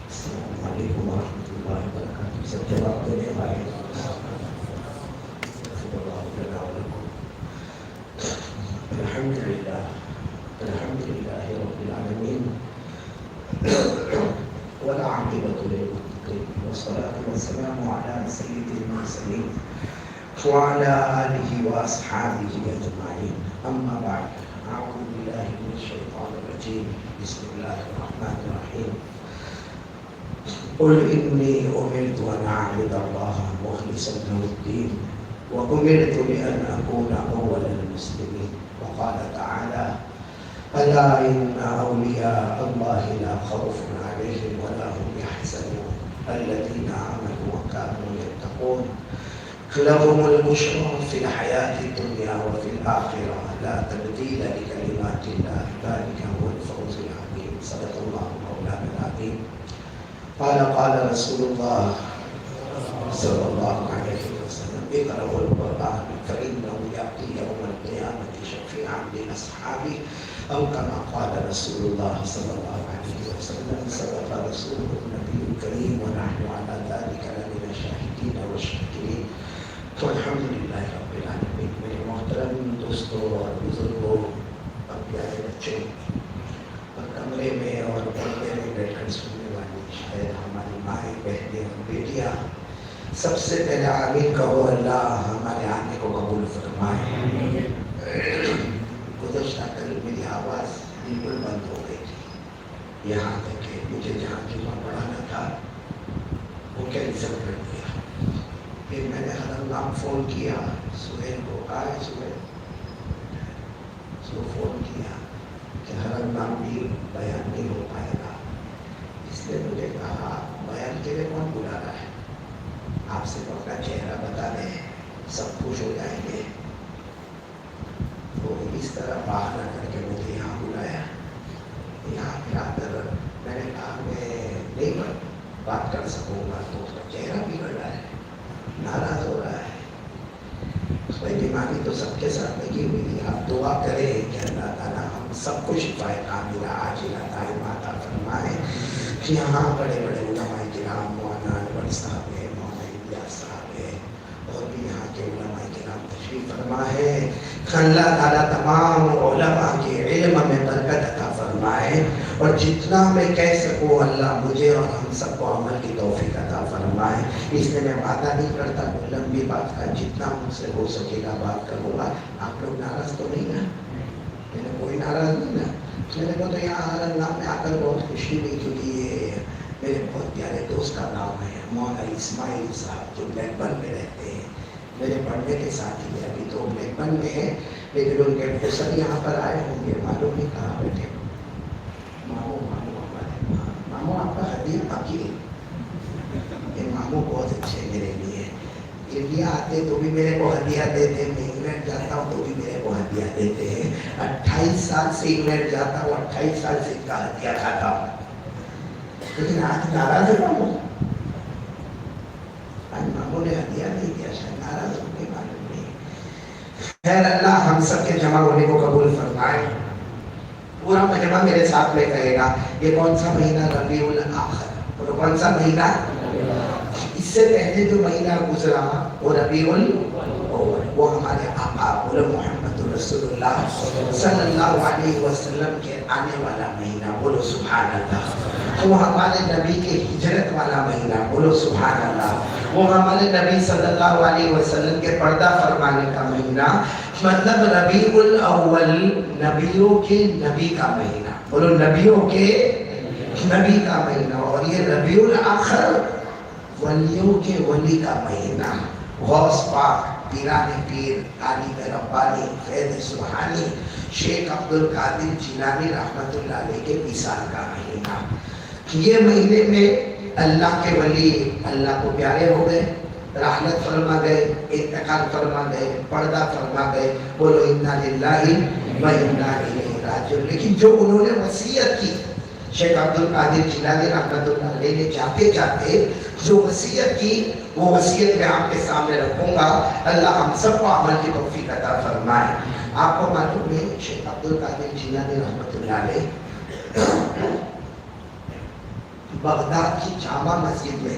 السلام علیکم ورحمۃ اللہ وبرکاتہ. سب جواب دینے والے الحمد للہ رب العالمین والعاقبۃ للمتقین والصلاة والسلام علی سید المرسلین وعلى آلہ واصحابہ اجمعین. اما بعد، اعوذ باللہ من الشیطان الرجیم. بسم اللہ الرحمن الرحیم. قل انی امرت ان اعبد اللہ مخلصا له الدین وامرت لان اکون اول المسلمین. وقال تعالی الا ان اولیاء اللہ لا خوف علیہم ولا هم يحزنون الذین آمنوا وكانوا يتقون لهم البشرى في الحياة الدنيا وفي الآخرة لا تبديل لكلمات الله ذلك هو الفوز العظيم. صدق الله مولانا العظيم. قال رسول الله صلى الله عليه وسلم اقرأوا القرآن فإنه يأتي يوم القيامة شفيعا لأصحابه أو كما قال رسول الله صلى الله عليه وسلم. صدق رسوله النبي الكريم ونحن على ذلك لمن الشاهدين والشاكرين. تو الحمد للہ رب العالمین. میرے محترم دوستوں اور بزرگوں اور پیارے بچوں اور کمرے میں اور پردے میں بیٹھ کر سننے والی شاید ہماری مائیں بہنیں اور بیٹیاں، سب سے پہلے آمین کہو. اللہ ہمارے آنے کو قبول فرمائے. گزشتہ کل میری آواز بالکل بند ہو گئی تھی، یہاں تک کہ مجھے جہاں جمعہ پڑھانا تھا وہ کینسل کر دیا. پھر میں نے حرم فون کیا سہیل کو. آئے سہیل کو فون کیا کہ حرم نام بھی بیان نہیں ہو پائے گا. اس نے مجھے کہا بیان کے لیے کون بلا رہا ہے، آپ سے اپنا چہرہ بتا دیں سب خوش ہو جائیں گے. وہ اس طرح بہانہ کر کے مجھے یہاں بلایا. یہاں پھر آ کر میں نے کہا میں نہیں بات کر سکوں گا. تو اس کا چہرہ بگڑ رہا ہے، ناراض ہو رہا ہے. بھائی بیماری تو سب کے ساتھ لگی ہوئی ہے. آپ دعا کریں کہ اللہ تعالیٰ ہم سب کو شفا کاملہ عاجلہ دائمہ عطا فرمائے. یہاں بڑے بڑے علماء کرام، مولانا انور صاحب ہے، مولانا الیاس صاحب ہے، اور بھی یہاں کے علماء کرام تشریف فرما ہے. اللہ تعالیٰ تمام علماء کے علم میں برکت عطا فرمائے، اور جتنا میں کہہ سکوں اللہ مجھے اور ہم سب کو عمل کی توفیق عطا فرمائے. اس لیے میں وعدہ نہیں کرتا کوئی لمبی بات کا، جتنا مجھ سے ہو سکے گا بات کروں گا. آپ لوگ ناراض تو نہیں نا؟ میں نے کوئی ناراض نہیں نا؟ میرے کو تو یہاں ہر اللہ میں آ کر بہت خوشی ہوئی، کیونکہ یہ میرے بہت پیارے دوست کا نام ہے مولانا اسماعیل صاحب، جو بلیک بن میں رہتے ہیں. میرے پڑھنے کے ساتھ ہی ابھی تو بلیک بن میں ہے، لیکن ان کے سب یہاں پر آئے ہوں گے. معلوم نہیں کہاں بیٹھے. ماموں آپ کا حدیث باقی ہے. یہ ماموں بہت اچھے میرے لیے. انڈیا آتے تو بھی میرے کو ہدیہ دیتے ہیں، میں انگلینڈ جاتا ہوں تو بھی میرے کو ہدیہ دیتے ہیں. 28 سال سے انگلینڈ جاتا ہوں، 28 سال سے ان کا ہدیہ کھاتا ہوں. لیکن آج ناراض ہے ماموں. آج ماموں نے ہدیہ نہیں دیا، شاید ناراض ہو کے معلوم نہیں. خیر اللہ ہم سب کے جمع ہونے کو قبول فرمائے. پورا مجمع میرے ساتھ میں کہے گا یہ کون سا مہینہ؟ ربیع الاخر. اور کون سا مہینہ؟ اس سے پہلے جو مہینہ گزرا وہ ربیع الاول، وہ ہمارے آقا بولو محمد رسول اللہ صلی اللہ علیہ وسلم کے آنے والا مہینہ. بولو سبحان اللہ. وہ ہمارے نبی کے ہجرت والا مہینہ. بولو سبحان اللہ. وہ ہمارے نبی صلی اللہ علیہ وسلم کے پردہ فرمانے کا مہینہ. مطلب ربیع الاول نبیوں کے نبی کا مہینہ. بولو نبیوں کے نبی کا مہینہ. اور یہ ربیع الاخر ولیوں کے ولی کا مہینہ. غوث پاک، پیران پیر، عالم ربانی، فیض سبحانی، شیخ عبدالقادر جیلانی رحمۃ اللہ علیہ کے وصال کا مہینہ. یہ مہینے میں اللہ کے ولی اللہ کو پیارے ہو گئے، رحمت فرما گئے، انتقال فرما گئے، پردہ فرما گئے. بولو انا للہ و انا الیہ راجعون. لیکن جو انہوں نے وصیت کی، شیخ عبدالقادر جیلانی رحمۃ اللہ علیہ نے جاتے جاتے جو وصیت کی، وہ وصیت میں آپ کے سامنے رکھوں گا. اللہ ہم سب کو عمل کی توفیق عطا فرمائے. آپ کو معلوم ہے شیخ عبدالقادر جیلانی رحمۃ اللہ علیہ بغداد کی جامع مسجد میں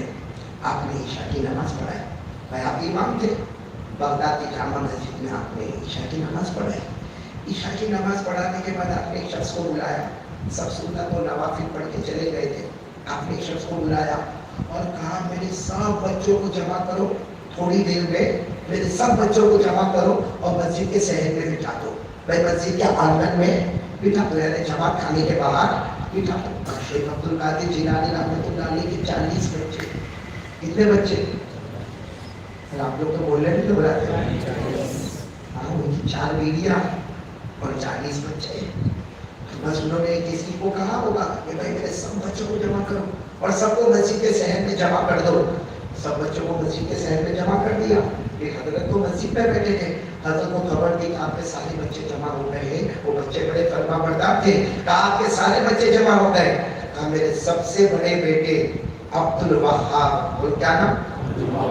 آپ نے عشاء کی نماز پڑھائی. بھائی آپ امام تھے, بغداد کی جامع مسجد میں آپ نے عشاء کی نماز پڑھائی. عشاء کی نماز پڑھانے کے بعد آپ نے ایک شخص کو بلایا, سب سنت و نوافل پڑھ کے چلے گئے تھے. آپ نے ایک شخص کو بلایا اور کہا میرے سب بچوں کو جمع کرو, تھوڑی دیر میں میرے سب بچوں کو جمع کرو اور مسجد کے صحن میں بٹھا دو. بھائی مسجد کے آنگن میں بٹھا دو, یعنی جماعت خانے کے باہر بٹھا دو. شیخ عبد القادر جیلانی رحمۃ اللہ علیہ کے 40 بچے. کتنے بچے؟ آپ لوگ تو بولنے نہیں تو بلاتے ہیں. ہاں, ان کی 4 بیویاں اور 40 بچے. بس انہوں نے کسی کو کہا ہوگا کہ بھائی میرے سب بچوں کو جمع کرو اور سب کو مسجد کے صحن میں جمع کر دو. سب بچوں کو مسجد کے صحن میں جمع کر دیا. ایک حضرت تو مسجد میں بیٹھے تھے, حضرت کو خبر دی کہ آپ کے سارے بچے جمع ہو گئے ہیں. وہ بچے بڑے فرما بردار تھے. کہا آپ کے سارے بچے جمع ہو گئے. کہا میرے سب سے بڑے بیٹے عبد الوہاب, اور کیا نام,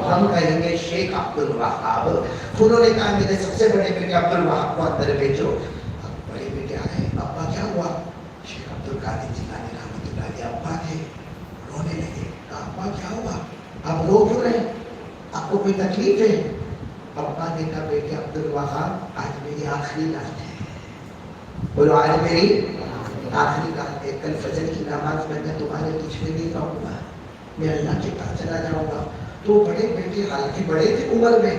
ہم کہیں گے شیخ عبد الوہاب. انہوں نے کہا میرے سب سے بڑے بیٹے عبد الوہاب کو اندر بھیجو. بڑے بیٹے آئے, ابا کیا ہوا؟ شیخ عبد القادر جیلانی رحمۃ اللہ علیہ ابا تھے, رونے لگے. کہا ابا کیا ہوا, آپ رو کیوں رہے, آپ کو کوئی تکلیف ہے؟ ابا نے کہا بیٹے عبد الوہاب آج میری آخری رات ہے. بولو آج میری آخری رات ہے. کل فجر کی نماز میں تمہارے پیچھے نہیں رہوں گا, میں اللہ کے پاس چلا جاؤں گا. تو بڑے بیٹے حالانکہ بڑے تھے عمر میں,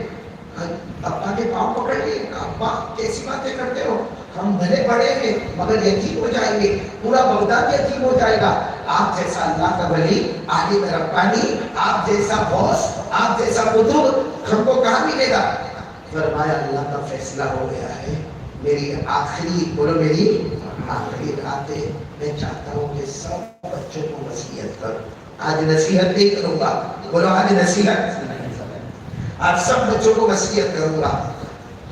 ابا کے پاؤں پکڑ لیے. ابا کیسی باتیں کرتے ہو, ہم بھلے بڑے ہیں مگر یتیم ہو جائیں گے, پورا بغداد یتیم ہو جائے گا. آپ جیسا اللہ کا ولی, عالم ربانی, آپ جیسا غوث, آپ جیسا بزرگ ہم کو کہاں ملے گا؟ فرمایا اللہ کا فیصلہ ہو گیا ہے, میری آخری, بولو میری آخری رات ہے. میں چاہتا ہوں کہ سب بچوں کو وصیت کرو. آج نصیحت نہیں کروں گا, بولو آج نصیحت, آج سب بچوں کو وصیت کروں گا.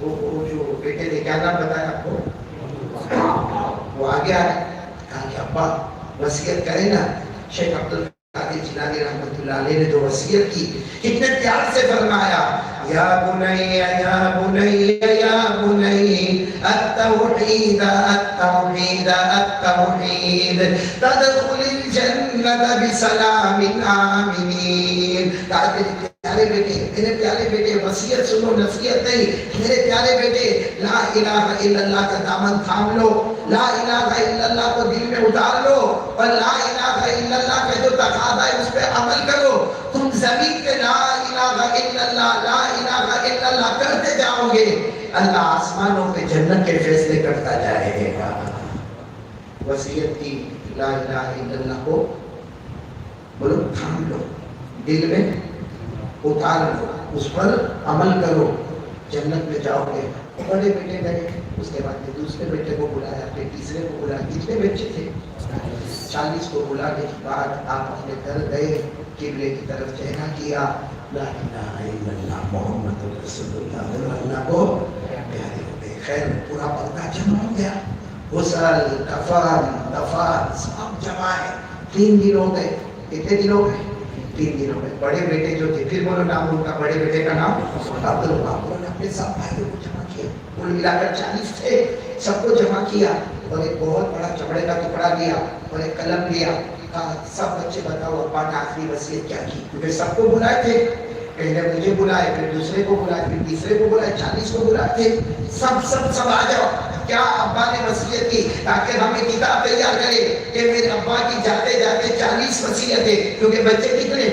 تو وہ جو بیٹے نے کیا نام بتایا آپ کو, وہ آ گیا ہے. کہا کہ ابا وصیت کریں نا. شیخ عبد القادر جیلانی رحمۃ اللہ علیہ نے جو وصیت کی, کتنے پیار سے فرمایا, یا بنی یا بنی یا بنی التوحید التوحید التوحید تدخل الجنت بسلام آمنین. پیارے بیٹے, میرے پیارے بیٹے, وصیت سنو, نصیحت نہیں. میرے پیارے بیٹے, لا الہ الا اللہ کا دامن تھام لو, لا الہ الا اللہ کو دل میں اتار لو, اور لا الہ الا اللہ کا جو تقاضا ہے اس پہ عمل کرو. تم زمین پہ لا الہ الا اللہ, لا الہ الا اللہ کرتے جاؤ گے, اللہ آسمانوں پہ جنت کے فیصلے کرتا جائے گا. وصیت کی, لا الہ الا اللہ کو بولو, تھام لو, دل میں اتار لو, اس پر عمل کرو, جنت میں جاؤ گے. بڑے بیٹے گئے, اس کے بعد دوسرے بیٹے کو بلایا, پھر تیسرے کو بلایا. کتنے بچے تھے؟ 40 کو بلانے کے بعد آپ اپنے گھر گئے, قبلے کی طرف چہرہ کیا, لا الہ الا اللہ محمد رسول اللہ, اللہ کو پیارے ہو گئے. خیر پورا بغداد جمع ہو گیا, غسل, کفن, دفن سب جمع ہے. 3 دن ہو گئے. کتنے دن ہو گئے؟ 3 دن ہو گئے. بڑے بیٹے جو تھے, پھر بولو نام ان کا, بڑے بیٹے کا نام عبد الوہاب. انہوں نے اپنے سب بھائیوں کو جمع کیا, کل ملا کر 40 تھے, سب کو جمع کیا اور ایک بہت بڑا چمڑے کا ٹکڑا لیا اور ایک قلم لیا. کہا سب بچے بتاؤ ابا نے آخری وصیت کیا کی, کیونکہ سب کو بلائے تھے. پہلے مجھے بلائے, پھر دوسرے کو بلائے, پھر تیسرے کو بلائے, 40 کو بلائے تھے. سب آ جاؤ. کیا ابا نے وصیت کی تاکہ ہمیں کتاب تیار کرے کہ میرے ابا کی جاتے جاتے 40 وصیتیں, کیونکہ بچے کتنے,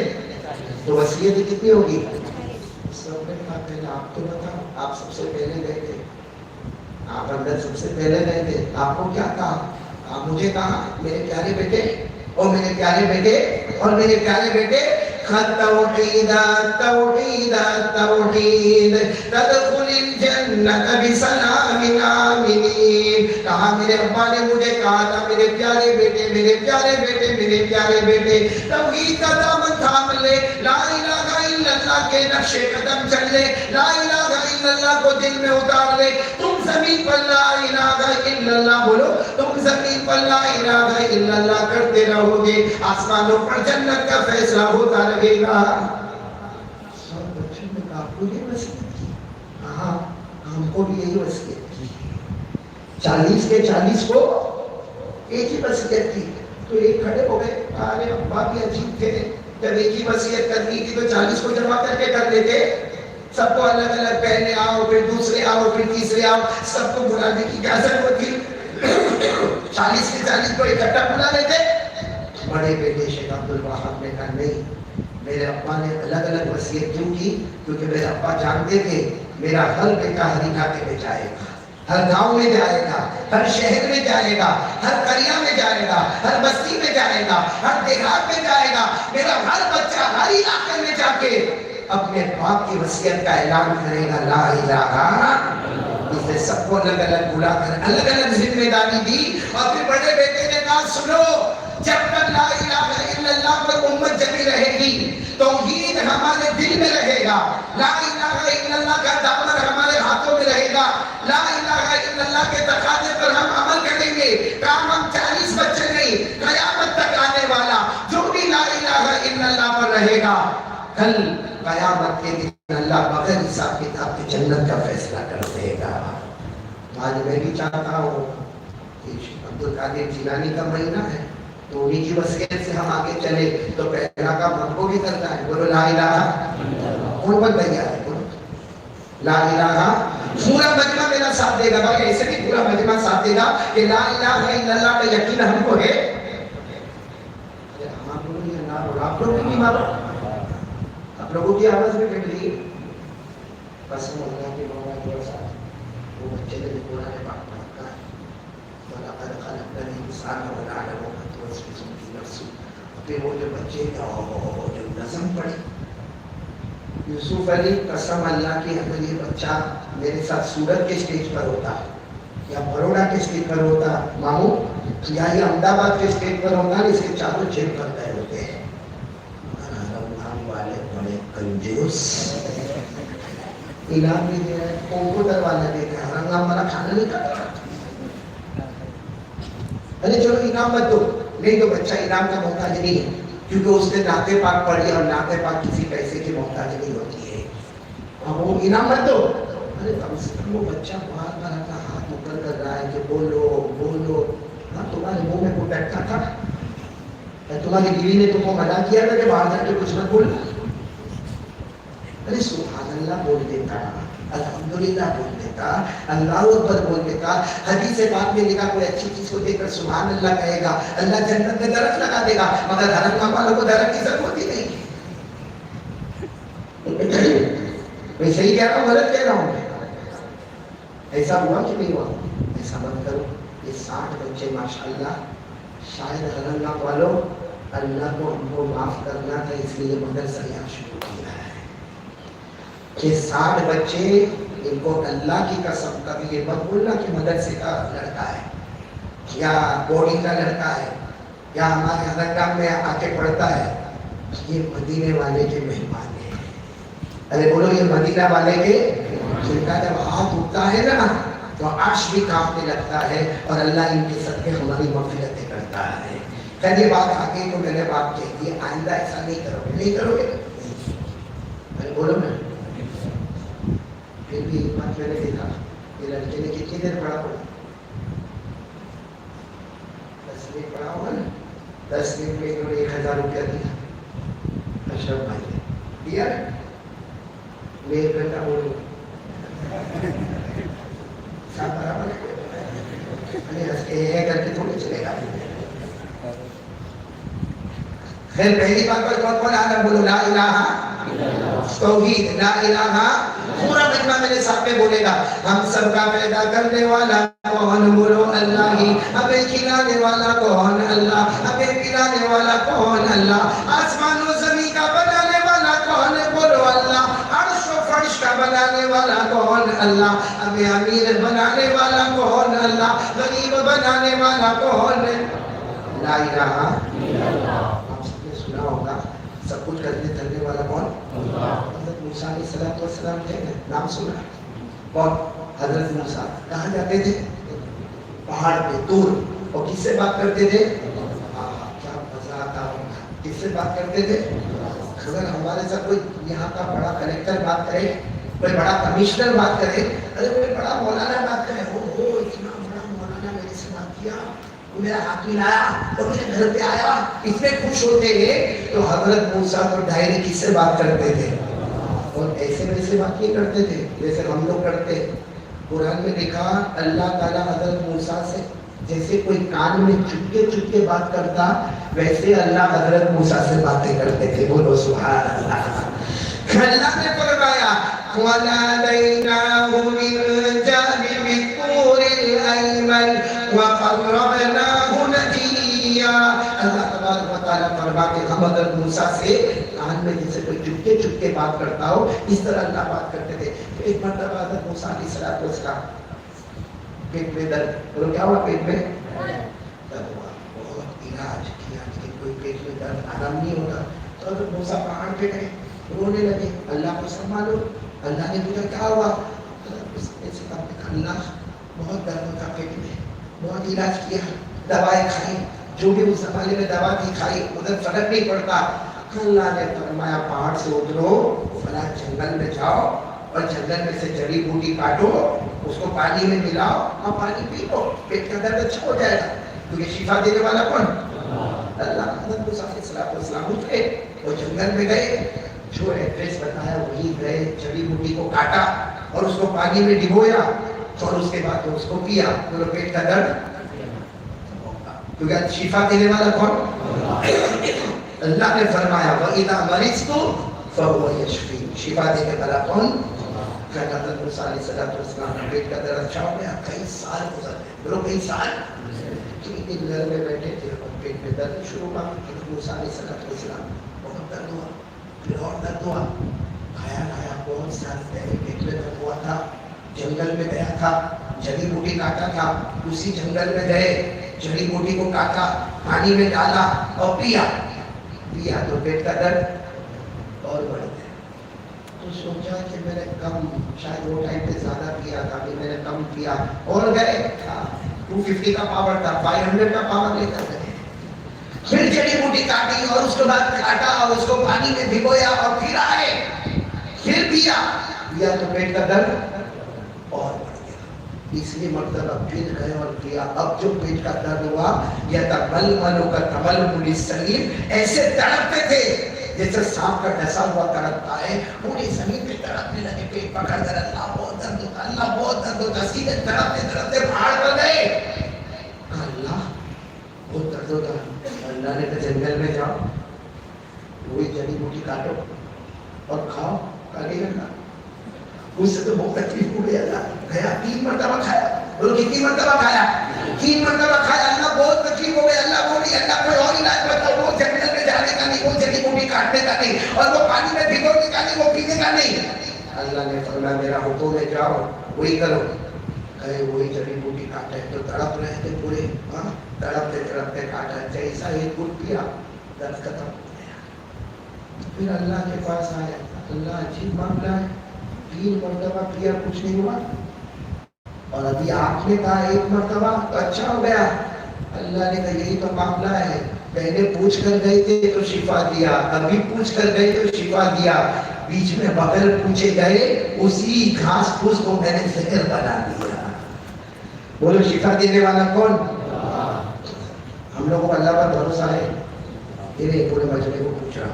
تو وصیتیں کتنی ہوگی؟ سب نے کہا پہلے آپ تو بتاؤ, آپ سب سے پہلے گئے تھے, آپ اندر سب سے پہلے گئے تھے, آپ کو کیا کہا؟ آپ مجھے کہا میرے پیارے بیٹے اور میرے پیارے بیٹے اور میرے پیارے بیٹے, التوحید التوحید التوحید تدخل الجنت بسلام آمنین. کہا میرے ابا نے مجھے کہا تھا میرے پیارے بیٹے, میرے پیارے بیٹے, میرے پیارے بیٹے, توحید کا دامن تھام لے, لا الہ الا اللہ کے نقش قدم چل لے, لا الہ الا اللہ کو دل میں اتار لے. تم زمین پر لا الہ الا اللہ بولو, تم زمین پر لا الہ الا اللہ کرتے رہو گے, آسمانوں پر جنت کا فیصلہ ہوتا لگے گا. سب بچوں نے کہا آپ کو یہ وصیت کی؟ ہاں ہم کو بھی یہی وصیت کی. 40 کے 40 کو ایک ہی وصیت کی. تو ایک کھڑے ہو گئے، ارے ابا بھی عجیب تھے، جب ایک ہی وصیت کرنی تھی تو 40 کو جمع کر کے کر لیتے، سب کو الگ الگ پہلے آؤ پھر دوسرے آؤ پھر تیسرے آؤ، سب کو بلانے کی کیا ضرورت تھی؟ 40 کے 40 کو اکٹھا بلا لیتے۔ بڑے بیٹے شیخ عبد الوہاب نے کہا نہیں، میرے ابا نے الگ الگ وصیت کیوں کی؟ کیونکہ میرے ابا جانتے تھے میرا ہر بیٹا ہر علاقے میں جائے گا، ہر گاؤں میں جائے گا، ہر شہر میں جائے گا، ہر قریہ میں جائے گا، ہر بستی میں جائے گا، ہر دیہات میں جائے گا، میرا ہر بچہ ہر علاقے میں جا کے اپنے باپ کی وصیت کا اعلان کرے گا لا الہ۔ اس نے سب کو الگ الگ بلا کر الگ الگ ذمہ داری دی، اور پھر بڑے بیٹے نے کہا سنو، جب تک لا الہ الا اللہ پر امت جمی رہے گی، توحید ہمارے دل میں رہے گا، لا الہ الا اللہ کا دامن ہمارے ہاتھوں میں رہے گا، لا الہ الا اللہ کے تقاضے پر ہم عمل کریں گے، کام ہم 40 بچے نہیں، قیامت تک آنے والا جو بھی لا الہ الا اللہ پر رہے گا، کل قیامت کے دن اللہ بغیر حساب کتاب کی جنت کا فیصلہ کر دے گا۔ آج میں بھی چاہتا ہوں کہ عبد القادر جیلانی کا مہینہ ہے تو انہی کی وصیت سے ہم آگے چلے، تو پہلا کام ہم کو بھی کرنا ہے، بولو لا الہ، کون بن گیا ہے؟ بولو لا الہ۔ پورا مجمع میرا ساتھ دے گا، بھائی ایسے بھی پورا مجمع ساتھ دے گا کہ لا الہ الا اللہ کا یقین ہم کو ہے۔ ہم آپ لوگوں نے اللہ بولا، آپ لوگ بھی نہیں مانو، آپ لوگوں کی آواز میں کٹ رہی ہے۔ قسم اللہ کی مولا کے ساتھ وہ بچے نے قرآن پاک پڑھا ہے، وَلَقَدْ خَلَقْنَا الْإِنسَانَ وَنَعْلَمُ مَا تُوَسْوِسُ بِهِ نَفْسُهُ۔ پھر وہ جو بچے کا جو نظم پڑھی، یوسف علی قسم اللہ کی، اگر یہ بچہ میرے ساتھ سورت کے اسٹیج پر ہوتا یا بروڑا کے اسٹیج پر ہوتا ماموں، یا یہ احمد آباد کے اسٹیج پر ہوتا، اس کے چاروں جیب پر گئے ہوتے ہیں۔ والے بڑے کنجوس انعام نہیں دے رہے، کمپیوٹر والا دیتے ہیں، رنگا ہمارا کھانا نہیں کھاتا۔ ارے چلو انعام مت دو، نہیں تو بچہ انعام کا محتاج نہیں ہے، کیونکہ اس نے نعت پاک پڑھی، اور نعت پاک کسی پیسے کی محتاج نہیں ہوتی ہے، اور وہ انعام مت دو۔ ارے کم سے کم وہ بچہ بار بار اپنا ہاتھ اوپر کر رہا ہے کہ بولو بولو۔ ہاں تمہارے منہ میں کوئی بیٹھتا تھا؟ تمہاری بیوی نے تم کو منع کیا تھا کہ باہر جا کے کچھ مت بولنا؟ ارے سبحان اللہ بول دیتا، الحمدللہ بول دیتا، اللہ اکبر بول دیتا۔ حدیث پاک میں لکھا کوئی اچھی چیز کو دیکھ کر سبحان اللہ کہے گا، اللہ جنت میں درخت لگا دے گا، مگر دھرم والوں کو درخت کی ضرورت ہی نہیں۔ میں صحیح کہہ رہا ہوں غلط کہہ رہا ہوں؟ ایسا ہوا کہ نہیں ہوا؟ ایسا مت کرو۔ یہ 60 بچے ماشاءاللہ، شاید اللہ والوں اللہ کو ہم کو معاف کرنا تھا، اس لیے مدرسہ یہاں شروع کیا ہے کہ 60 بچے، ان کو اللہ کی قسم کبھی یہ مت بولنا کہ مدرسے کا لڑکا ہے یا بورڈنگ کا لڑکا ہے یا ہمارے حرکام میں آ کے پڑھتا ہے، یہ مدینے والے کے مہمان ہیں۔ ارے بولو یہ مدینہ والے کے، جن کا جب ہاتھ اٹھتا ہے نا تو عرش بھی کانپنے لگتا ہے، اور اللہ ان کے صدقے ہماری مغفرتیں کرتا ہے۔ خیر یہ بات آگے تو میں نے بات کہہ دی، آئندہ ایسا نہیں کرو گے، نہیں کرو گے؟ ارے بولو نا۔ پھر بھی ایک بات میں نے دیکھا، یہ لڑکے نے کتنی دیر پڑھا ہوگا؟ 10 منٹ پڑھا ہوگا نا، 10 منٹ میں انہوں نے 1000 روپیہ دیا اشرف بھائی نے دیا، میں 1 گھنٹہ بولوں سب برابر ہے، کر کے تھوڑے چلے گا۔ پھر پہلی بات پر کون کون آنا بولو لا الہ توحید، لا الہ۔ پورا مجمع میرے ساتھ میں بولے گا، ہم سب کا پیدا کرنے والا کون؟ بولو اللہ ہی۔ ہمیں کھلانے والا کون؟ اللہ۔ ہمیں پلانے والا کون؟ اللہ۔ آسمان و زمین کا بنانے والا کون؟ بولو اللہ۔ عرش و فرش کا بنانے والا کون؟ اللہ۔ ہمیں امیر بنانے والا کون؟ اللہ۔ غریب بنانے والا کون؟ لا الہ۔ سنا ہوگا سب کچھ کرنے دھرنے والا کون؟ حضرت موسیٰ علیہ السلام تھے، نام سنا؟ کون؟ حضرت موسیٰ کہاں جاتے تھے؟ پہاڑ پہ دور، اور کس سے بات کرتے تھے؟ کیا مزہ آتا ہوگا، کس سے بات کرتے تھے؟ اگر ہمارے ساتھ کوئی یہاں کا بڑا کلیکٹر بات کرے، کوئی بڑا کمشنر بات کرے، ارے کوئی بڑا مولانا بات کرے، اتنا بڑا مولانا میرے سے بات کیا، میرا ہاتھ ملایا اور میرے گھر پہ آیا. اتنے خوش ہوتے ہیں. تو حضرت موسیٰ تو ڈائریکٹ کس سے بات کرتے تھے؟ اور ایسے ویسے بات نہیں کرتے تھے جیسے ہم لوگ کرتے. قرآن میں لکھا اللہ تعالیٰ حضرت موسیٰ سے جیسے کوئی کان میں چپکے چپکے بات کرتا ویسے اللہ حضرت موسیٰ سے باتیں کرتے تھے. بولو سبحان اللہ. اللہ نے فرمایا وَنَادَيْنَاهُ مِن جَانِبِ الطُّورِ الْأَيْمَنِ وَقَرَّبْنَاهُ نَجِيًّا. اللہ تبارک و تعالیٰ فرماتے ہم حضرت موسیٰ سے کان میں جیسے کوئی چپکے چپکے بات کرتا ہو اس طرح اللہ بات کرتے تھے. ایک مرتبہ حضرت موسیٰ علیہ السلام پیٹ میں درد. بولو کیا ہوا؟ پیٹ میں درد ہوا. بہت علاج کیا لیکن کوئی پیٹ میں درد آرام نہیں ہوتا. تو حضرت موسیٰ پہاڑ پہ گئے رونے لگے. اللہ کو سب معلوم. اللہ نے پوچھا کیا ہوا؟ اللہ بہت درد ہوتا پیٹ میں, بہت علاج کیا, دوائیں کھائی, جو بھی اس زمانے میں دوا تھی کھائی, ادھر فرق نہیں پڑتا. اللہ نے فرمایا پہاڑ سے اترو, فلاں جنگل میں جاؤ اور جنگل میں سے جڑی بوٹی کاٹو, اس کو پانی میں ملاؤ اور پانی پی لو, پیٹ کا درد اچھا ہو جائے گا. کیونکہ شفا دینے والا کون؟ اللہ. حضرت موسیٰ علیہ السلام اٹھے اور جنگل میں گئے, جو ایڈریس بتایا وہی گئے, جڑی بوٹی کو کاٹا اور اس کو پانی میں ڈبویا اور اس کے بعد اس کو پیا تو پیٹ کا درد. کیونکہ شفا دینے والا کون؟ اللہ نے فرمایا وَإِذَا مَرِضْتُ فَهُوَ يَشْفِينِ. شفا دینے والا کون؟ حضرت موسیٰ علیہ السلام کا پیٹ کا درد اچھا ہو گیا. کئی سال گزر گئے. بولو کئی سال. کئی دن گھر میں بیٹھے تھے اور پیٹ میں درد شروع ہوا. حضرت موسیٰ علیہ السلام بہت درد ہوا, پھر اور درد ہوا. کھایا بہت سال پہلے پیٹ میں درد ہوا تھا, جنگل میں گیا تھا, جڑی بوٹی کاٹا تھا, اسی جنگل میں گئے, جڑی بوٹی کو کاٹا, پانی میں ڈالا اور پیا تو پیٹ کا درد اور بڑھ گیا. تو سوچا کہ میں نے کم, شاید وہ ٹائم پہ زیادہ پیا تھا, ابھی میں نے کم پیا اور گئے. 250 کا پاور تھا, 500 کا پاور لے کر گئے. پھر جڑی بوٹی کاٹی اور اس کے بعد کاٹا اور اس کو پانی میں بھگویا اور پھر آئے, پھر پیا تو پیٹ کا درد اور بڑھ گیا. تیسری مرتبہ پھر گئے اور پیا. اب جو پیٹ کا درد ہوا یتململ کتململ السلیم, ایسے تڑپتے تھے جیسے سانپ کا ڈسا ہوا تڑپتا ہے. پوری زمین پہ تڑپنے لگے, پیٹ پکڑ کر اللہ بہت درد ہوتا, اللہ بہت درد ہوتا. سیدھے تڑپتے تڑپتے پہاڑ پر گئے. اللہ بہت درد ہوتا. اللہ نے کہا جنگل میں جاؤ, وہی جڑی بوٹی کاٹو اور کھاؤ. کاٹے گا اس سے تو بہت تکلیف ہو گئی. اللہ گیا 3 مرتبہ کھایا. بولو کتنی مرتبہ کھایا؟ 3 مرتبہ کھایا. اللہ بہت تکلیف ہو گئی. اللہ بولی اللہ کوئی اور علاج بتاؤ. وہ جنگل میں جانے کا نہیں, وہ جڑی بوٹی کاٹنے کا نہیں, اور وہ پانی میں بھگونے کا نہیں, وہ پینے کا نہیں. اللہ نے فرمایا میرا حکم ہے جاؤ وہی کرو. گئے وہی جڑی بوٹی کاٹے تو تڑپ رہے تھے پورے, تڑپتے تڑپتے کاٹا. جیسا ہی گھٹ پیا درد ختم ہو گیا. پھر اللہ کے پاس آیا. اللہ عجیب معاملہ ہے, 3 مرتبہ پیا کچھ نہیں ہوا, اور ابھی آپ نے کہا 1 مرتبہ تو اچھا ہو گیا. اللہ نے کہا یہی تو معاملہ ہے, پہلے پوچھ کر گئے تھے تو شفا دیا, ابھی پوچھ کر گئے تو شفا دیا, بیچ میں بغیر پوچھے گئے اسی گھاس پھوس کو میں نے زہر بنا دیا. بولو شفا دینے والا کون؟ ہم لوگوں کو اللہ پر بھروسہ ہے. یہ پورے مجمع کو پوچھ رہا ہوں,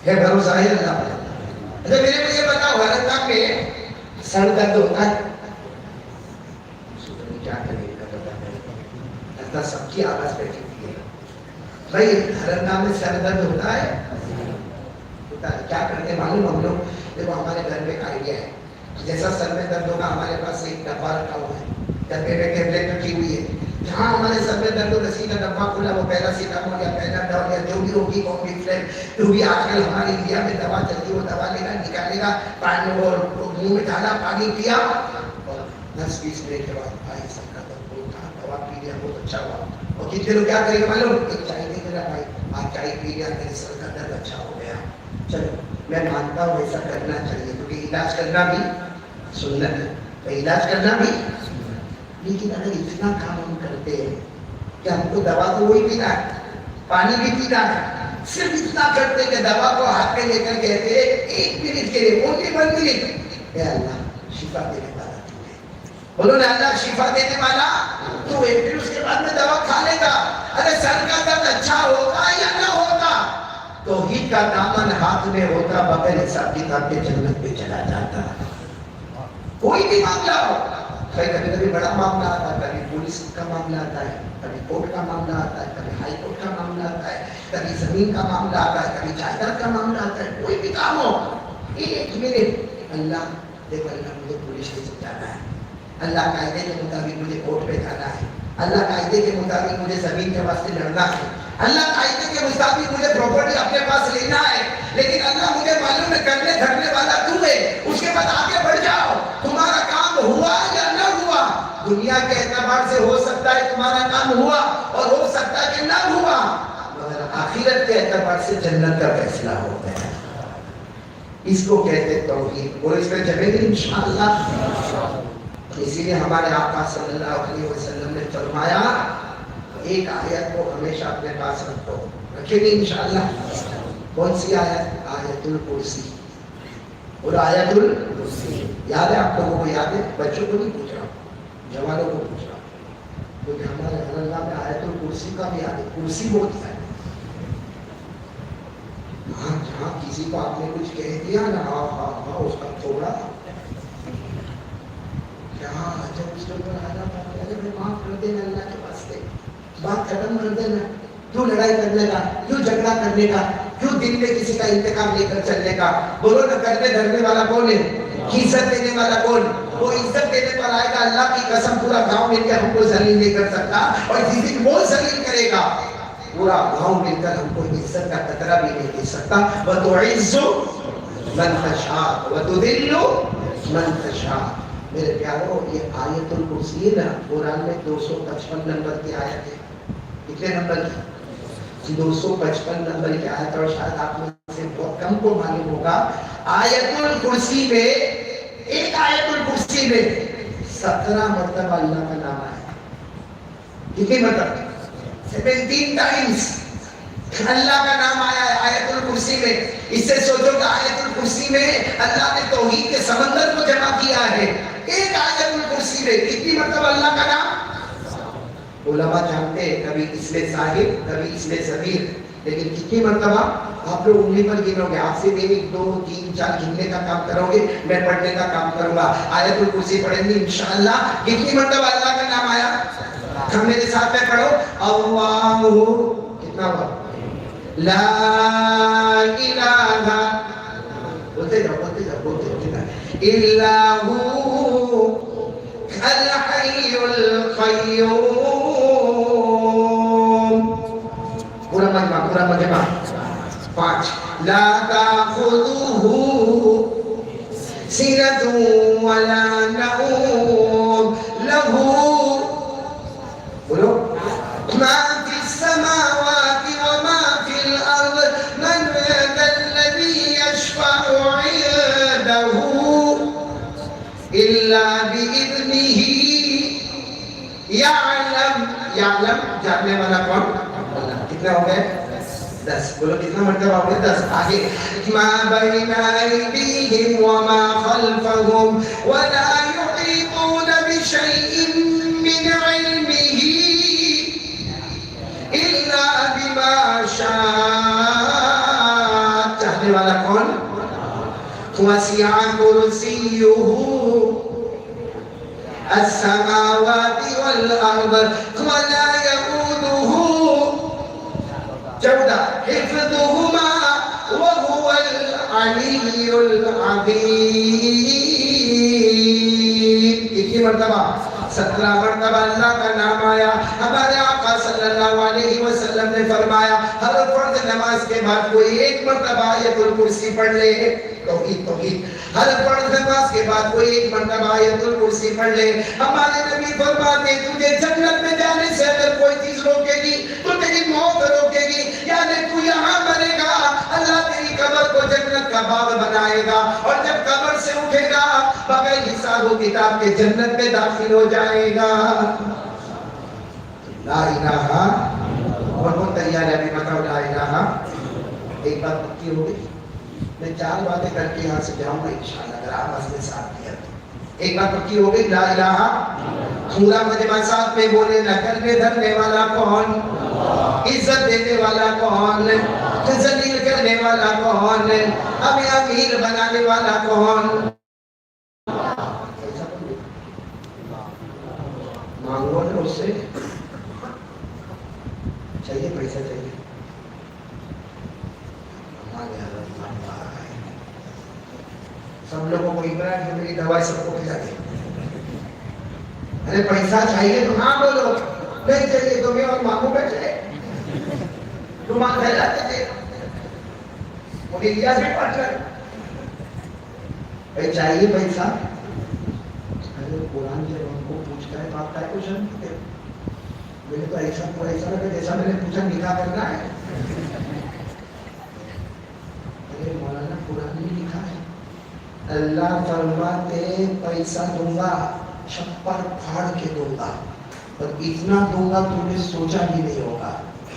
ہے بھروسہ ہے اللہ پر؟ اچھا میرے کو یہ بتاؤ, حرکت میں سر درد ہوتا ہے, کیا کرے گا, سب کی آواز بیٹھی ہوئی ہے بھائی. حرکت میں سر درد ہوتا ہے, کیا کرتے معلوم ہم لوگ؟ دیکھو ہمارے گھر میں ایک آئیڈیا ہے, جیسا سر میں درد ہوگا ہمارے پاس ایک ڈبہ رکھا ہوا ہے, ڈبے میں ٹیبلٹ رکھی ہوئی ہے. جہاں ہمارے سر میں درد ہو رسی کا ڈبہ کھلا, وہ پیراسیٹامول یا پیناڈول یا جو بھی ہوگی کمپلیفلین, جو بھی آج کل ہمارے انڈیا میں دوا چلتی ہے وہ دوا لے کر نکالے گا, پانی اور منہ میں ڈالا, پانی پیا, اور 10-20 منٹ کے بعد بھائی سر کا درد ہوتا, دوا پی لیا بہت اچھا ہوا. اور کتنے لوگ کیا کریں گے معلوم, ایک چائے دے میرا بھائی, آج چائے پی لیا میرے سر کا درد اچھا ہو گیا. چلو میں مانتا ہوں ایسا کرنا چاہیے کیونکہ علاج کرنا بھی سنت ہے, تو علاج کرنا بھی. لیکن اگر اتنا کام ہم کرتے ہیں کہ ہم کو دوا تو وہی پینا ہے, پانی بھی پینا ہے, صرف اتنا کرتے کہ دوا کو ہاتھ میں لے کر کہتے 1 منٹ کے لیے, only 1 منٹ, اے اللہ شفا دینے والا تو ہے, بولو نا اللہ شفا دینے والا تو ہے، پھر اس کے بعد میں دوا کھا لے گا. ارے سر کا درد اچھا ہوگا یا نہ ہوگا؟ توحید کا دامن ہاتھ میں ہوتا، بغیر حساب کتاب کے جنت پہ چلا جاتا. کوئی بھی معاملہ ہو، کبھی کبھی بڑا معاملہ آتا ہے، کبھی پولیس کا معاملہ آتا ہے، کبھی کورٹ کا معاملہ آتا ہے، کبھی ہائی کورٹ کا معاملہ آتا ہے، کبھی زمین کا معاملہ آتا ہے، کبھی جائیداد کا معاملہ آتا ہے. کوئی بھی کام ہو، ایک منٹ اللہ دیکھو، اللہ مجھے پولیس کے جانا ہے، اللہ قاعدے کے مطابق مجھے کورٹ پہ جانا ہے، اللہ قاعدے کے مطابق مجھے زمین کے واسطے لڑنا ہے، اللہ قاعدے کے مطابق مجھے پراپرٹی اپنے پاس لینا ہے. لیکن اللہ مجھے معلوم ہے کرنے دھرنے والا تو ہے. اس کے بعد آگے بڑھ جاؤ. تمہارا کام ہوا یا نہ ہوا، دنیا کے اعتبار سے ہو سکتا ہے تمہارا کام ہوا اور ہو سکتا ہے کہ نہ ہوا، مگر آخرت کے اعتبار سے جنت کا فیصلہ ہوتا ہے. اس کو کہتے توحید. اور اس پہ چلیں گے انشاءاللہ. اسی لیے ہمارے آقا صلی اللہ علیہ وسلم نے فرمایا ایک آیت کو ہمیشہ اپنے پاس رکھو. رکھیں گے انشاءاللہ. کون سی آیت؟ آیت الکرسی. اور آیت الکرسی یاد ہے آپ لوگوں کو؟ یاد ہے؟ بچوں کو نہیں پوچھ رہا ہوں، جوانوں کو پوچھ رہا ہوں، کیونکہ ہمارے اللہ میں آیت الکرسی کا بھی یاد ہے. کرسی بہت ہے. ہاں جہاں کسی کو آپ نے کچھ کہہ دیا نا، ہاں ہاں ہاں اس کا تھوڑا کیا جب اس کے اوپر آنا پڑتا ہے، میں معاف کر دینا اللہ کے واسطے، بات ختم کر دینا. کیوں لڑائی کرنے کا، کیوں جھگڑا کرنے کا، کیوں دن میں کسی کا انتقام لے کر چلنے کا؟ بولو نا کرنے دھرنے والا کون ہے؟ عزت دینے والا کون؟ وہ عزت دینے پر آئے گا. اللہ کی قسم پورا گاؤں مل کے ہم کو ذلیل نہیں کر سکتا، اور جس دن وہ ذلیل کرے گا پورا گاؤں مل کر ہم کو عزت کا قطرہ بھی نہیں دے سکتا. وَتُعِزُّ مَن تَشَاءُ وَتُذِلُّ مَن تَشَاءُ. میرے پیارو، یہ آیت الکرسی ہے نا، قرآن میں 255 نمبر کی آیت ہے. کتنے نمبر کی؟ 255 نمبر کی آیت. اور شاید آپ میں سے بہت کم کو معلوم ہوگا آیت الکرسی میں، ایک آیت الکرسی میں 17 مرتبہ اللہ کا نام آیا. کتنی مرتبہ؟ 17 ٹائمز اللہ کا نام آیا ہے آیت الکرسی میں. اس سے سوچو کہ آیت الکرسی میں اللہ نے توحید کے سمندر کو جمع کیا ہے. ایک آیت الکرسی میں کتنی مرتبہ اللہ کا نام؟ علماء جانتے ہیں، کبھی اس میں ظاہر، کبھی اس میں ضمیر، لیکن کتنی مرتبہ آپ لوگ انگلی پر گنو گے. آپ سے بھی 1 2 3 4 گننے کا کام کرو گے، میں پڑھنے کا کام کروں گا. آیت الکرسی پڑھیں گے انشاءاللہ. کتنی مرتبہ اللہ کا نام آیا؟ ہم میرے ساتھ میں پڑھو. اللہ کتنا ہوا؟ لا الہ، بولتے جاؤ بولتے جاؤ بولتے جاؤ. الا ہو الحی القیوم. پورا مجمع 5. لا تأخذه سنة ولا نوم له بولو ما في السماوات وما في الأرض من ذا الذي يشفع عنده إلا بإذنه. يعلم جاننے والا کون؟ کتنا ہو گئے؟ 10. بولو کتنا مرتبہ ہو گئے؟ 10. آگے ما بين أيديهم وما خلفهم ولا يحيطون بشيء من علمه إلا بما شاء. چاہنے والا کون؟ وسع كرسيه السماوات والأرض ولا يؤوده 14 حفظهما وهو العلي العظيم. کتنی مرتبہ؟ 17 مرتبہ اللہ کا نام آیا. ہمارے آقا صلی اللہ علیہ وسلم نے فرمایا ہر فرض نماز کے بعد کوئی 1 مرتبہ آیت الکرسی پڑھ لے. توحید. ہر فرض نماز کے بعد کوئی 1 مرتبہ آیت الکرسی پڑھ لے. ہمارے نبی فرماتے تجھے جنت میں جانے سے اگر کوئی چیز روکے گی تو تیری موت روکے گی. یعنی تو یہاں مرے گا، اللہ تیری قبر کو جنت کا باغ بنائے گا، اور جب قبر سے اٹھے گا بغیر حساب و کتاب کے جنت میں داخل ہو جائے گا. لا الہ. اور کون تیار ہے ابھی بتاؤ لا الہ؟ ایک بات پکی ہو گئی. میں 4 باتیں کر کے یہاں سے جاؤں گا انشاءاللہ اگر آپ مسئلے ساتھ دیا تو. ایک بات پکی ہو گئی، لا الہ، پورا مجمع ساتھ میں بولے، نہ کرنے دھرنے والا کون، عزت دینے والا کون، ذلیل کرنے والا کون، ہمیں امیر بنانے والا کون؟ مانگو نا اس سے، چاہیے پیسہ چاہیے، سب لوگوں کو عمران کی میری دوائی سب کو کھلا دے، ارے پیسہ چاہیے تو ہاں بولو، نہیں چاہیے تو میں اور مانگو بیٹھے، تو مانگ پھیلاتے تھے انہیں لیا سے پاٹ کر بھائی چاہیے پیسہ، ارے قرآن جب ہم کو پوچھتا ہے تو آپ کا کوشچن کرتے میں نے تو ایسا لگا جیسا میں نے پوچھا نکاح کرنا ہے، ارے مولانا قرآن میں لکھا ہے اللہ فرماتے پیسہ دوں گا چھپر پھاڑ کے دوں گا اور اتنا دوں گا تو نے سوچا بھی نہیں ہوگا،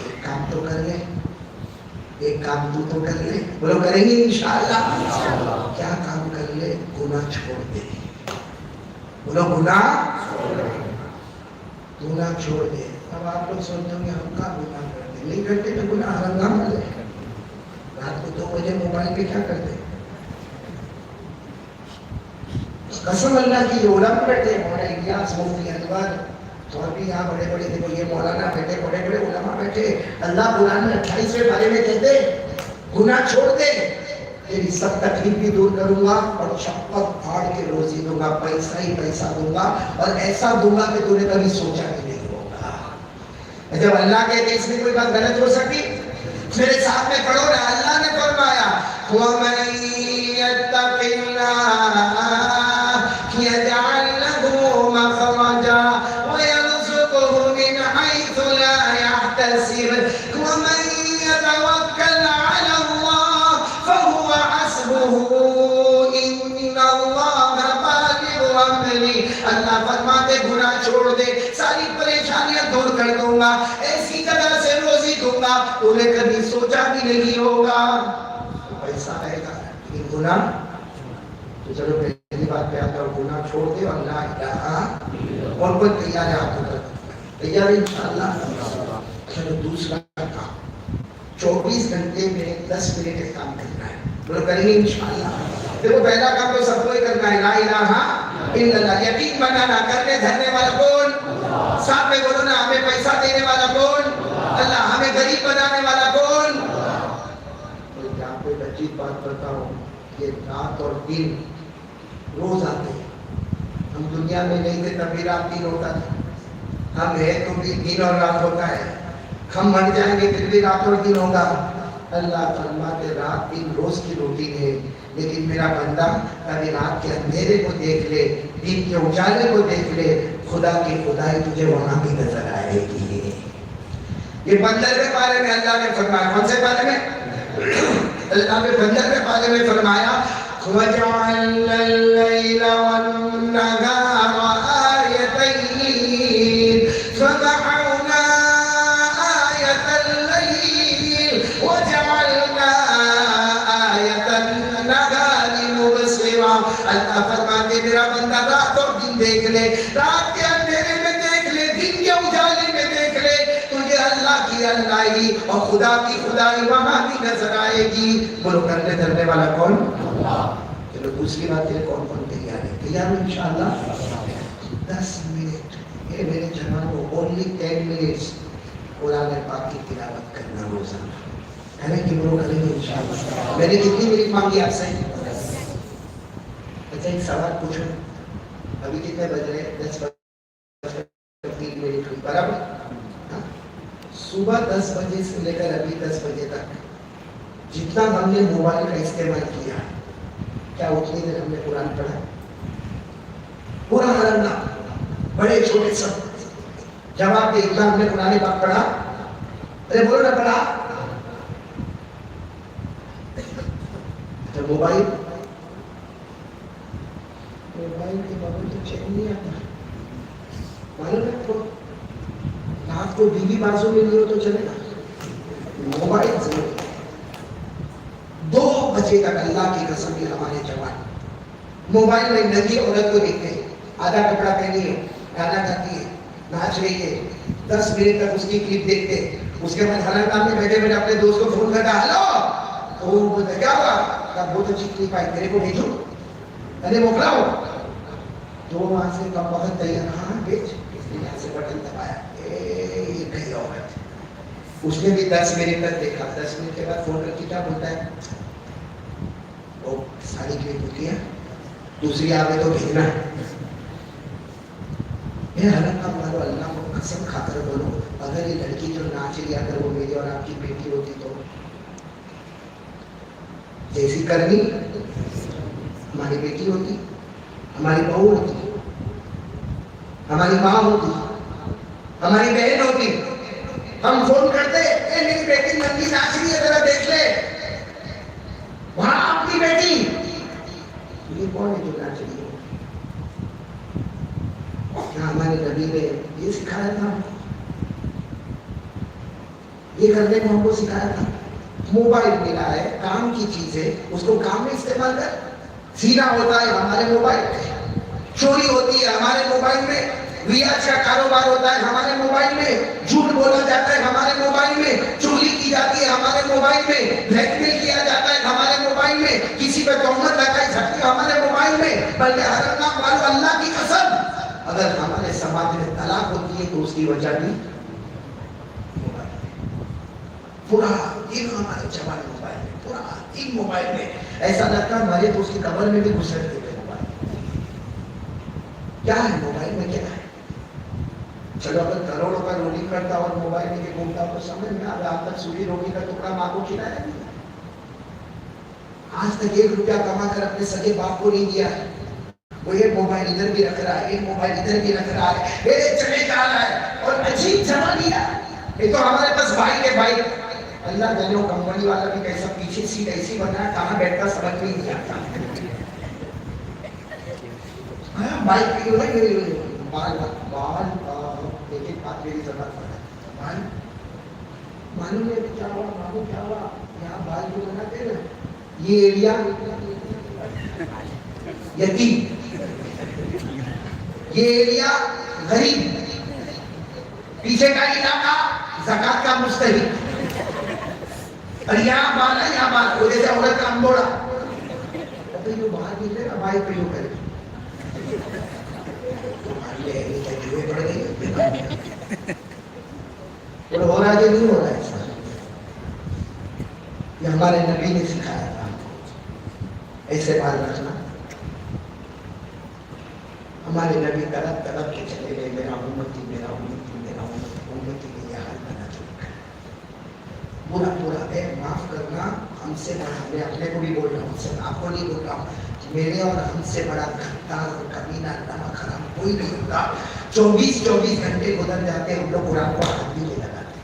ایک کام تو کر لے، ایک کام تو کر لے، بولو کریں گے انشاءاللہ، کیا کام کر لے، گناہ چھوڑ دے، بولو گناہ چھوڑ دے۔ اب آپ لوگ سوچتے ہوں گے ہم کا گناہ کرتے، نہیں کرتے تو گناہ حرام نہ لے، رات کو 2 بجے موبائل پہ کیا کرتے، قسم اللہ کی علماء بیٹھے، مولانا الیاس مفتی انور اور بھی یہاں بڑے بڑے دیکھو یہ مولانا بیٹھے، بڑے بڑے علماء بیٹھے، اللہ قرآن میں 28ویں پارے میں کہتے گناہ چھوڑ دے، تیری سب تکلیف بھی دور کروں گا اور چھپر پھاڑ کے روزی دوں گا، پیسہ ہی پیسہ دوں گا اور ایسا دوں گا کہ تو نے کبھی سوچا بھی نہیں ہوگا۔ جب اللہ کہتے اس میں کوئی بات غلط ہو سکتی؟ میرے ساتھ میں پڑھو نا، اللہ نے فرمایا وَمَن يَتَّقِ اللَّهَ يَجْعَلْ لَهُ مَخْرَجًا وَيَرْزُقْهُ مِنْ حَيْثُ لَا يَحْتَسِبُ وَمَن يَتَوَكَّلْ عَلَى اللَّهِ فَهُوَ حَسْبُهُ إِنَّ اللَّهَ بَالِغُ أَمْرِهِ۔ اللہ فرماتے گناہ چھوڑ دے، ساری پریشانیاں دور کر دوں گا، ایسی جگہ سے روزی دوں گا تو نے کبھی سوچا بھی نہیں ہوگا۔ پیسہ آئے گا لیکن گناہ تو چلو پہلی بات پہ آتا ہوں، گناہ چھوڑ دے اور لا الہ، اور کوئی تیار ہے آپ کو، تیار ہے انشاءاللہ؟ چلو دوسرا کام، 24 گھنٹے میں 10 منٹ ایک کام کرنا ہے، بولو کریں گے انشاءاللہ؟ دیکھو پہلا کام تو سب کو ہی کرنا ہے، لا الہ الا اللہ، یقین بنانا، کرنے دھرنے والا کون؟ ساتھ میں بولو نا، ہمیں پیسہ دینے والا کون؟ اللہ، ہمیں غریب بنانے والا کون؟ یہاں پہ عجیب بات بتاؤ، یہ رات اور دن روز آتے ہیں، ہم دنیا میں نہیں تھے تب بھی رات دن ہوتا تھا، ہم ہے تو بھی دن اور رات ہوتا ہے، ہم مر جائیں گے پھر بھی رات اور دن ہوگا۔ اللہ فرماتے رات دن روز کی روٹین ہے، لیکن میرا بندہ کبھی رات کے اندھیرے کو دیکھ لے، دن کے اجالے کو دیکھ لے، خدا کی خدائی تجھے وہاں بھی نظر آئے گی۔ یہ 15ویں پارے میں اللہ نے فرمایا، کون سے پارے میں؟ اللہ نے 15ویں پارے میں فرمایا وَجَعَلْنَا اللَّيْلَ وَالنَّهَارَ آيَتَيْنِ فَمَحَوْنَا آيَةَ اللَّيْلِ وَجَعَلْنَا آيَةَ النَّهَارِ مُبْصِرًا۔ اللہ فرماتے میرا بندہ رات اور دن دیکھ لے، رات کے اندھیرے میں دیکھ لے، دن کے اجالے میں دیکھ لے، تجھے اللہ کی اللہی اور خدا کی خدائی وہاں بھی نظر آئے گی۔ بولو کرنے دھرنے والا کون؟ چلو دوسری بات ہے، کون کون تیار ہے؟ تیار ہو انشاءاللہ؟ 10 منٹ، یہ میرے جوانوں، only 10 minutes قرآن پاک کی تلاوت کرنا روزانہ، کریں کہ وہ کریں گے انشاءاللہ؟ میں نے کتنی منٹ مانگی آپ سے؟ اچھا ایک سوال پوچھو، ابھی کتنے بج رہے ہیں؟ 10:03 ہوئی برابر؟ صبح 10 بجے سے لے کر ابھی 10 بجے تک جتنا ہم نے موبائل کا استعمال کیا، کیا اتنی دیر ہم نے قرآن پڑھا؟ پورا مرنا، بڑے چھوٹے سب جواب دے، اتنا ہم نے قرآن پاک پڑھا؟ ارے بولو نہ پڑھا؟ موبائل کے بغیر تو چین نہیں آتا، معلوم ہے کو رات کو بیوی بازو میں نہیں ہو تو چلے گا، موبائل ضرور 2 بجے تک، اللہ کی قسم ہے ہمارے جوان موبائل میں ننگی عورت کو دیکھتے ہیں، آدھا کپڑا پہنی ہے، گانا گاتی ہے، ناچ رہی ہے، 10 منٹ تک اس کی کلپ دیکھتے ہیں، اس کے بعد حالانکہ میں بیٹھے بیٹھے اپنے دوست کو فون کرتا، ہلو، تو وہ بولتا کیا ہوا؟ کہا بہت اچھی کلپ آئی، تیرے کو بھیجوں، ارے موکلا ہو، تو وہاں سے کم وقت تیار، ہاں بھیج، اس نے یہاں سے بٹن دبایا، یہ کہیں عورت، اس نے بھی 10 منٹ تک دیکھا، 10 منٹ کے بعد فون کر کے کیا بولتا ہے، وہ ساری کلپ ہوتی ہے، دوسری آگے تو بھیجنا ہے۔ حالانکہ مانو اللہ کو قسم کھا کر بولو، اگر یہ لڑکی جو ناچ رہی اگر وہ میری اور آپ کی بیٹی ہوتی تو جیسی کرنی ہماری بیٹی ہوتی، ہماری بہو ہوتی، ہماری ماں ہوتی، ہماری بہن ہوتی، ہم فون کرتے اے میری بیٹی ننگی ناچ رہی ہے ذرا دیکھ لے، وہاں آپ کی بیٹی، یہ کون ہے جو ناچ رہی ہے؟ کیا ہمارے نبی نے یہ سکھایا تھا؟ یہ کرنے کو ہم کو سکھایا تھا؟ موبائل ملا ہے، کام کی چیز ہے، اس کو کام میں استعمال کر، سینا ہوتا ہے ہمارے موبائل میں، چوری ہوتی ہے ہمارے موبائل میں، ریاض کا کاروبار ہوتا ہے ہمارے موبائل میں، جھوٹ بولا جاتا ہے ہمارے موبائل میں، چوری کی جاتی ہے ہمارے موبائل میں، بلیک میل کیا جاتا ہے ہمارے موبائل میں، کسی پہ تہمت لگائی جاتی ہے ہمارے موبائل میں، بلکہ حضرت اللہ کی قسم اگر ہمارے سماج میں طلاق ہوتی ہے تو اس کی وجہ بھی موبائل ہے۔ پورا دن ہمارے جوان موبائل میں، پورا دن موبائل میں، ایسا لگتا ہے ہمارے دوست کی قبر میں بھی گھسٹ دیتے موبائل۔ کیا ہے موبائل میں، کیا ہے؟ چلو اگر کروڑوں کا رولنگ کرتا اور موبائل میں کے گھومتا تو سمجھ میں آج تک سوری روٹی کا ٹکڑا ماں کو کھلایا نہیں، آج تک 1 روپیہ کما کر اپنے سگے باپ کو نہیں دیا ہے، وہ یہ موبائل ادھر بھی رکھ رہا ہے، یہ موبائل ادھر بھی رکھ رہا ہے، یہ چلے جا رہا ہے، اور عجیب جمع لیا، یہ تو ہمارے پاس بھائی کے بھائی، اللہ جانے وہ کمپنی والا بھی کیسا پیچھے سیٹ ایسی بنا ہے، کہاں بیٹھتا سمجھ میں نہیں آتا، بائک پہ کیوں ہے بال ایک ایک بات میری ضرورت پڑ ہے، معلوم ہے کیا ہوا، معلوم کیا ہوا، یہاں بال جو بناتے ہیں نا، یہ ایریا یتیم، یہ ایریا غریب، پیچھے کا علاقہ زکات کا مستحق، اور یہاں بال ہے، یہاں بال وہ جیسے عورت کا انبوڑا، ابھی جو باہر نکلے نا بائک پہ یوں کرے ہو رہا ہے کہ نہیں ہو رہا ہے؟ یہ ہمارے نبی نے سکھایا تھا ایسے بال رکھنا، ہمارے نبی طرف طرف کے چلے گئے، میرا امتی میرا امتی میرا امتی نے یہ حال بنا چکا ہے، پورا پورا اے معاف کرنا، ہم سے بڑا، میں اپنے کو بھی بول رہا ہوں، صرف آپ کو نہیں بول رہا ہوں، میرے اور ہم سے بڑا گھٹار اور کمینہ نمک حرام کوئی نہیں ہوتا۔ 24 گھنٹے گزر جاتے ہم لوگ قرآن کو ہاتھ بھی نہیں لگاتے،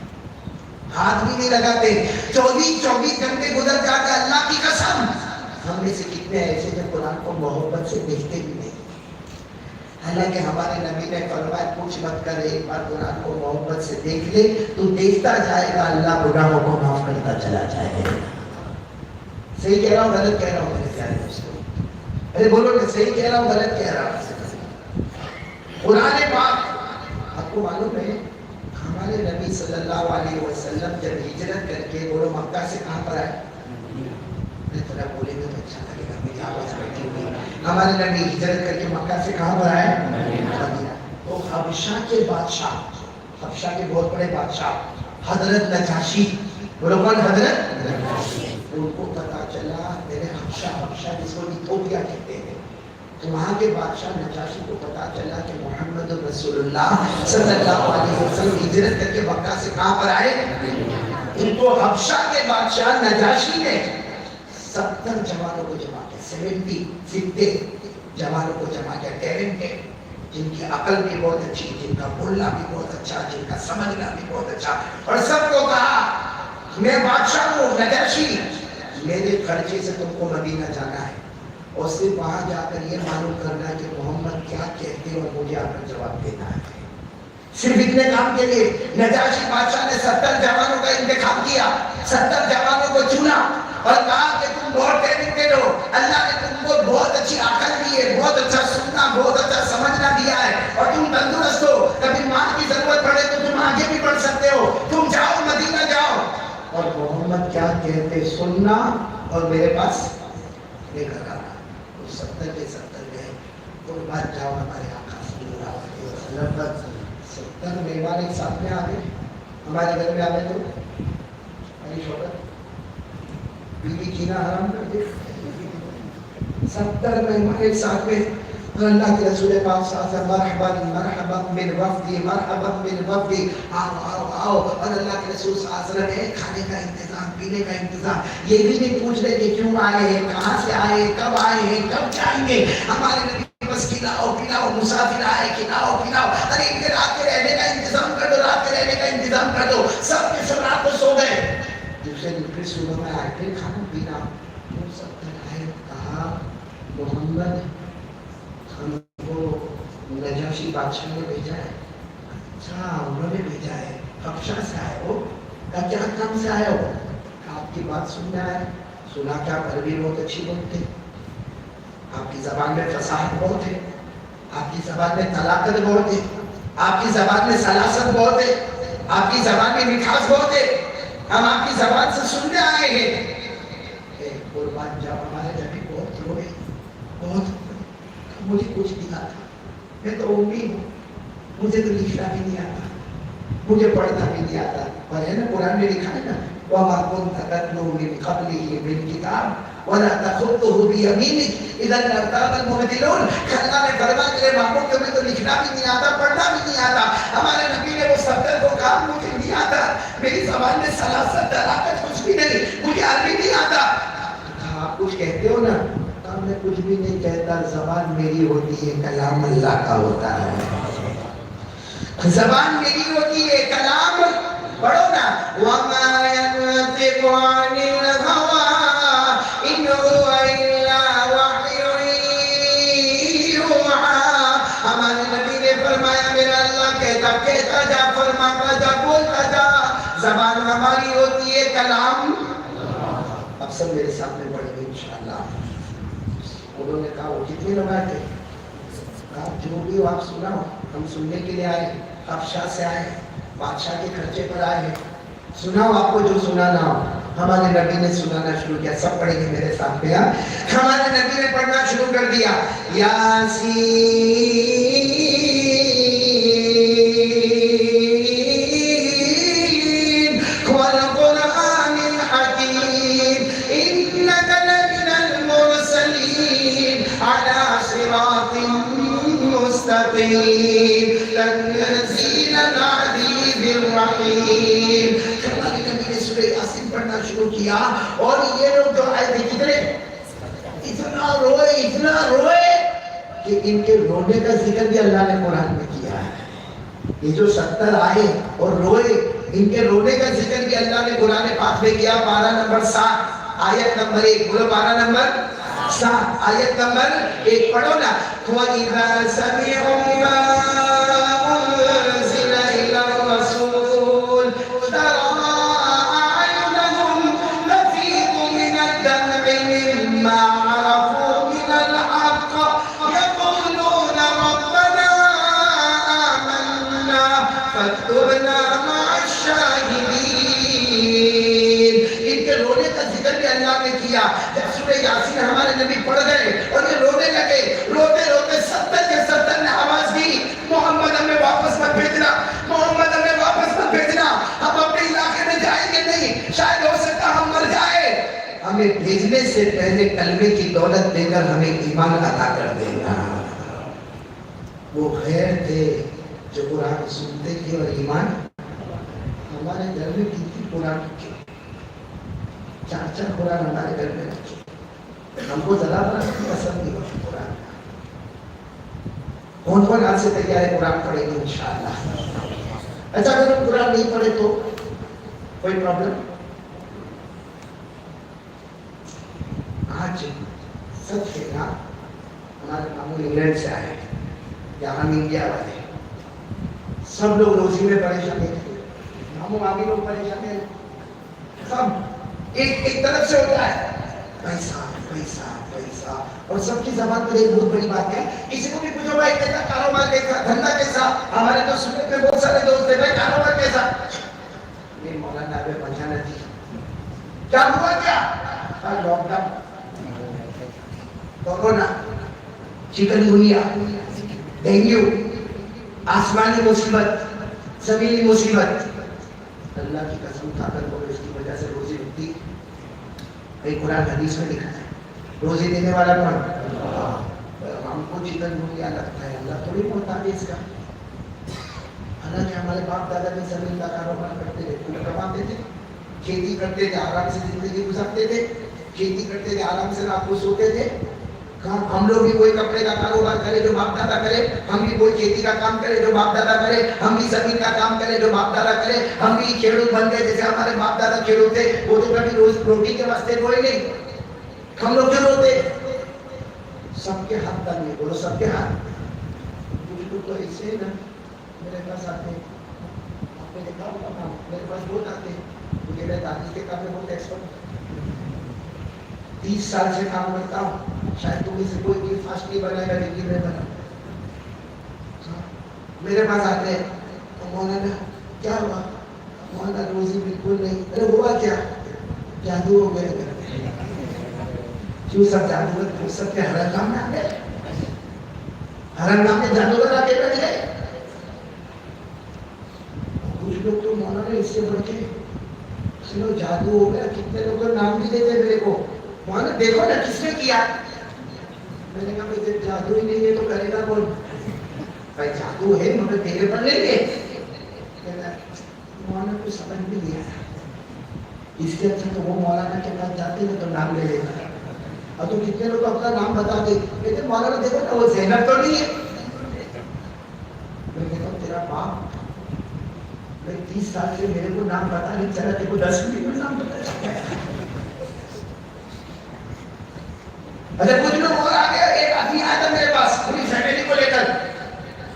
ہاتھ بھی نہیں لگاتے، 24 گھنٹے گزر جاتے، اللہ کی قسم ہم میں سے کتنے ایسے جو قرآن کو محبت سے دیکھتے بھی نہیں، حالانکہ ہمارے نبی نے فرمایا کچھ مت کر، ایک بار قرآن کو محبت سے دیکھ لے تو دیکھتا جائے گا، اللہ گناہوں کو معاف کرتا چلا جائے گا۔ صحیح کہہ رہا ہوں غلط کہہ رہا ہوں میرے پیارے دوستوں؟ ارے بولو کہ صحیح کہہ رہا ہوں غلط کہہ رہا ہوں؟ قرآن پاک آپ کو معلوم ہے ہمارے نبی صلی اللہ علیہ وسلم جب ہجرت کر کے وہ مکہ سے کہاں پر آئے؟ تھوڑا بولیں گے تو اچھا لگے گا، میری آواز بیٹھی ہوئی، ہمارے نبی ہجرت کر کے مکہ سے کہاں پر آئے؟ مدینہ۔ تو حبشہ کے بادشاہ، حبشہ کے بہت بڑے بادشاہ حضرت نجاشی، بولو کون؟ حضرت نجاشی، ان کو پتا چلا میرے حبشہ جس کو ایتھوپیا کہتے ہیں، تو وہاں کے بادشاہ نجاشی کو پتا چلا کہ محمد رسول اللہ صلی اللہ علیہ وسلم ہجرت کر کے مکہ سے کہاں پر آئے؟ ان کو حبشہ کے بادشاہ نجاشی نے 70 جوانوں کو جمع کیا، 70 جوانوں کو جمع کیا، ٹیلنٹڈ، جن کی عقل بھی بہت اچھی، جن کا بولنا بھی بہت اچھا، جن کا سمجھنا بھی بہت اچھا، اور سب کو کہا میں بادشاہ ہوں نجاشی، میرے خرچے سے تم کو مدینہ جانا ہے، اور صرف وہاں جا کر یہ معلوم کرنا ہے کہ محمد کیا کہتے ہیں اور مجھے آ کر جواب دینا ہے۔ صرف اتنے کام کے لیے نجاشی بادشاہ نے 70 جوانوں کا انتخاب کیا، 70 جوانوں کو چنا، اور کہا کہ تم بہت ٹیلنٹڈ ہو، اللہ نے تم کو بہت اچھی عقل دی ہے، بہت اچھا سننا، بہت اچھا سمجھنا دیا ہے، اور تم تندرست ہو، کبھی مال کی ضرورت پڑے تو تم آگے بھی بڑھ سکتے ہو، تم جاؤ مدینہ جاؤ۔ اور محمد کیا کہتے، سننا اور میرے پاس لے کر آنا۔ تو 70 کے 70 گئے، قربان جاؤ ہمارے آقا صلی اللہ علیہ وسلم۔ 70 مہمان ایک ساتھ میں آ گئے، ہمارے گھر میں آ گئے تو ہماری شوہر بیوی جینا حرام کر دے۔ 70 مہمان ایک ساتھ میں، اور اللہ کے رسول پاک صلی اللہ علیہ وسلم مرحبا مرحبا بالوفد مرحبا بالوفد، آؤ آؤ آؤ، اور اللہ کے رسول صلی اللہ علیہ وسلم ہے کھانے کا انتظام، پینے کا انتظام، یہ بھی نہیں پوچھ رہے کہ کیوں آئے ہیں، کہاں سے آئے ہیں، کب آئے ہیں، کب جائیں گے۔ ہمارے نبی بس کھلاؤ پلاؤ، مسافر آئے کھلاؤ پلاؤ، ارے ان کے رات کے رہنے کا انتظام کر دو، رات کے رہنے کا انتظام کر دو، سب کے سب رات کو سو گئے۔ دوسرے دن پھر صبح میں آئے، پھر کھانا پینا، وہ سب آئے، کہا محمد ہم کو نجاشی بادشاہ نے بھیجا ہے۔ اچھا انہوں نے بھیجا ہے، حبشہ سے آئے ہو، کیا کام سے آئے ہو؟ آپ کی بات سننا ہے، سنا کیا عربی بہت اچھی بولتے، آپ کی زبان میں فصاحت بہت ہے، آپ کی زبان میں طلاقت بہت ہے، آپ کی زبان میں سلاست بہت ہے، آپ کی زبان میں مٹھاس بہت ہے، ہم آپ کی زبان سے سننے آئے ہیں۔ قربان جاؤ ہمارے نبی بہت روئے، بہت، مجھے کچھ نہیں آتا، میں تو امی ہوں، مجھے تو لکھنا بھی نہیں آتا، مجھے پڑھنا بھی نہیں آتا، اور ہے نا قرآن میں لکھا ہے نا وَمَا كُنْتَ تَتْلُو مِنْ قَبْلِهِ مِنْ كِتَابٍ وَلَا تَخُطُّهُ بِيَمِينِكَ إِذًا لَّارْتَابَ الْمُبْطِلُونَ۔ اللہ نے فرمایا تیرے ماموں کو میں تو لکھنا بھی نہیں آتا، پڑھنا بھی نہیں آتا۔ ہمارے نبی نے وہ 70 کو کہا مجھے نہیں آتا، میری زبان میں سلاست طلاقت کچھ بھی نہیں، مجھے عربی نہیں آتا۔ آپ کچھ کہتے ہو نا، میں کچھ بھی نہیں کہتا، زبان میری ہوتی ہے، کلام اللہ کا ہوتا ہے، زبان میری ہوتی ہے، کلام پڑھو نا، وَمَا يَنْطِقُ عَنِ الْهَوَىٰ إِنْ هُوَ إِلَّا وَحْيٌ يُوحَىٰ۔ ہمارے نبی نے فرمایا میرا اللہ کہتا جا، فرماتا جا، بولتا جا، زبان ہماری ہوتی ہے، کلام۔ اب سب میرے سامنے پڑھیں گے انشاءاللہ۔ انہوں نے کہا وہ کتنے لوگ آئے تھے؟ کہا جو بھی ہو آپ سناؤ، ہم سننے کے لیے آئے، حبشہ سے آئے، بادشاہ کے خرچے پر آئے ہیں، سناؤ آپ کو جو سنانا ہو۔ ہمارے نبی نے سنانا شروع کیا، سب پڑھیں گے میرے ساتھ میں۔ ہمارے نبی نے پڑھنا شروع کر دیا، یاسین والقرآن الحکیم انک لمن المرسلین علی صراط مستقیم تنزیل العزیز الرحیم۔ ہمارے نبی نے سورہ یاسین پڑھنا شروع کیا، اور یہ لوگ جو آئے تھے کتنے، اتنا روئے کہ ان کے رونے کا ذکر بھی اللہ نے قرآن میں کیا ہے۔ یہ جو 70 آئے اور روئے، ان کے رونے کا ذکر بھی اللہ نے قرآن پاک میں کیا۔ پارہ نمبر 7 آیت نمبر 1، بولو پارہ نمبر 7 آیت نمبر 1 پڑھو نا۔ وَإِذَا سَمِعُوا مَا أُنزِلَ إِلَى الرَّسُولِ تَرَىٰ أَعْيُنَهُمْ تَفِيضُ مِنَ الدَّمْعِ مِمَّا عَرَفُوا مِنَ الْحَقِّ يَقُولُونَ رَبَّنَا آمَنَّا فَاكْتُبْنَا مَعَ الشَّاهِدِينَ۔ ان کے رونے کا ذکر بھی اللہ نے کیا۔ جب سورہ یاسین ہمارے نبی پڑھ گئے اور یہ رونے لگے، روتے روتے 70 کے 70 نے آواز دی، محمد ہمیں واپس مت بھیجنا، محمد ہمیں واپس مت بھیجنا، ہم اپنے علاقے میں جائیں گے نہیں، شاید ہو سکتا ہم مر جائے، ہمیں بھیجنے سے پہلے کلمے کی دولت دے کر ہمیں ایمان عطا کر دینا۔ وہ غیر تھے جو قرآن سنتے تھے اور ایمان، ہمارے گھر میں کتنی قرآن کی 4 قرآن ہمارے گھر میں رکھے، ہم کو ذرا پسند نہیں ہوتی قرآن۔ کون آج سے تیار ہے قرآن پڑھیں گے انشاءاللہ؟ اچھا اگر ہم قرآن نہیں پڑھے تو کوئی پرابلم؟ آج سب کہنا ہمارے ماموں انگلینڈ سے آئے، یا ہم انڈیا والے، سب لوگ روزی میں پریشان ہیں، ماموں مامی لوگ پریشان ہیں، سب ایک طرف سے ہوتا ہے پیسہ پیسہ پیسہ، اور سب کی زبان پر ایک بہت بڑی بات ہے، کسی کو بھی پوچھو بھائی کیسا کاروبار، کیسا دھندا، کیسا، ہمارے تو سنت میں بہت سارے دوست ہیں بھائی کاروبار کیسا، یہ مولانا پہ پہنچانا تھی، کیا ہوا کیا، lockdown, corona, chikungunya, dengue, آسمانی مصیبت، زمینی مصیبت، اللہ کی قسم کھا کر بولو اس کی وجہ سے روزی رکتی، ایک قرآن حدیث میں لکھا ہے روزی دینے والا کون؟ ہم کو چکن گنیا لگتا ہے، اللہ تھوڑی محتاج ہے اس کا، حالانکہ ہمارے باپ دادا بھی زمین کا کاروبار کرتے تھے، پھول کماتے تھے، کھیتی کرتے تھے، آرام سے زندگی گزارتے تھے، کھیتی کرتے تھے، آرام سے رات کو سوتے تھے، ہم لوگ بھی کوئی کپڑے کا کاروبار کرے جو باپ دادا کرے، ہم بھی کوئی کھیتی کا کام کرے جو باپ دادا کرے، ہم بھی زمین کا کام کرے جو باپ دادا کرے، ہم بھی کھیڑوت بن گئے جیسے ہمارے باپ دادا کھیڑوت تھے، وہ تو کبھی روز روٹی کے واسطے روئے نہیں، ہم لوگ کیوں روتے؟ سب کے ہاتھ ڈالنے، بولو سب کے ہاتھ، کچھ لوگ تو ایسے نا میرے پاس آتے ہیں، آپ نے دیکھا ہوگا کام، میرے پاس بہت آتے ہیں، مجھے میرے دادی کے کام میں بہت ایکسپرٹ، 30 سال سے کام کرتا ہوں، شاید تم سے کوئی بھی فاسٹ نہیں بنائے گا لیکن میں بنا، میرے پاس آتے ہیں، مولانا کیا ہوا؟ مولانا روزی بالکل نہیں، ارے ہوا کیا؟ جادو ہو گئے، کیوں سب جادوگر سب کے حرام کام میں آ گئے، حرام کام میں جادوگر آ کے بیٹھ گئے، کچھ لوگ تو مولانا اس سے بڑھ کے چلو جادو ہو گیا، کتنے لوگ نام بھی دیتے میرے کو، مولانا دیکھو نا کس نے کیا، میں نے کہا بھائی جادو ہی نہیں ہے تو کرے گا کون؟ بھائی جادو ہے مگر تیرے پر نہیں ہے، مولانا کو سمجھ بھی نہیں آیا، اس سے اچھا تو وہ مولانا کے پاس جاتے ہیں تو نام لے لیتا، اور تو کتنے لوگ اپنا نام بتاتے، کہتے مولانا دیکھو نا وہ زینب تو نہیں ہے، میں کہتا ہوں تیرا باپ 30 سال سے میرے کو نام پتا نہیں چلا، تیرے کو 10 منٹ میں نام پتا چلا، اچھا کچھ لوگ اور آ گیا، ایک آدمی آیا تھا میرے پاس پوری فیملی کو لے کر،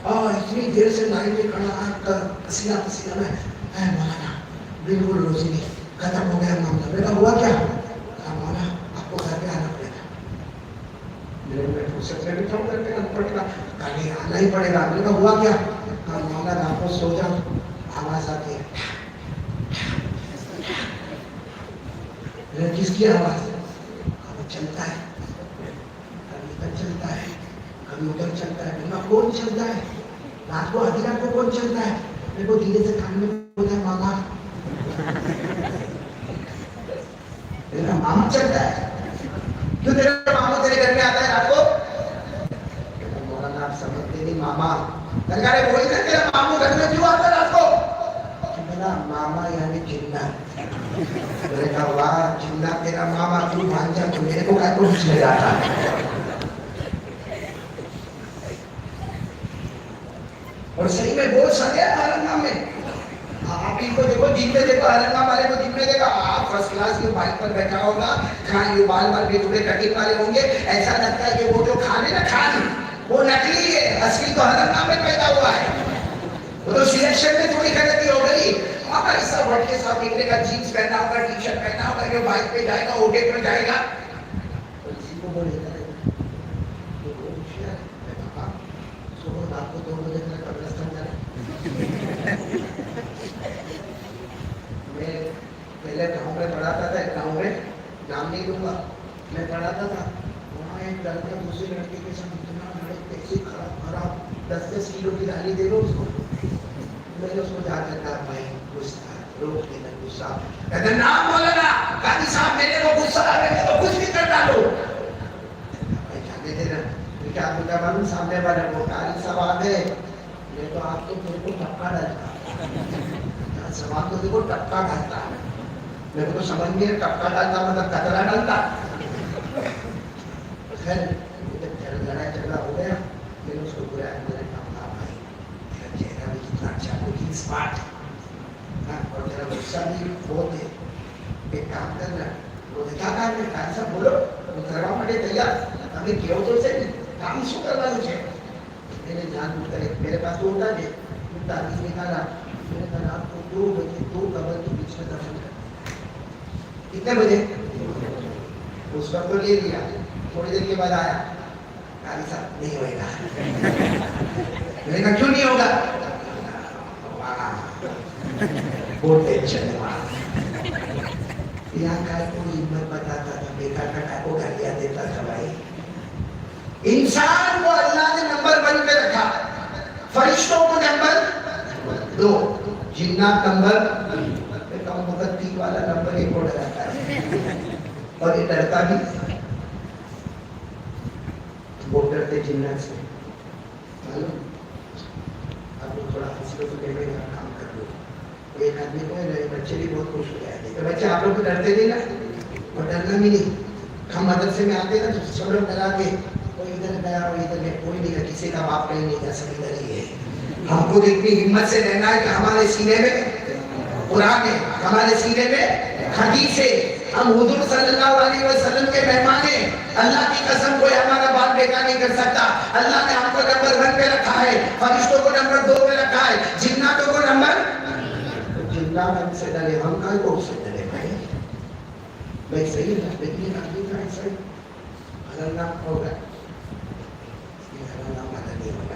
اتنی دیر سے لائن میں کھڑا، پسینہ پسینہ میں، اے مولانا بالکل روزی نہیں، ختم ہو گیا معاملہ، میں کہا ہوا کیا؟ کہا مولانا آپ کو گھر پہ آنا پڑے گا، میں فرصت میں بیٹھا ہوں گھر پہ آنا پڑے گا، کہا نہیں آنا ہی پڑے گا، میں کہا ہوا کیا؟ کہا مولانا رات کو سو جاؤ آواز آتی ہے، کس کی آواز؟ کبھی چلتا ہے، کبھی ادھر چلتا ہے، کبھی ادھر چلتا ہے، میں کون چلتا ہے؟ رات کو آدھی رات کو کون چلتا ہے؟ میرے کو دھیرے سے کان میں بولتا ہے ماما، میرا ماما چلتا ہے، کیوں تیرا ماما تیرے گھر میں آتا ہے رات کو؟ مولانا آپ سمجھتے نہیں، ماما سرکارے وہی نا تیرا ماموں گھر میں کیوں آتا ہے رات کو؟ میرا ماما یعنی جنات، میں نے کہا واہ جنات تیرا ماما، کیوں بھانجا تو میرے کو کہا تو پوچھنے جاتا ہے، اور صحیح میں بہت سارے ہرنگام میں، آپ ان کو دیکھو جن میں دیکھو ہرنگام والے کو جن میں دیکھو، آپ فرسٹ کلاس کی بائک پر بیٹھا ہوگا، کھانے یہ بال بال بھی تھوڑے کٹنگ والے ہوں گے، ایسا لگتا ہے کہ وہ جو کھانے نا کھانے وہ نکلی ہے، اصلی تو ہرنگام میں پیدا ہوا ہے، وہ تو سلیکشن میں تھوڑی غلطی ہو گئی، آپ ایسا بڑھ کے ساتھ نکلے گا، جینس پہنا ہوگا، ٹی شرٹ پہنا ہوگا، جو بائک پہ جائے گا اوٹے پر جائے گا، اسی کو بولے گا آپ کو 2 بجے تک قبرستان جانا، میں پہلے گاؤں میں پڑھاتا تھا، ایک گاؤں میں نام نہیں دوں گا، میں پڑھاتا تھا، وہاں ایک لڑکا دوسرے لڑکے کے ساتھ اتنا لڑے، پیسے خراب 10 کلو کی دالی دے دو اس کو، میں نے اس کو جا کر کہا بھائی غصہ روک دینا، غصہ کہتے نام مولانا قاضی صاحب میرے کو غصہ آ رہے تو کچھ بھی کر ڈالو، بھائی جانے دینا، کیا بتا معلوم سامنے والے کو قاضی صاحب آ گئے، میں تو آپ کو میرے کو ٹپکا ڈالتا، سوال تو دیکھو ٹپکا ڈالتا، میرے کو تو سمجھ نہیں ہے ٹپکا ڈالتا مطلب کترا ڈالتا، خیر لڑائی جھگڑا ہو گیا، میں نے اس کو بلایا، میں نے کہا بھائی تیرا چہرہ بھی کتنا اچھا لوکنگ اسمارٹ، اور تیرا غصہ بھی بہت ہے، ایک کام کرنا، وہ کیا کام ہے قاضی صاحب بولو، وہ کروا پڑے تیار، ہمیں کیا تو سے کام شو کروا مجھے، میں نے جان بوجھ کر میرے پاس تو ہوتا ہے تعویذ نکالا، میں نے کہا آپ کو 2 بجے 2 قبر کے بیچ میں دفن کر، کتنے بجے؟ اس وقت تو لے لیا، تھوڑی دیر کے بعد آیا، قاری صاحب نہیں ہوئے گا. میں نے کہا کیوں نہیں ہوگا؟ بہت ٹینشن ہے وہاں. یہاں کا کوئی ہمت بتاتا تھا، بیٹا کٹا کو گالیاں دیتا تھا. بھائی انسان کو اللہ نے نمبر 1 پہ رکھا، فرشتوں کو نمبر 2، جنات نمبر 3 والا نمبر 1 کو ڈراتا ہے. اور یہ ڈرتا بھی، وہ ڈرتے جنات سے. معلوم آپ لوگ تھوڑا حوصلے کو لے کر کام کر لو. ایک آدمی کو بچے بھی بہت خوش ہو جاتے ہیں کہ بچے آپ لوگ کو ڈرتے نہیں نا، اور ڈرنا بھی نہیں. ہم مدرسے میں آتے نا تو سب لوگ ڈرا کے کوئی ادھر گیا کوئی ادھر گیا، کوئی نہیں گیا، کسی کا باپ کہیں نہیں گیا، سب ادھر ہی ہے. ہم کو اتنی ہمت سے رہنا ہے کہ ہمارے سینے میں قرآن ہے، ہمارے سینے میں حدیث ہے. ہم حضور صلی اللہ علیہ وسلم کے مہمان ہیں. اللہ کی قسم کوئی ہمارا بات بیٹا نہیں کر سکتا. اللہ نے ہم کو نمبر 1 پہ رکھا ہے، فرشتوں کو نمبر 2 پہ رکھا ہے، جناتوں کو نمبر. جنات ہم سے ڈرے، ہم کہاں کو سے ڈرے بھائی. بھائی صحیح ہے، لیکن آدمی کا ایسا ہی اللہ ہوگا.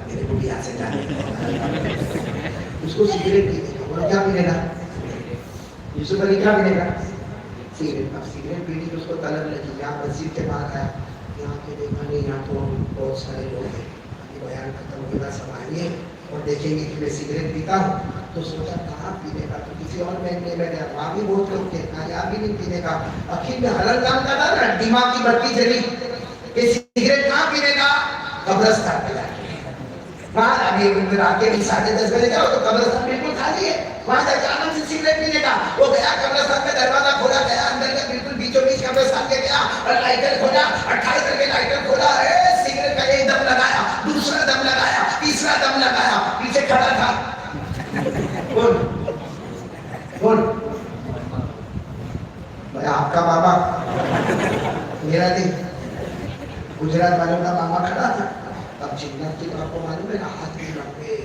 میرے کو بھی یہاں سے جانے اس کو سگریٹ پینے کا، اور کیا پینے کا؟ یوسف علی کیا پینے کا؟ سگریٹ. اب سگریٹ پینے کی اس کو طلب لگی. یہاں مسجد کے باہر آیا، یہاں کے دیکھا نہیں، یہاں تو بہت سارے لوگ ہیں، بیان ختم ہوگا سب آئیے اور دیکھیں گے کہ میں سگریٹ پیتا ہوں. تو سوچا کہاں پینے کا، تو کسی اور محلے میں گیا، وہاں بھی بہت لوگ تھے، یہاں بھی نہیں پینے کا. آخر میں حلال کام کا تھا نا، دماغ کی بتی جلی کہ سگریٹ کہاں پینے کا؟ قبرستان پہ جا کے. وہاں ابھی رات کے 10:30 بجے جاؤ تو قبرستان بالکل خالی ہے، وہاں جا کے آرام سے سگریٹ پینے کا. وہ گیا قبرستان میں، دروازہ کھولا، گیا اندر کا، بالکل بیچوں بیچ قبرستان کے گیا اور لائٹر کھولا، 28 کر کے لائٹر کھولا. سگریٹ کا ایک دم لگایا، دوسرا دم لگایا، تیسرا دم لگایا. پیچھے کھڑا تھا کون؟ بھائی آپ کا ماما، میرا نہیں، گجرات والوں کا ماما کھڑا تھا. اب جنت کی تو آپ کو معلوم ہے نا، ہاتھ بھی لمبے،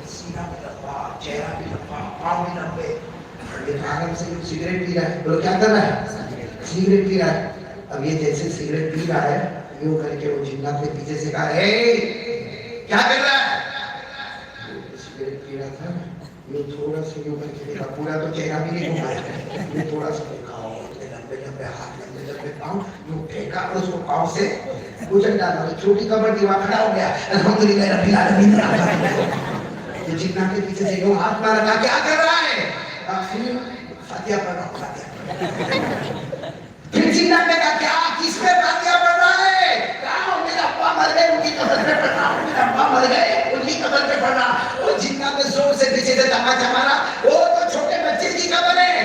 سینہ بھی لمبا، چہرہ بھی لمبا، پاؤں بھی لمبے. آرام سے سگریٹ پی رہا ہے. بولو کیا کر رہا ہے؟ سگریٹ پی رہا ہے. اب یہ جیسے سگریٹ پی رہا ہے، یوں کر کے وہ جنات نے پیچھے سے کہا کیا کر رہا ہے؟ سگریٹ پی رہا تھا. یہ تھوڑا سا یوں کر کے دیکھا، پورا تو چہرہ بھی نہیں گھمایا، یہ تھوڑا سا دیکھا، لمبے لمبے ہاتھ، لمبے لمبے پاؤں، یوں پھینکا اور اس کو پاؤں سے کچل ڈالا. چھوٹی کمر کی وہاں کھڑا ہو گیا. الحمدللہ رب العالمین. یہ جنات کے پیچھے سے یوں ہاتھ مارا، کہا کیا کر رہا ہے؟ فاتحہ پڑھ رہا ہوں، فاتحہ. پھر جنات نے کہا کیا، کس پہ فاتحہ پڑھ رہا ہے؟ کہا میرا ابا مر گئے، ان کی قبر پہ پڑھ رہا ہوں. میرا ابا مر گئے، ان کی قبر پہ پڑھ رہا. اور جنات نے زور سے پیچھے سے تماچا مارا. وہ تو چھوٹے بچے کی قبر ہے.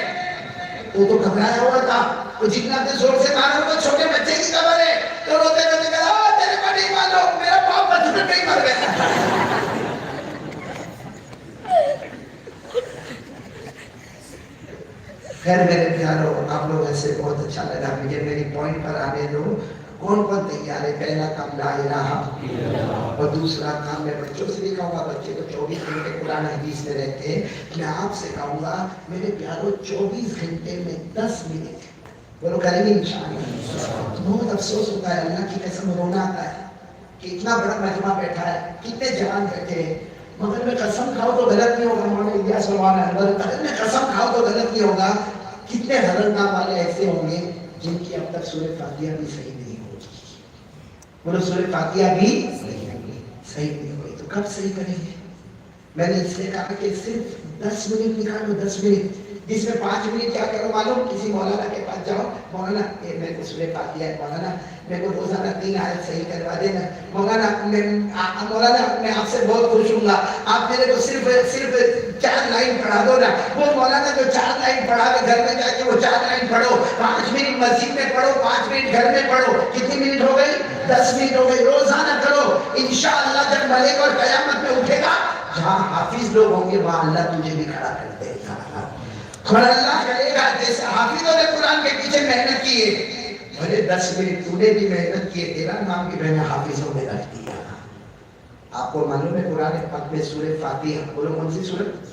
وہ تو گھبرایا ہوا تھا. وہ جنات نے زور سے مارا، وہ چھوٹے بچے کی قبر ہے. تو روتے روتے کہا تیرے کو نہیں معلوم، میرا باپ بچپن میں ہی مر گیا. خیر میرے پیارو، آپ لوگ ایسے بہت اچھا لگا مجھے. میری پوائنٹ پر آنے دو. کون کون تیار ہے؟ پہلا کام لا الہ، اور دوسرا کام میں بچوں سے بھی کہوں گا، بچے تو 24 گھنٹے قرآن حدیث میں رہتے ہیں. میں آپ سے کہوں گا میرے پیارو 24 گھنٹے میں 10 منٹ بولو کریں گے انشاءاللہ. بہت افسوس ہوتا ہے، اللہ کی قسم رونا آتا ہے کہ اتنا بڑا مجمع بیٹھا ہے، کتنے جوان بیٹھے ہیں، مگر میں قسم کھاؤ تو غلط نہیں ہوگا. مولانا الیاس مولانا انور، اگر میں قسم کھاؤ تو غلط نہیں ہوگا. کتنے حضرت والے ایسے ہوں گے جن کی اب تک سورہ فاتحہ بھی صحیح نہیں ہوئی. بولو سورہ فاتحہ بھی صحیح نہیں ہوئی. تو کب صحیح کریں گے؟ میں نے اس لیے کہا کہ صرف 10 منٹ نکالو، 10 منٹ، جس میں 5 منٹ کیا کرو معلوم؟ کسی مولانا کے پاس جاؤ، مولانا میرے کو سورہ فاتحہ ہے، مولانا میرے کو روزانہ 3 آیت صحیح کروا دینا. مولانا میں آپ سے بہت خوش ہوں گا، آپ میرے کو صرف 4 لائن پڑھا دو نا. وہ مولانا جو 4 لائن پڑھا کے گھر میں جا کے وہ 4 لائن پڑھو، 5 منٹ مسجد میں پڑھو، 5 منٹ گھر میں پڑھو. کتنی منٹ ہو گئی؟ 10 منٹ ہو گئی. روزانہ کرو. انشاءاللہ جب ملک اور قیامت میں اٹھے گا، جہاں حافظ لوگ ہوں گے وہاں اللہ تجھے بھی کھڑا کر دے گا. اور اللہ کرے گا جیسے حافظوں نے قرآن کے پیچھے محنت کی ہے، بھلے 10 منٹ تو نے بھی محنت کی ہے، تیرا نام بھی میں نے حافظوں میں رکھ دیا. آپ کو معلوم ہے قرآن پاک میں سورہ فاتحہ، بولو کون سی سورت؟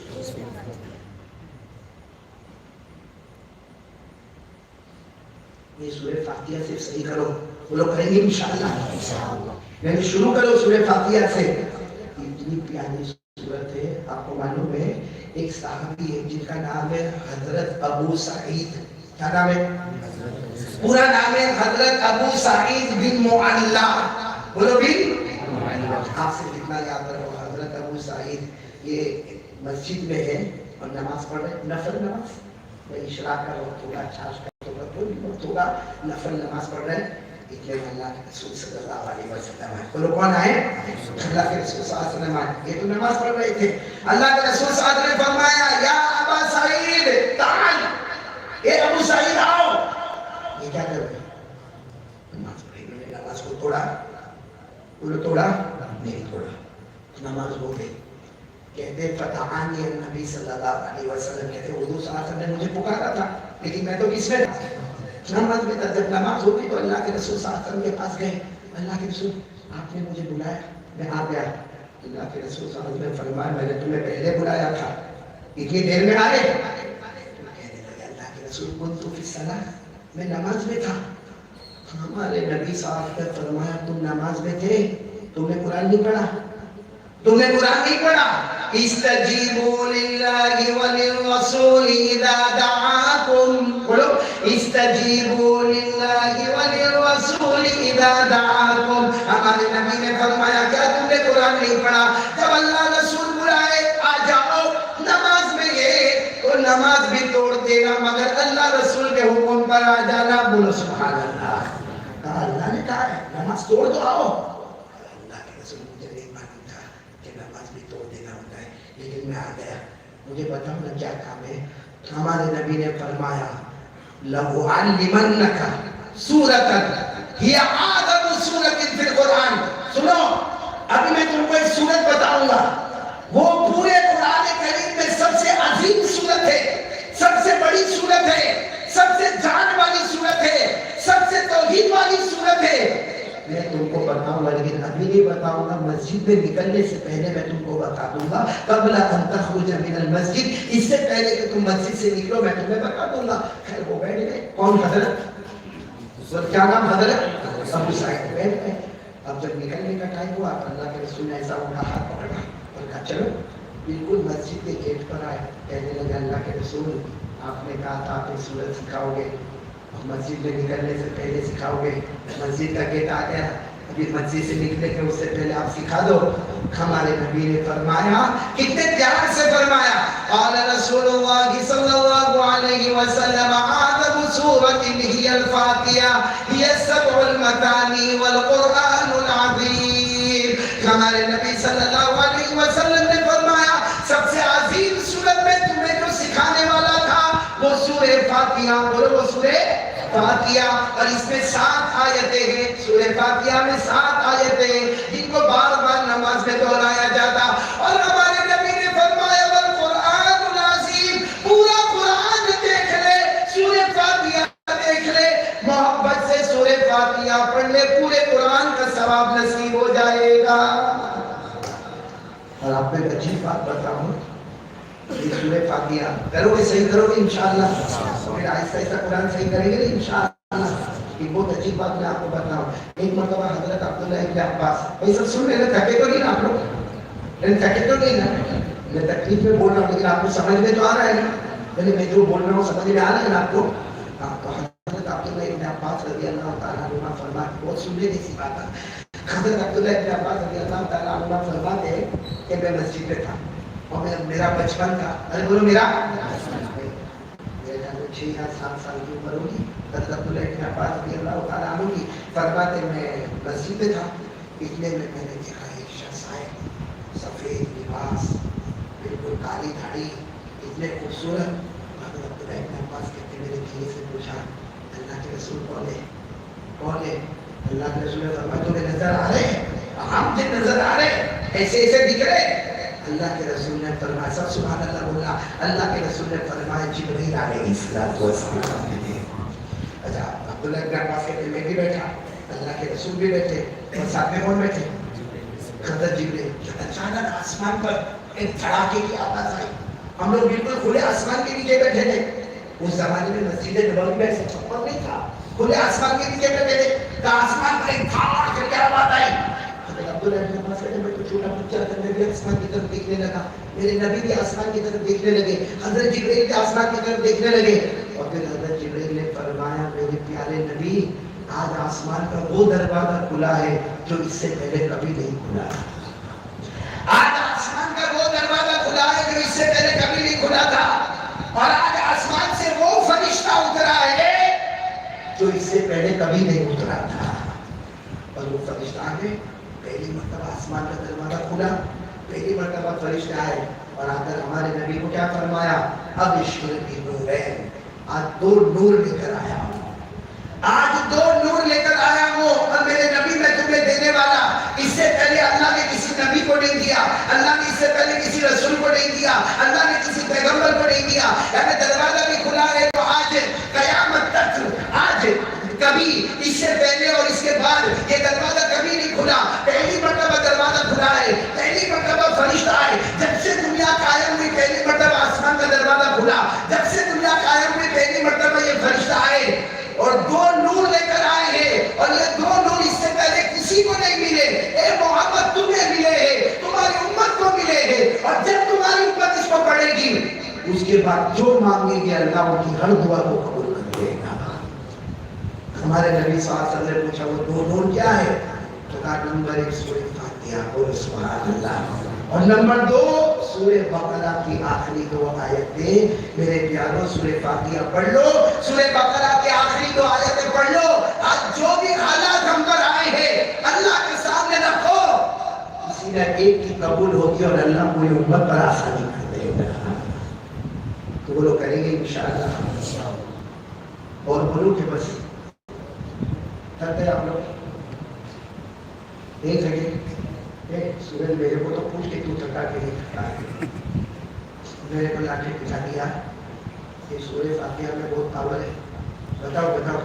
یہ سورہ فاتحہ سے صحیح کرو. وہ لوگ کریں گے انشاءاللہ. یعنی شروع کرو سورہ فاتحہ سے. اتنی پیاری صورت ہے. آپ کو معلوم ہے ایک صحابی ہے جن کا نام ہے حضرت ابو سعید. کیا نام ہے؟ پورا نام ہے حضرت ابو سعید بن معلّہ. بولو بھی آپ سے کتنا یاد رہو. حضرت ابو سعید یہ مسجد میں ہے اور نماز پڑھ رہے. نفل نماز اشراق کا وقت ہوگا, چارج کا وقت ہوگا, نفل نماز پڑھ رہے ہیں. اتنے اللہ کے رسول صلی اللہ علیہ وسلم ہے. بولو کون آئے؟ اللہ کے رسول صلی اللہ علیہ وسلم آئے. یہ تو نماز پڑھ رہے تھے. اللہ کے رسول صلی اللہ علیہ وسلم نے فرمایا یا ابا سعید تعال, اے ابو سعید آؤ. یہ کیا کر رہے؟ نماز پڑھی. میں نے نماز کو توڑا. بولو توڑا نہیں توڑا. نماز ہو گئی. کہتے فتحانی نبی صلی اللہ علیہ وسلم کہتے حضور صلی اللہ علیہ وسلم نے مجھے پکارا تھا لیکن میں تو کس میں تھا؟ نماز میں تھا. جب نماز ہو گئی تو اللہ کے رسول صلی اللہ علیہ وسلم کے پاس گئے. اللہ کے رسول آپ نے مجھے بلایا. میں آ گیا. اللہ کے رسول صلی اللہ علیہ وسلم نے فرمایا میں نے تمہیں پہلے بلایا تھا, اتنی دیر میں آئے. کہنے لگے اللہ کے رسول کنت فی الصلاۃ, میں نماز میں تھا. ہمارے نبی صاحب نے فرمایا تم نماز میں تھے, تم نے قرآن نہیں پڑھا, تم نے قرآن نہیں پڑھا. استجیبوا للہ وللرسول اذا دعاکم. بولو استجیبوا للہ وللرسول اذا دعاکم. ہمارے نبی نے فرمایا کیا تم نے قرآن نہیں پڑھا؟ جب اللہ رسول بلائے آ جاؤ نماز میں یہ تو نماز بھی توڑ دینا مگر اللہ رسول کے حکم پر آ جانا. بولو سبحان اللہ. اللہ نے کہا ہے نماز توڑ دو آؤ. لیکن میں آ گیا. مجھے بتاؤ نا کیا کام ہے؟ ہمارے نبی نے فرمایا لَأُعَلِّمَنَّكَ سُورَةً هِيَ أَعْظَمُ سُورَةٍ فِي الْقُرْآنِ. سنو ابھی میں تم کو ایک سورت بتاؤں گا, وہ پورے قرآن کریم میں سب سے عظیم سورت ہے, سب سے بڑی سورت ہے, سب سے جان والی سورت ہے, سب سے توحید والی سورت ہے. میں تم کو بتاؤں گا لیکن ابھی نہیں بتاؤں گا. مسجد میں نکلنے سے پہلے میں تم کو بتا دوں گا. قبل ان تخرج من المسجد, اس سے پہلے کہ تم مسجد سے نکلو میں تمہیں بتا دوں گا. خیر وہ بیٹھ گئے. کون؟ حضرت کیا نام؟ حضرت ابو سعید. بیٹھ گئے. اب جب نکلنے کا ٹائم ہوا اللہ کے رسول نے ایسا ان کا ہاتھ پکڑا اور کہا چلو. بالکل مسجد کے گیٹ پر آئے. کہنے لگے اللہ کے رسول آپ نے کہا تھا آپ ایک سورت سکھاؤ گے, مسجد میں نکلنے سے پہلے سکھاؤ گے. مسجد کا گیٹ آ گیا, ابھی مسجد سے نکلے کہ اس سے پہلے آپ سکھا دو. ہمارے نبی نے فرمایا, کتنے پیار سے فرمایا, قال رسول اللہ صلی اللہ علیہ وسلم اعظم سورۃ ہی الفاتحہ ہی السبع المثانی والقرآن العظیم. ہمارے نبی صلی اللہ علیہ وسلم نے فرمایا سب سے عظیم سورت میں تمہیں جو سکھانے والا تھا وہ سورہ فاتحہ. بولو وہ سورہ فاتحہ. اور اس میں 7 آیتیں ہیں. سورہ فاتحہ میں 7 آیتیں ہیں جن کو بار بار نماز میں دہرایا جاتا. اور ہمارے نبی نے فرمایا والقرآن العظیم, پورا قرآن دیکھ لے, سورہ فاتحہ دیکھ لے, محبت سے سورہ فاتحہ پڑھ لے, پورے قرآن کا ثواب نصیب ہو جائے گا. اور آپ میں ایک اچھی بات بتاؤں, یہ سورہ فاتحہ کرو گے, صحیح کرو گے انشاءاللہ. پھر آہستہ آہستہ قرآن صحیح کریں گے انشاءاللہ. یہ بہت اچھی بات میں آپ کو بتاؤں. ایک مرتبہ حضرت عبداللہ ابن عباس, بھائی سب سن رہے تھکے تو نہیں نا آپ لوگ, تھکے تو نہیں نا. میں تکلیف میں بول رہا ہوں لیکن آپ کو سمجھ میں تو آ رہا ہے نا, یعنی میں جو بول رہا ہوں سمجھ میں آ رہا ہے نا آپ کو. تو حضرت عبداللہ ابن عباس رضی اللہ تعالیٰ عنہ فرماتے, بہت سننے جیسی بات ہے. حضرت عبداللہ ابن عباس رضی اللہ تعالیٰ عنہ فرماتے کہ میں مسجد میں تھا اور میرا بچپن تھا. ارے بولو میرا 6 یا 7 سال کی عمر ہوگی. حضرت عبداللہ ابن عباس رضی اللہ تعالیٰ عنہ کی فرماتے میں مسجد میں تھا, اتنے میں نے دیکھا ایک شخص آئے, سفید لباس, بالکل کالی داڑھی, اتنے خوبصورت. حضرت عبداللہ ابن عباس کہتے میرے دھیرے سے پوچھا اللہ کے رسول کون ہے؟ کون ہے؟ اللہ کے رسول نے فرمایا تمہیں نظر آ رہے, ہم سے نظر آ رہے, ایسے ایسے دکھ رہے. اللہ کے رسول نے فرمایا, سب سبحان اللہ بولا. اللہ کے رسول نے فرمایا جبرائیل علیہ السلام نے. اچھا عبداللہ ابن عباس کہتے میں بھی بیٹھا, اللہ کے رسول بھی بیٹھے, اور ساتھ میں کون بیٹھے؟ حضرت جبرائیل. اچانک آسمان پر ایک دھڑاکے کی آواز آئی. ہم لوگ بالکل کھلے آسمان کے نیچے بیٹھے تھے. اس زمانے میں مسجد نبوی میں ایسا چھپر نہیں تھا, کھلے آسمان کے نیچے میں میرے آسمان پر ایک دھاڑ کر کے آواز آئی. حضرت عبداللہ ابن عباس کہتے ہیں میں تو چھوٹا بچہ تھا, میں بھی آسمان کی طرف دیکھنے لگا, میرے نبی بھی آسمان کی طرف دیکھنے لگے, حضرت جبرائیل بھی آسمان کی طرف دیکھنے لگے, اور پھر حضرت جبرائیل نے فرمایا میرے پیارے نبی آج آسمان کا وہ دروازہ کھلا ہے جو اس سے پہلے کبھی نہیں کھلا. آج آسمان کا وہ دروازہ کھلا ہے جو اس سے پہلے کبھی نہیں کھلا تھا, اور آج آسمان سے وہ فرشتہ اترا ہے جو اس سے پہلے کبھی نہیں اترا تھا. اور وہ فرشتہ آگے پہلی مرتبہ آسمان کا دروازہ کھلا, پہلی مرتبہ فرشتہ آئے اور آ کر ہمارے نبی کو کیا فرمایا, اب اشور کی نور ہے, آج دو نور لے کر آیا ہوں, آج دو نور لے کر آیا ہوں, اور میرے نبی میں تمہیں دینے والا اس سے پہلے اللہ نے کسی نبی کو نہیں دیا, اللہ نے اس سے پہلے کسی رسول کو نہیں دیا, اللہ نے کسی پیغمبر کو نہیں دیا. یعنی دروازہ بھی کھلا ہے تو آج قیامت تک, آج کبھی اس سے پہلے اور اس کے بعد یہ دروازہ کبھی نہیں کھلا. پہلی مرتبہ دروازہ کھلا ہے, پہلی مرتبہ فرشتہ آئے, جب سے دنیا قائم ہوئی پہلی مرتبہ آسمان کا دروازہ کھلا, جب سے دنیا قائم ہوئی پہلی مرتبہ یہ فرشتہ آئے اور دو نور لے کر آئے ہیں, اور یہ دو نور اس سے پہلے کسی کو نہیں ملے. اے محمد تمہیں ملے ہیں, تمہاری امت کو ملے ہیں, اور جب تمہاری امت اس کو پڑھے گی اس کے بعد جو مانگیں گے اللہ ان کی ہر دعا کو قبول کر لے گا. ہمارے نبی صلی اللہ علیہ وسلم نے پوچھا وہ دو نور کیا ہے, تو کہا نمبر 1 سورہ فاتحہ اور سبحان اللہ, اور نمبر 2 سورہ بقرہ کی آخری 2 آیتیں. میرے پیاروں سورہ فاتحہ پڑھ لو, سورہ بقرہ کی آخری 2 آیتیں پڑھ لو. آج جو بھی حالات ہم پر آئے ہیں اللہ کے سامنے رکھو, کسی نہ ایک کی قبول ہوگی اور اللہ پوری امت پر آسانی کر دے گا. تو وہ لوگ کریں گے انشاءاللہ. اور بولو کہ بس کرتے آپ لوگ ایک سیکنڈ, سورج میرے کو تو پوچھ کے تو تھکا کے نہیں تھکا, میرے کو لا کے پچھا دیا کہ سورہ فاتحہ میں بہت پاور ہے. بتاؤ بتاؤ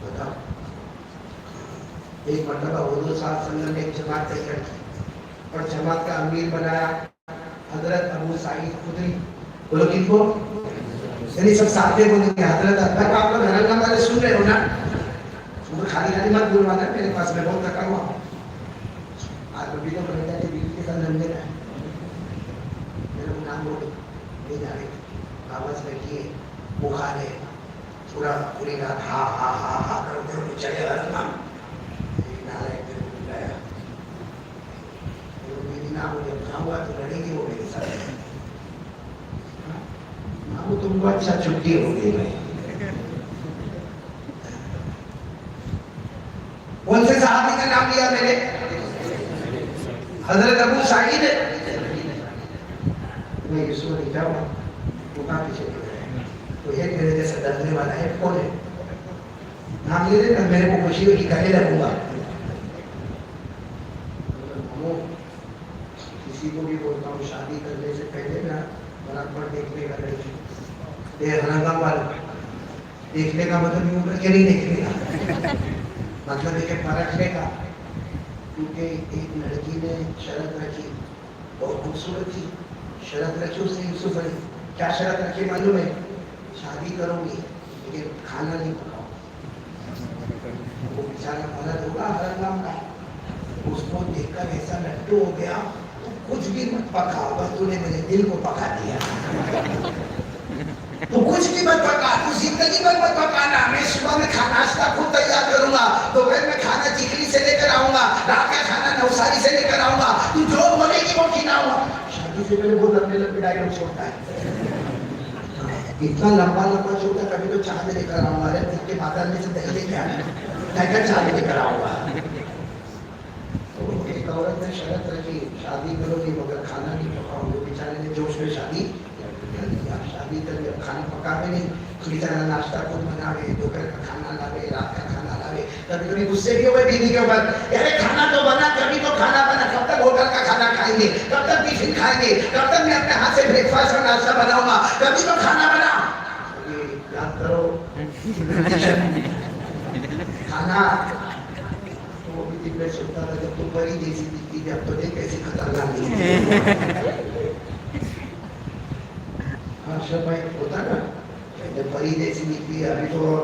بتاؤ. ایک مرتبہ حضور صلی اللہ علیہ وسلم نے ایک جماعت تیار کی اور جماعت کا امیر بنایا حضرت ابو سعید خدری. بولو کن کو, یعنی سب ساتھ میں بولیں گے حضرت ابو. آپ لوگ گھر والے سن رہے ہو نا, خالی خالی مت بولوانا میرے پاس, میں بہت تھکا ہوا ہوں. آج بھی تو بنے جاتے بیوی کے ساتھ لڑنے کا میرے کو نام بولے لے جا رہے آواز بیٹھیے, بخار ہے, پوری رات ہاں ہاں ہاں ہاں کرتے ہوئے چلے گا رکھنا ہوا تو لڑے گی وہ میرے ساتھ. وہ تم کو اچھا چھٹی ہو گئی بھائی. کون سے صحابی کا نام لیا میں نے, حضرت ابو سعید. میں یسوع نہیں جاؤں وہ کہاں پیچھے تو ایک میرے جیسا ڈرنے والا ہے کون ہے, نام لے لینا, میرے کو خوشی ہوگی کہنے لگوں گا. کسی کو بھی بولتا ہوں شادی کرنے سے پہلے نا برابر دیکھنے کا لڑکی دیکھنے کا مطلب نہیں ہوگا کہ نہیں دیکھنے کا, مطلب ہے کہ پرکھنے کا. کیونکہ ایک لڑکی نے شرط رکھی, بہت خوبصورت تھی, شرط رکھی اس نے یوسف علی. کیا شرط رکھی معلوم ہے, شادی کروں گی لیکن کھانا نہیں پکاؤ. وہ بیچارہ مرد ہوگا ہر کام کا, اس کو دیکھ کر ایسا لٹو ہو گیا کچھ بھی مت پکا, بس تو نے میرے دل کو پکا دیا. تو کچھ بھی مت پکا, تو زندگی بھر مت پکانا. میں صبح میں کھانا ناشتہ خود تیار کروں گا, دوپہر میں کھانا چکلی سے لے کر آؤں گا, رات کا کھانا نوساری سے لے کر آؤں گا, تو جو بولے گی وہ کھلاؤں گا. شادی سے پہلے بہت لمبے لمبے ڈائلاگ چھوڑتا ہے, اتنا لمبا لمبا چھوڑتا, کبھی تو چاند لے کر آؤں گا, ارے کے بادل میں سے دہی لے کے آنا, چاند لے کر آؤں گا. ایک عورت نے شرط رکھی شادی کرو گی مگر کھانا نہیں پکاؤ گے. بیچارے نے جوش میں شادی کر لیا, کھانا پکا بھی نہیں, بیچارہ ناشتہ خود بناوے, دوپہر کا کھانا لاوے, رات کا کھانا لاوے. کبھی کبھی غصے بھی ہوئے بیوی کے اوپر, ارے کھانا تو بنا, کبھی تو کھانا بنا, کب تک ہوٹل کا کھانا کھائیں گے, کب تک ٹفن کھائیں گے, کب تک میں اپنے ہاتھ سے بریک فاسٹ اور ناشتہ بناؤں گا, کبھی تو کھانا بنا. یاد کرو کھانا وہ بھی دن میں سنتا تھا جب تو پری جیسی دکھتی تھی, اب تو دیکھ کیسی خطرناک نہیں. ارشد بھائی ہوتا نا جب پری جیسی نکلی, ابھی تو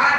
8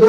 2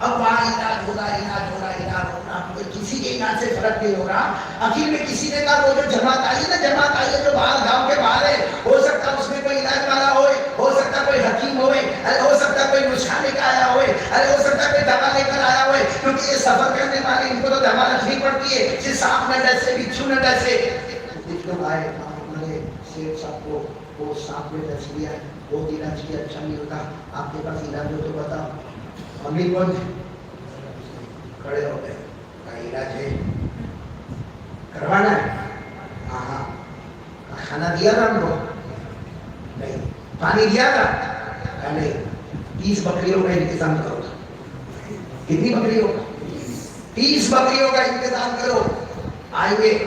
اب وہاں علاج ہو رہا، کسی کے علاج سے فرق نہیں ہو رہا. اخیر میں کسی نے کہا وہ جو جماعت آئی ہے جو باہر گاؤں کے باہر ہے، ہو سکتا ہے اس میں کوئی علاج والا ہوئے، ہو سکتا ہے کوئی حکیم ہوئے، ہو سکتا ہے کوئی نسخہ لے کے آیا ہوئے، ہو سکتا ہے کوئی دوا لے کر آیا ہوئے، کیونکہ یہ سفر کرنے والے ان کو تو دوا رکھنی پڑتی ہے کہ سانپ نہ ڈسے، بچھو نہ ڈسے. کچھ لوگ آئے ہمارے شیخ صاحب کو وہ سانپ نے ڈس لیا ہے، بہت علاج کیا، اچھا نہیں ہوتا، آپ کے پاس علاج ہو تو بتاؤ. امیر کون کھڑے ہو گئے، کا علاج ہے کروانا ہے؟ ہاں. کھانا دیا تھا ہم کو؟ نہیں. پانی دیا تھا؟ نہیں. 30 بکریوں کا انتظام کرو. کتنی بکریوں کا؟ 30 بکریوں کا انتظام کرو. آئیں گے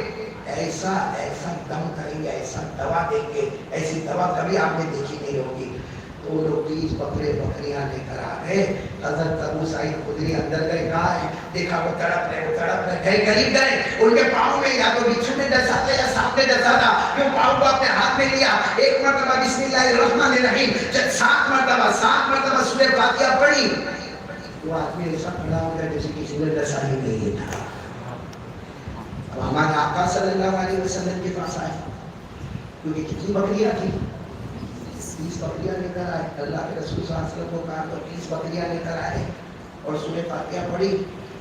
ایسا دم کریں گے، ایسا دوا دیں گے، ایسی دوا کبھی آپ نے دیکھی نہیں ہوگی. تو وہ لوگ 30 بکریاں لے کر آ گئے. حضرت ابو سعید خدری اندر گئے، کہا ہے دیکھا وہ تڑپ رہے گئے، قریب گئے. ان کے پاؤں میں یا تو بچھو نے ڈسا تھا یا سانپ نے ڈسا تھا. وہ پاؤں کو اپنے ہاتھ میں لیا، ایک مرتبہ بسم اللہ الرحمن الرحیم جب 7 مرتبہ سورہ فاتحہ پڑھی. وہ آدمی ایسا کھڑا ہو گیا جیسے کسی نے ڈسا ہی نہیں تھا. اب ہمارے آقا صلی اللہ علیہ وسلم کے پاس آئے، کیونکہ کتنی بکریاں تھی؟ 30 بکریاں لے کر آئے. اللہ کے رسول صلی اللہ علیہ وسلم کو کہا تو 30 بکریاں لے کر آئے اور سورہ فاتحہ پڑھی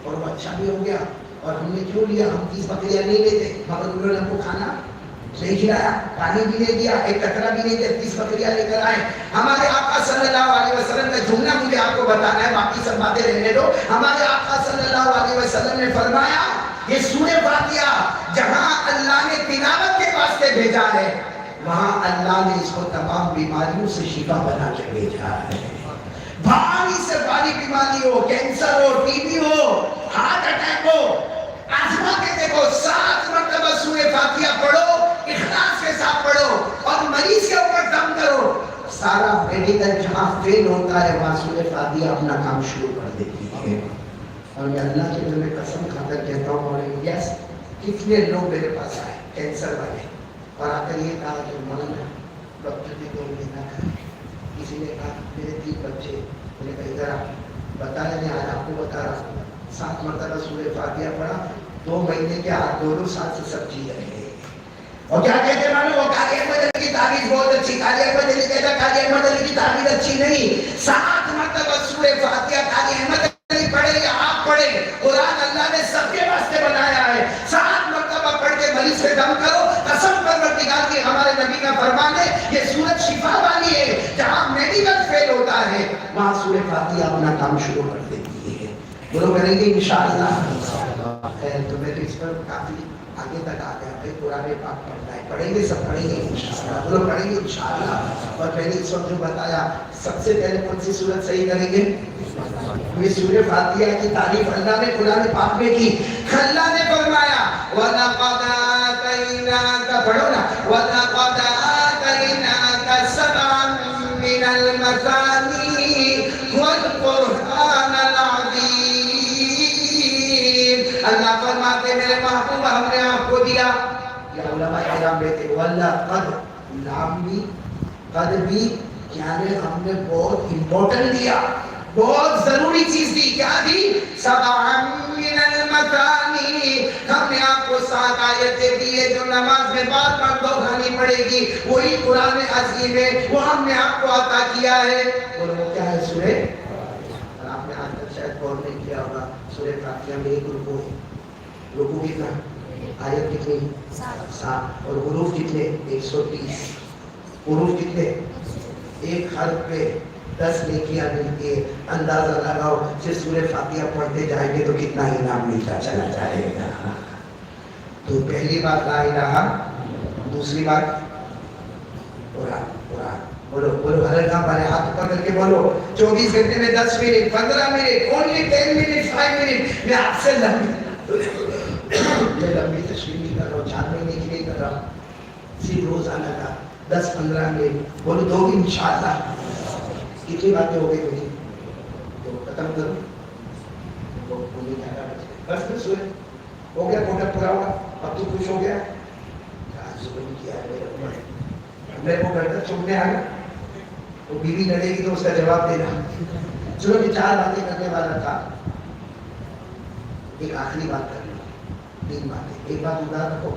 اور وہ اچھا بھی ہو گیا. اور ہم نے کیوں لیا؟ ہم 30 بکریاں نہیں لیتے، مگر انہوں نے ہم کو کھانا نہیں کھلایا، پانی بھی نہیں دیا، ایک قطرہ بھی نہیں دیا. 30 بکریاں لے کر آئے. ہمارے آقا صلی اللہ علیہ وسلم کا جملہ مجھے آپ کو بتانا ہے، باقی سب باتیں رہنے دو. ہمارے آقا صلی اللہ علیہ وسلم نے فرمایا یہ سورہ فاتحہ جہاں اللہ نے تلاوت کے واسطے بھیجا ہے، وہاں اللہ نے اس کو تمام بیماریوں سے شفا بنا کے بھیجا ہے. بھاری سے بھاری بیماری ہو، کینسر ہو، ٹی بی ہو، ہارٹ اٹیک ہو، آزما کے دیکھو، 7 مرتبہ سورہ فاتحہ پڑھو، اخلاص کے ساتھ پڑھو اور مریض کے اوپر دم کرو. سارا میڈیکل جہاں فیل ہوتا ہے وہاں سورہ فاتحہ اپنا کام شروع کر دیتی ہے. اور میں اللہ کے نام میں قسم کھا کر کہتا ہوں، اور یس کتنے لوگ میرے پاس آئے کینسر والے اور آ کر یہ کہا کہ مولانا ڈاکٹر نے کوئی نہیں کہا. کسی نے کہا میرے 3 بچے، میں نے کہا ادھر بتایا نہیں، آج آپ کو بتا رہا ہوں. 7 مرتبہ سورہ فاتحہ پڑھا، 2 مہینے کے 2 سال سے سب چیز رہے. اور کیا کہتے ہیں معلوم؟ وہ قاری احمد علی کی تعریف بہت اچھی. قاری احمد علی کہتا ہے قاری احمد علی کی تعریف اچھی نہیں. 7 مرتبہ سورہ فاتحہ قاری احمد علی پڑھے یا آپ پڑھے، قرآن اللہ نے سب کے واسطے بنایا ہے. 7 مرتبہ پڑھ کے مریض پہ دم کرو. قسم پروردگار کی، ہمارے نبی کا فرمان ہے یہ سورت شفا والی ہے. جہاں میڈیکل فیل ہوتا ہے وہاں سورہ فاتحہ اپنا کام شروع کر دیتی ہے. بولو کریں گے انشاءاللہ. تو میں تو اس پر کافی آگے تک آ گیا. پھر قرآن پاک پڑھنا ہے، پڑھیں گے، سب پڑھیں گے انشاءاللہ. بولو پڑھیں گے انشاءاللہ. اور میں نے اس وقت جو بتایا سب سے پہلے کون سی سورت صحیح کریں گے؟ یہ سورہ فاتحہ کی تعریف اللہ نے قرآن پاک میں کی. اللہ نے فرمایا وَلَقَدْ آتَيْنَاكَ، پڑھو نا، وَلَقَدْ آتَيْنَاكَ سَبْعًا مِنَ الْمَثَانِي وَالْقُرْآنَ الْعَظِيمَ. اللہ فرماتے میرے محبوب ہم نے آپ کو دیا. یا علماء کرام بیٹے وَلَقَدْ، لام بھی قد بھی، یعنی ہم نے بہت امپورٹنٹ دیا، بہت ضروری چیز دی. کیا دی؟ سبعا من المثانی، ہم نے آپ کو 7 آیتیں دی ہے جو نماز میں بار بار دہرانی پڑے گی. وہی قرآن عظیم ہے، وہ ہم نے آپ کو عطا کیا ہے. بولو وہ کیا ہے؟ سورہ. اور آپ نے آج تک شاید غور نہیں کیا ہوگا، سورہ فاتحہ میں ایک رکوع ہے. رکوع کتنا؟ آیت کتنی؟ 7. اور حروف کتنے؟ 130. حروف کتنے؟ ایک حرف پہ 10 نیکیاں ملتی ہے. اندازہ لگاؤ صرف سورہ فاتحہ پڑھتے جائیں گے تو کتنا انعام ملتا چلا جائے گا. تو پہلی بات لا الہ، دوسری بات قرآن. بولو بولو ہر کام والے ہاتھ پکڑ کے بولو 24 گھنٹے میں 10 minute 15 minute only 10 minute 5 minute میں آپ سے لمبی تشریح نہیں کر رہا ہوں، 4 مہینے کی نہیں کر رہا ہوں، صرف روزانہ کا 10-15 منٹ بولو دو انشاءاللہ. کتنی باتیں ہو گئی میری؟ تو ختم کرو. بس بس ہوئے ہو گیا، کوٹا پورا ہوگا. اب تو خوش ہو گیا. میرے کو گھر تک چھوڑنے آئے تو بیوی لڑے گی تو اس کا جواب دینا. چلو کہ 4 باتیں کرنے والا تھا، ایک آخری بات کر لوں، 3 باتیں. ایک بات ادھر رکھو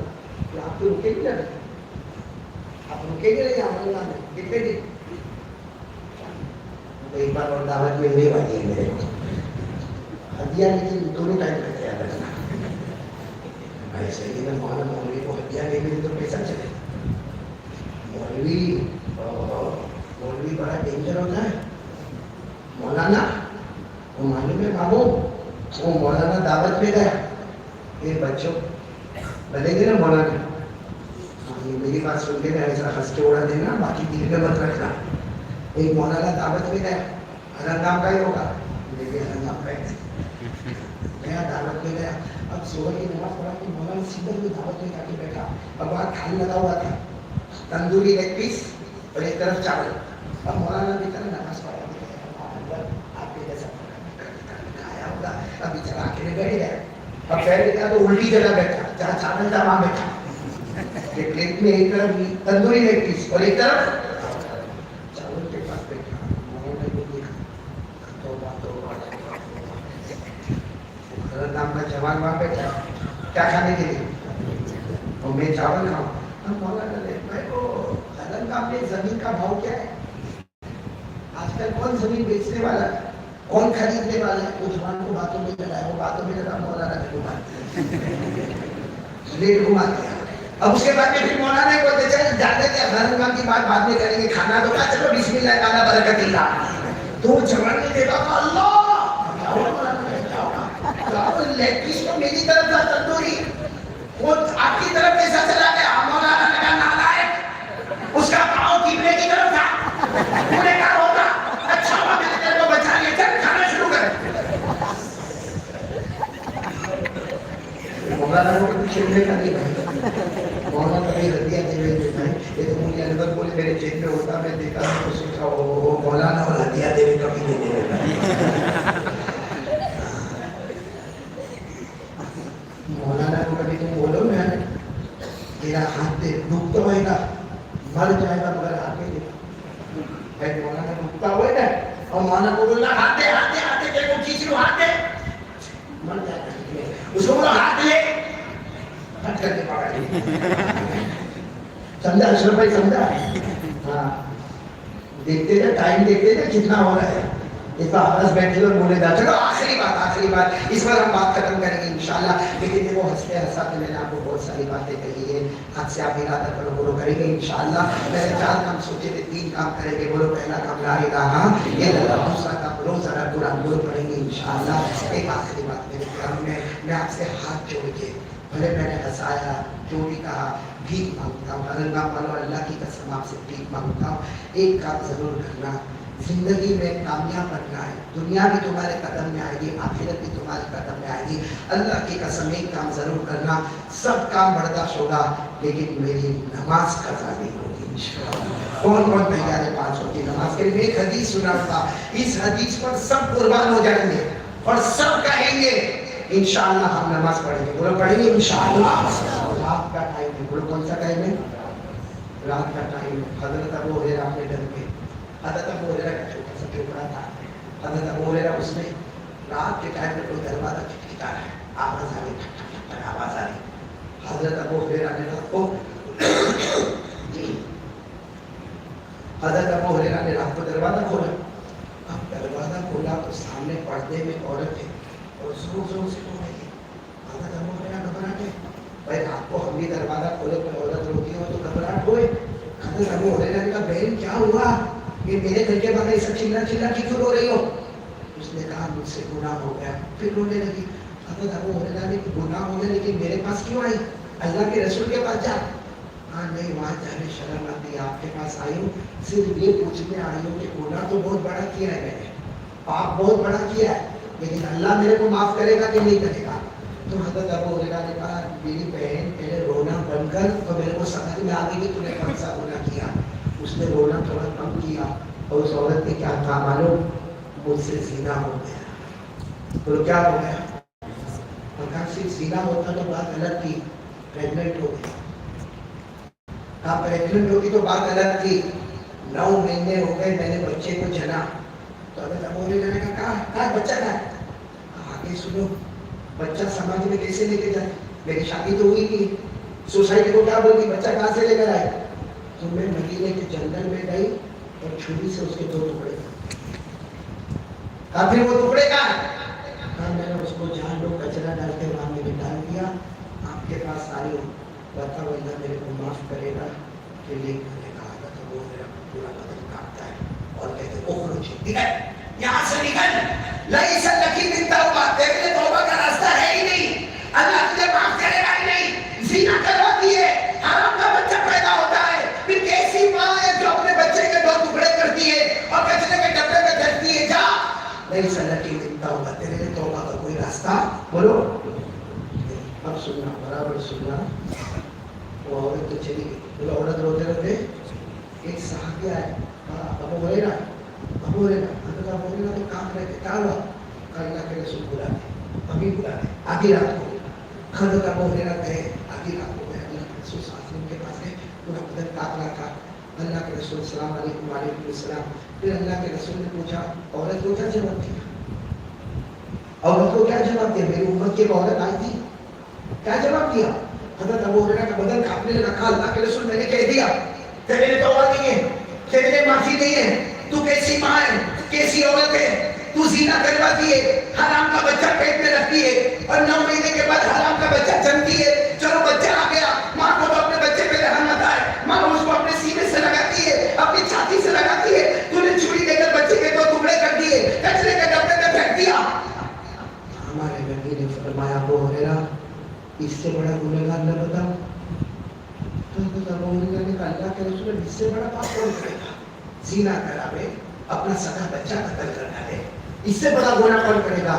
کہ آپ کو رکے بھی لگے، آپ رکے گے نہیں عمل میں کتنے دن. ایک بار اور دعوت میں ہوئی والی ہے میرے کو ہدیہ، لیکن دونوں ٹائم کا خیال رکھنا. ایسے ہی اگر مولانا مولوی کو ہدیہ لے گئے تو پیسہ چلے. مولوی بڑا ڈینجر ہوتا ہے. مولانا وہ معلوم ہے بابو، وہ مولانا دعوت میں گیا، یہ بچوں بنے گے نا مولانا، میری بات سن کے ایسا ہنس کے اڑا دینا، باقی دل میں مت رکھنا. ایک مولانا دعوت میں گیا، ہرنگام کا ہی ہوگا، دیکھیے ہرنگام کا ہی گیا، دعوت میں گیا. اب صبح کی نماز پڑھا کہ مولانا سیدھا بھی دعوت میں جا کے بیٹھا. اب وہاں کھانا لگا ہوا تھا، تندوری لیگ پیس اور ایک طرف چاول. اب مولانا بھی طرح نماز پڑھا آپ کے جیسا کھایا ہوگا. ابھی چلا کے بیٹھ گیا. اب پہلے گیا تو الٹی جگہ بیٹھا، جہاں چاول تھا وہاں بیٹھا. ایک پلیٹ میں ایک طرف تندوری لیگ پیس اور ایک طرف چاول کے پاس بیٹھا. مولانا کو دیکھا، نام کا جوان وہاں بیٹھا کیا کھانے کے لیے، اور میں چاول کھاؤں. ہم مولانا نے میں کو ہرنگام میں زمین کا بھاؤ کیا ہے، آج کل کون زمین بیچنے والا ہے، کون خریدنے والا ہے. وہ جوان کو باتوں میں لگا ہے، وہ باتوں میں لگا مولانا نے گھما لیٹ گھما دیا. اب اس کے بعد میں پھر مولانا نے بولتے چل جاتے کہ ہرنگام کی بات بعد میں کریں گے، کھانا تو کھا چلو بسم اللہ تعالیٰ برکت اللہ. تو جوان نے دیکھا اللہ کیا ہوا مولانا نے، کیا ہوا لیگ پیس تو میری طرف تھا تندوری، وہ آپ کی طرف کیسا چلا گیا. مولانا لگا نالائق، اس کا پاؤں قبلے کی طرف تھا. انہوں نے کہا ہوگا اچھا ہوا میں نے تیرے کو بچا لیا، چل کھانا شروع کر. مولانا کو کچھ چھیڑنے کا نہیں بھائی، مولانا کبھی ہدیہ دے رہے تھے بھائی. یہ تو مجھے انور بولے میرے جیب میں ہوتا، میں دیکھا تو سوچا وہ مولانا اور ہدیہ دے رہے کبھی نہیں دے رہے. مولانا کو کبھی تم بولو نا تیرا ہاتھ دے، ڈوبتا ہوئے گا مر جائے گا مگر ہاتھ دے. بھائی مولانا ڈوبتا ہوئے نا اور مولانا کو بولنا ہاتھ دے ہاتھ دے ہاتھ دے، دیکھو کھینچ لو ہاتھ دے، مر جائے گا. اس کو بولو ہاتھ لے، ہٹ کر کے پکڑ لے. سمجھا اشرف بھائی، سمجھا؟ ہاں دیکھتے تھے ٹائم، دیکھتے تھے کتنا ہو رہا ہے. اس بار ہنس بیٹھے اور بولے جا. چلو آخری بات اس بار ہم بات ختم کریں گے انشاءاللہ. لیکن دیکھو ہنستے ہنساتے میں نے آپ کو بہت ساری باتیں کہی ہے. حد سے آپ ارادہ کرو، بولو کریں گے انشاءاللہ. میں نے 4 کام سوچے تھے، 3 کام کریں گے. بولو پہلا کام لا الہ الا اللہ، دوسرا کام روزانہ قرآن بولو پڑھیں گے انشاءاللہ. ایک آخری بات میرے کرام میں آپ سے ہاتھ جوڑ کے، بھلے میں نے ہنسایا جو بھی کہا، بھیک مانگتا ہوں. ہرنگام والوں اللہ کی قسم آپ سے بھیک مانگتا ہوں، ایک کام ضرور کرنا، زندگی میں کامیاب بننا ہے. دنیا بھی تمہارے قدم میں آئے گی، آخرت بھی تمہارے قدم میں آئے گی. اللہ کی قسم ایک کام ضرور کرنا، سب کام برداشت ہوگا لیکن میری نماز قضا نہیں ہوگی انشاءاللہ. کون تیار ہے 5 وقت کی نماز کے لیے؟ ایک حدیث سنا تھا، اس حدیث پر سب قربان ہو جائیں گے اور سب کہیں گے انشاءاللہ ہم نماز پڑھیں گے. بولو پڑھیں گے انشاءاللہ. رات کا ٹائم ہے، بولو کون سا ٹائم ہے؟ رات کا ٹائم ہے. حضرت ابو ہریرہ اپنے ڈر کے، حضرت ابو ہریرہ کا چھوٹا سا ٹکڑا تھا. حضرت ابو ہریرہ اس میں رات کے ٹائم میں کوئی دروازہ کھٹکھٹا رہا ہے، آواز آ رہی، ٹھک ٹھک ٹھک آواز آ رہی. حضرت ابو ہریرہ نے رات کو حضرت ابو ہریرہ نے رات کو دروازہ کھولا. اب دروازہ کھولا تو سامنے پردے میں عورت ہے اور زور زور سے رو رہی ہے. حضرت ابو ہریرہ گھبرا گئے. بھائی رات کو ہم بھی دروازہ کھولے تو عورت روتی ہو تو گھبراہٹ ہوئے. حضرت ابو ہریرہ نے کہا بہن کیا ہوا، یہ میرے گھر کے باہر ایسا چلا چلا کی کیوں رو رہی ہو؟ اس نے کہا مجھ سے گناہ ہو گیا. پھر رونے لگی. حضرت ابو ہریرہ نے گناہ ہو گیا لیکن میرے پاس کیوں آئی؟ اللہ کے رسول کے پاس جا. ہاں نہیں وہاں جانے شرم آتی، آپ کے پاس آئی ہوں صرف یہ پوچھنے آئی ہوں کہ گناہ تو بہت بڑا کیا ہے میں نے، پاپ بہت بڑا کیا ہے، لیکن اللہ میرے کو معاف کرے گا کہ نہیں کرے گا؟ تو حضرت ابو ہریرہ نے کہا میری بہن پہلے رونا بند کر تو میرے کو سمجھ میں آ گئی کہ تو نے کون سا گناہ کیا. اس نے رونا تھوڑا کم کیا اور اس عورت نے کیا کہا معلوم؟ مجھ سے زنا ہو گیا. تو کیا ہو گیا؟ کہا صرف زنا ہوتا تو بات الگ تھی، پریگننٹ ہو گئی. پریگننٹ ہوتی تو بات الگ تھی. 9 مہینے ہو گئے میں نے بچے کو جنا تو حضرت ابو ہریرہ نے کہا بچہ کہاں ہے؟ آگے سنو، بچہ سماج میں کیسے لے کے جائے؟ میری شادی تو ہوئی نہیں، سوسائٹی کو کیا بولتی بچہ کہاں سے لے کر آئے؟ تو میں مدینے کے جنگل میں گئی اور چھری سے اس کے 2 ٹکڑے کہا پھر وہ ٹکڑے کہاں ہے؟ کہا میں نے اس کو جہاں لوگ کچرا ڈالتے وہاں میں ڈال دیا، آپ کے پاس آئی ہوں، بتاؤ اللہ میرے کو معاف کرے گا کہ نہیں؟ میں نے کہا تھا تو وہ میرا پورا بدن کاٹتا ہے اور کہتے اخرج نکل یہاں سے نکل، لیس لک من توبہ، تیرے لیے توبہ کا راستہ ہے ہی نہیں، اللہ تجھے معاف کرے گا ہی نہیں، زنا کرواتی ہے، حرام کا بچہ پیدا ہوتا ہے، پھر کیسی ماں ہے جو اپنے بچے کے 2 ٹکڑے کرتی ہے اور کچرے کے ڈبے میں پھینکتی ہے؟ جا لیس لک من توبہ، تیرے لیے توبہ کا کوئی راستہ بولو۔ اب سننا، برابر سننا، وہ عورت تو چلی گئی، بولو عورت روتے روتے ایک صحابی آئے، ابو ہریرہ حضرت ابو ہریرہ تو کام رہتے، کیا ہوا؟ اللہ کے رسول بلا دے، ابھی بلا دے، آدھی رات کو۔ حضرت ابو ہریرہ گئے، آدھی رات کو گئے، اللہ کے رسول صلی اللہ علیہ وسلم کے پاس گئے، پورا بدن کاٹ رہا تھا۔ اللہ کے رسول السلام علیکم وعلیکم السلام۔ پھر اللہ کے رسول نے پوچھا عورت کو کیا جواب دیا؟ عورت کو کیا جواب دیا؟ میری امت کی ایک عورت آئی تھی، کیا جواب دیا؟ حضرت ابو ہریرہ کا بدن کاپنے لگا، کہا اللہ کے رسول میں نے کہہ دیا تیرے لیے توبہ نہیں ہے، تیرے لیے معافی نہیں ہے، تو کیسی ماں ہے، کیسی عورت ہے، تو زنا کرواتی ہے، حرام کا بچہ پیٹ میں رکھتی ہے اور 9 مہینے کے بعد حرام کا بچہ جنتی ہے۔ چلو بچہ آ گیا، ماں کو تو اپنے بچے پہ رحم آتا ہے، ماں اس کو اپنے سینے سے لگاتی ہے، اپنی چھاتی سے لگاتی ہے، تو نے چھری لے کر بچے کے 2 ٹکڑے کر دیے، کچرے کے ڈبے میں پھینک دیا۔ ہمارے نبی نے فرمایا ابو ہریرہ اس سے بڑا گنہگار نہ بتاؤ۔ تو ابو ہریرہ نے کہا اللہ کے رسول اس سے بڑا پاپ کون کرے گا؟ زنا کراوے، اپنا سگا بچہ قتل کر ڈالے، اس سے بڑا گناہ کون کرے گا؟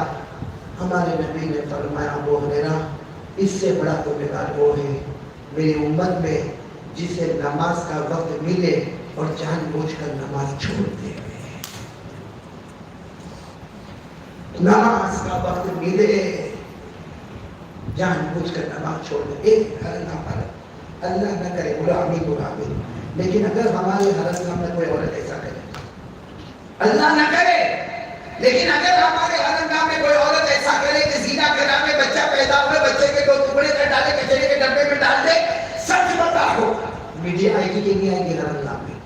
ہمارے نبی نے فرمایا ابو ہریرہ اس سے بڑا گنہگار وہ ہے میری امت میں جسے نماز کا وقت ملے اور جان بوجھ کر نماز چھوڑ دے، نماز کا وقت ملے جان بوجھ کر نماز چھوڑ دے۔ ایک حرم پر اللہ نہ کرے، بولا آمین بولا آمین، لیکن اگر ہمارے حرم میں کوئی عورت ایسا کرے، اللہ نہ کرے، لیکن اگر ہمارے حرم میں کوئی عورت ایسا کرے کہ زنا کراوے، بچہ پیدا ہوئے، بچے کے 2 ٹکڑے کر ڈالے، کچرے کے ڈبے میں ڈال دے، سچ بتاؤ میڈیا آئے گی کہ نہیں آئے گی؟ حرم میں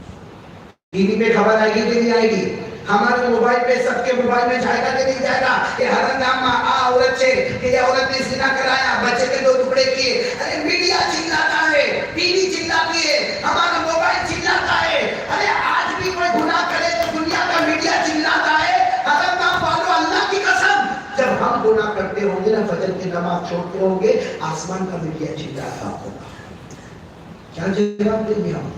ٹی وی پہ خبر آئے گی کہ نہیں آئے گی؟ ہمارے موبائل پہ سب کے موبائل میں جائے گا کہ نہیں جائے گا کہ حرم عورت سے کہ یہ عورت نے زنا کرایا، بچے کے 2 ٹکڑے کیے؟ ارے میڈیا چلاتا ہے، ٹی وی چلاتی ہے، ہمارا موبائل چلاتا ہے، ارے آج بھی کوئی گناہ کرے تو دنیا کا میڈیا چلاتا ہے۔ حرم نام والو اللہ کی قسم جب ہم گناہ کرتے ہوں گے نا، فجر کی نماز چھوڑتے ہوں گے، آسمان کا میڈیا چلاتا ہوگا، کیا جواب دیں گے ہم؟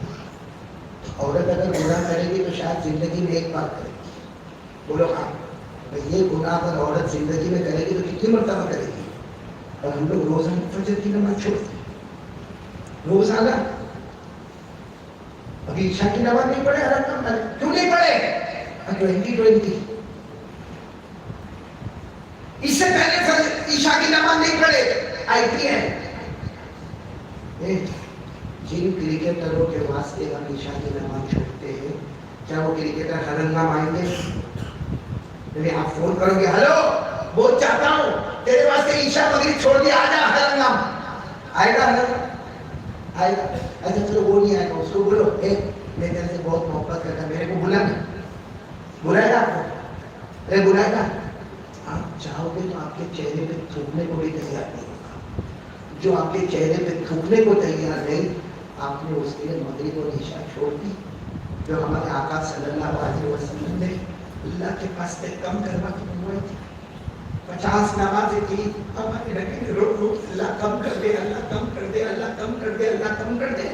عورت اگر گناہ کرے گی تو شاید زندگی میں ایک بار کرے گی، بولو ہاں، یہ گناہ اگر عورت زندگی میں کرے گی تو کتنی مرتبہ کرے گی؟ اور ہم لوگ روزانہ فجر کی نماز چھوڑتے ہیں، روزانہ۔ ابھی عشاء کی نماز نہیں پڑھے حرم میں، کیوں نہیں پڑھے؟ 2020 اس سے پہلے عشاء کی نماز نہیں پڑھے، IPL جن کرکٹروں کے واسطے ہم عشاء کی نماز چھوڑتے ہیں، کیا وہ کرکٹر حرم نام آئیں گے؟ یعنی آپ فون کرو گے ہلو بہت چاہتا ہوں تیرے واسطے عشاء مغرب چھوڑ دیا، آ جا حرم نام، آئے گا؟ آئے گا؟ اچھا چلو وہ نہیں آئے گا، اس کو بولو میں تیرے سے بہت محبت کرتا، میرے کو بلا نا، بلائے گا آپ کو؟ ارے بلائے گا؟ آپ چاہو گے تو آپ کے چہرے پہ تھوکنے کو بھی تیار نہیں ہوگا، جو آپ کے چہرے پہ تھوکنے کو تیار نہیں، آپ نے اس کے لیے مغرب اور عشاء چھوڑ دی، جو ہمارے آقا صلی اللہ علیہ وسلم نے اللہ کے پاس سے کم کروا کے منگوائی تھی، 50 نمازیں تھی، ہمارے نبی نے رو رو اللہ کم کر دے، اللہ کم کر دے، اللہ کم کر دے، اللہ کم کر دے۔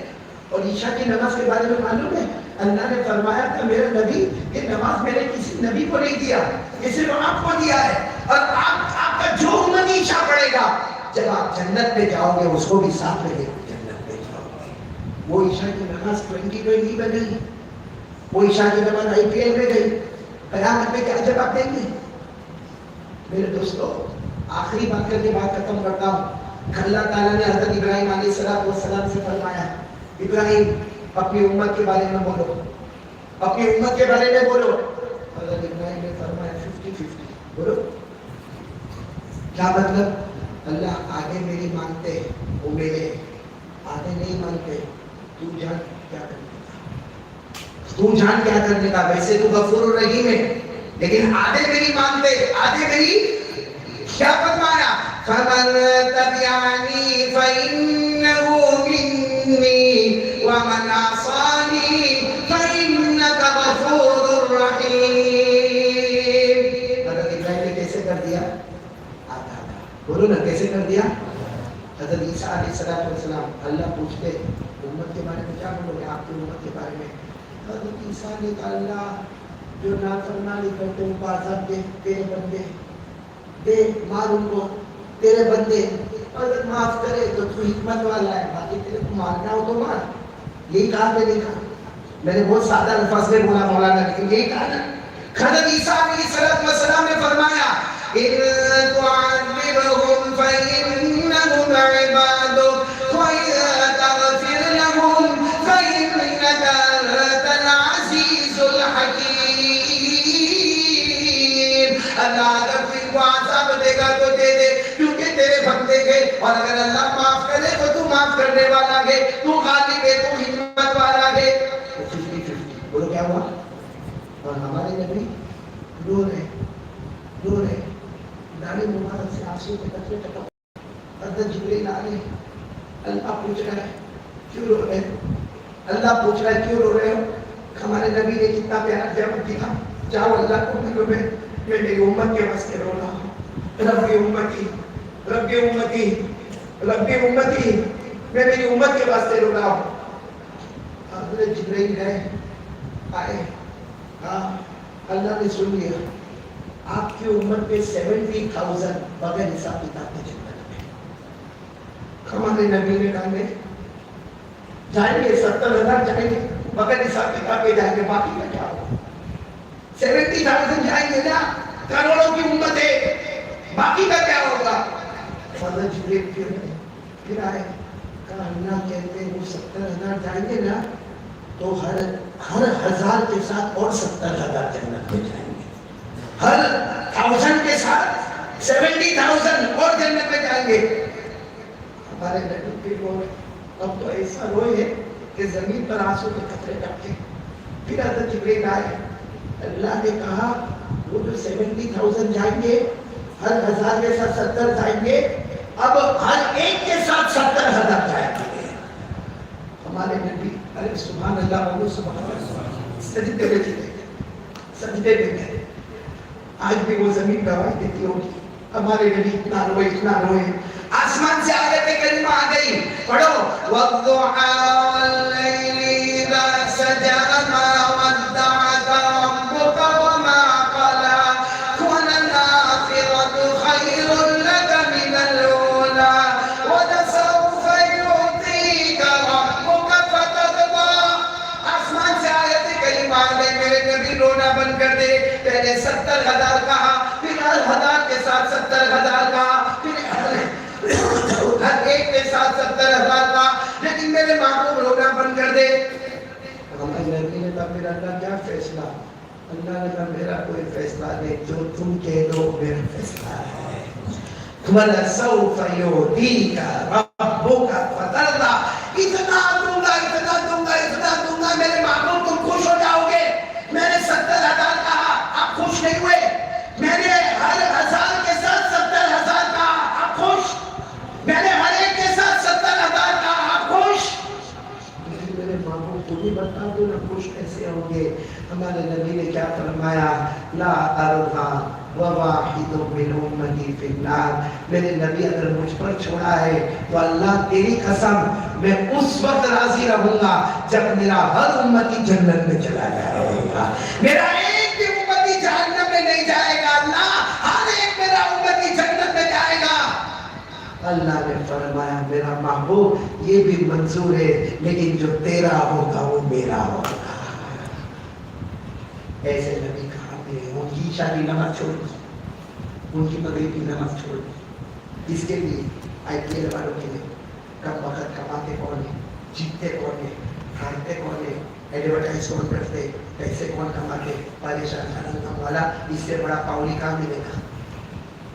اور عشاء کی نماز کے بارے میں معلوم ہے اللہ نے فرمایا تھا میرا نبی یہ نماز میں نے کسی نبی کو نہیں دیا، یہ صرف آپ کو دیا ہے، اور آپ کا جو امتی عشاء پڑھے گا جب آپ جنت میں جاؤ گے اس کو بھی ساتھ لے کے جنت میں جاؤ گے۔ وہ عشاء کی نماز 2020 میں نہیں، وہ عشاء کی نماز IPL میں گئی، قیامت میں کیا جواب دیں گے؟ میرے دوستو آخری بات کر کے بات ختم کرتا ہوں۔ اللہ تعالیٰ نے حضرت ابراہیم علیہ السلام سے فرمایا ابراہیم اپنی امت کے بارے میں بولو، اپنی امت کے بارے میں بولو۔ حضرت ابراہیم نے بولو کیا مطلب؟ اللہ آگے میری مانگتے وہ میرے، آگے نہیں مانگتے تو جان کیا کرنے کا، تو جان کیا کرنے کا، ویسے تو غفور الرحیم ہے لیکن آگے میری مانگتے، آگے میری کیا فرمایا؟ فَمَن تَبِعَنِي فَإِنَّهُ مِنِّي وَمَنْ عَصَانِي فَإِنَّكَ غَفُورٌ رَحِيمٌ۔ حضرت ابراہیم نے کیسے کر دیا؟ آدھا آدھا، بولو نا کیسے کر دیا؟ حضرت عیسیٰ علیہ السلام اللہ پوچھتے امت کے بارے میں کیا بولو گے آپ کی امت کے بارے میں؟ حضرت عیسیٰ نے کہا اللہ جو نافرمانی کرتے ان کو عذاب دے، تیرے بندے دے، مار ان کو، تیرے بندے اگر معاف کرے تو تو حکمت والا ہے، باقی تیرے کو مارنا ہو تو مار۔ یہی کہا میں نے کہا، میں نے بہت سادہ الفاظ میں بولا مولانا لیکن یہی کہا نا۔ حضرت عیسیٰ علیہ السلام نے فرمایا ان تعذبهم فإنهم عبادك وإن تغفر لهم فإنك أنت العزيز الحكيم۔ اللہ اگر تو ان کو عذاب دے گا تو دے دے کیونکہ تیرے بندے گے، اور اگر اللہ معاف کرے تو تو معاف کرنے والا ہے، تو غالب ہے، تو حکمت والا ہے۔ 50-50 بولو کیا ہوا؟ اور ہمارے نبی نور ہے، نور ہے، داڑھی مبارک سے آنسو کے قطرے ٹپک، حضرت جبریل آئے، اللہ پوچھ رہا ہے کیوں رو رہے ہو؟ اللہ پوچھ رہا ہے کیوں رو رہے ہو؟ ہمارے نبی نے کتنا پیارا جواب دیا، جاؤ اللہ کو ملو، میں میری امت کے واسطے رو رہا ہوں، رب امتی رب امتی رب امتی، میں میری امت کے واسطے رو رہا ہوں۔ حضرت جبریل گئے، آئے، ہاں اللہ نے سن لیا، آپ کی امت میں 70,000 بغیر حساب کتاب کے جنت میں۔ ہمارے نبی نے کہا میں جائیں گے 70,000 جائیں گے بغیر حساب کتاب کے جائیں گے، باقی کا کیا ہوگا؟ 70,000 جائیں گے نا، کروڑوں کی امت ہے، باقی کا کیا ہوگا؟ حضرت جبریل پھر آئے، کہا اللہ کہتے ہیں وہ 70,000 جائیں گے نا تو ہر 1,000 کے ساتھ اور 70,000 جنت میں جائیں گے، ہر 1,000 کے ساتھ 70,000 اور جنت میں جائیں گے۔ ہمارے نبی پھر روئے، اب تو ایسا روئے کہ زمین پر آنسو کے قطرے ٹپکے۔ پھر حضرت جبریل آئے، اللہ نے کہا وہ جو 70,000 جائیں گے، ہر 1,000 کے ساتھ 70 جائیں گے، اب ہر ایک کے ساتھ 70,000 جائیں گے۔ ہمارے نبی ارے سبحان اللہ بولو سبحان اللہ، سجدے میں چلے گئے، سجدے میں گئے۔ آج بھی وہ زمین گواہی دیتی ہوگی، ہمارے نبی اتنا روئے اتنا روئے، آسمان سے آیت کریمہ آ گئی، پڑھو وَالضُّحَىٰ وَاللَّيْلِ إِذَا سَجَىٰ مَا وَدَّعَكَ رَبُّكَ وَمَا قَلَىٰ وَلَلْآخِرَةُ خَيْرٌ لَكَ مِنَ الْأُولَىٰ وَلَسَوْفَ يُعْطِيكَ رَبُّكَ فَتَرْضَىٰ۔ آسمان سے آیت کریمہ آ گئی، میرے نبی رونا بند کر دے، پہلے 70,000 کہا، پھر ہر 1,000 کے ساتھ 70,000 کہا، پھر ہر ایک کے ساتھ 70,000 کا، لیکن میرے محبوب رونا بند کر دے۔ ہمارے نبی نے کہا میرا اللہ کیا فیصلہ؟ اللہ نے کہا میرا کوئی فیصلہ نہیں، جو تم کہہ دو میرا فیصلہ ہے۔ وَلَسَوْفَ يُعْطِيكَ رَبُّكَ فَتَرْضَىٰ۔ اتنا دوں گا اتنا دوں گا اتنا دوں گا میرے محبوب تم خوش ہو جاؤ گے۔ میں نے 70,000 کہا، آپ خوش نہیں ہوئے؟ میں نے ہر 1,000 کے ساتھ 70,000 کہا، آپ خوش؟ میں نے ہر ایک کے ساتھ 70,000 کہا، آپ خوش؟ میرے محبوب تم ہی بتا دو نا خوش کیسے ہوں گے؟ ہمارے نبی نے کیا فرمایا؟ لا ارضا وواحد من امتی فی النار۔ میرے نبی اگر مجھ پر چھوڑا ہے تو اللہ تیری قسم میں اس وقت راضی رہوں گا جب میرا ہر امتی جنت میں چلا جائے گا، میرا ایک بھی امتی جہنم میں نہیں جائے گا، اللہ ہر ایک میرا امتی جنت میں جائے گا۔ اللہ نے فرمایا میرا محبوب یہ بھی منظور ہے لیکن جو تیرا ہوگا وہ میرا ہوگا۔ ایسے نبی کہاں پہ ان کی شادی نماز چھوڑ دی، ان کی مغرب کی نماز چھوڑ دی، اس کے لیے IPL والوں کے لیے کم وقت کماتے کون ہے، جیتتے کون ہے، ہارتے کون ہے، ایڈورٹائز کون کرتے، پیسے کون کماتے، پریشان خانہ والا، اس سے بڑا پاؤلی کہاں ملے گا؟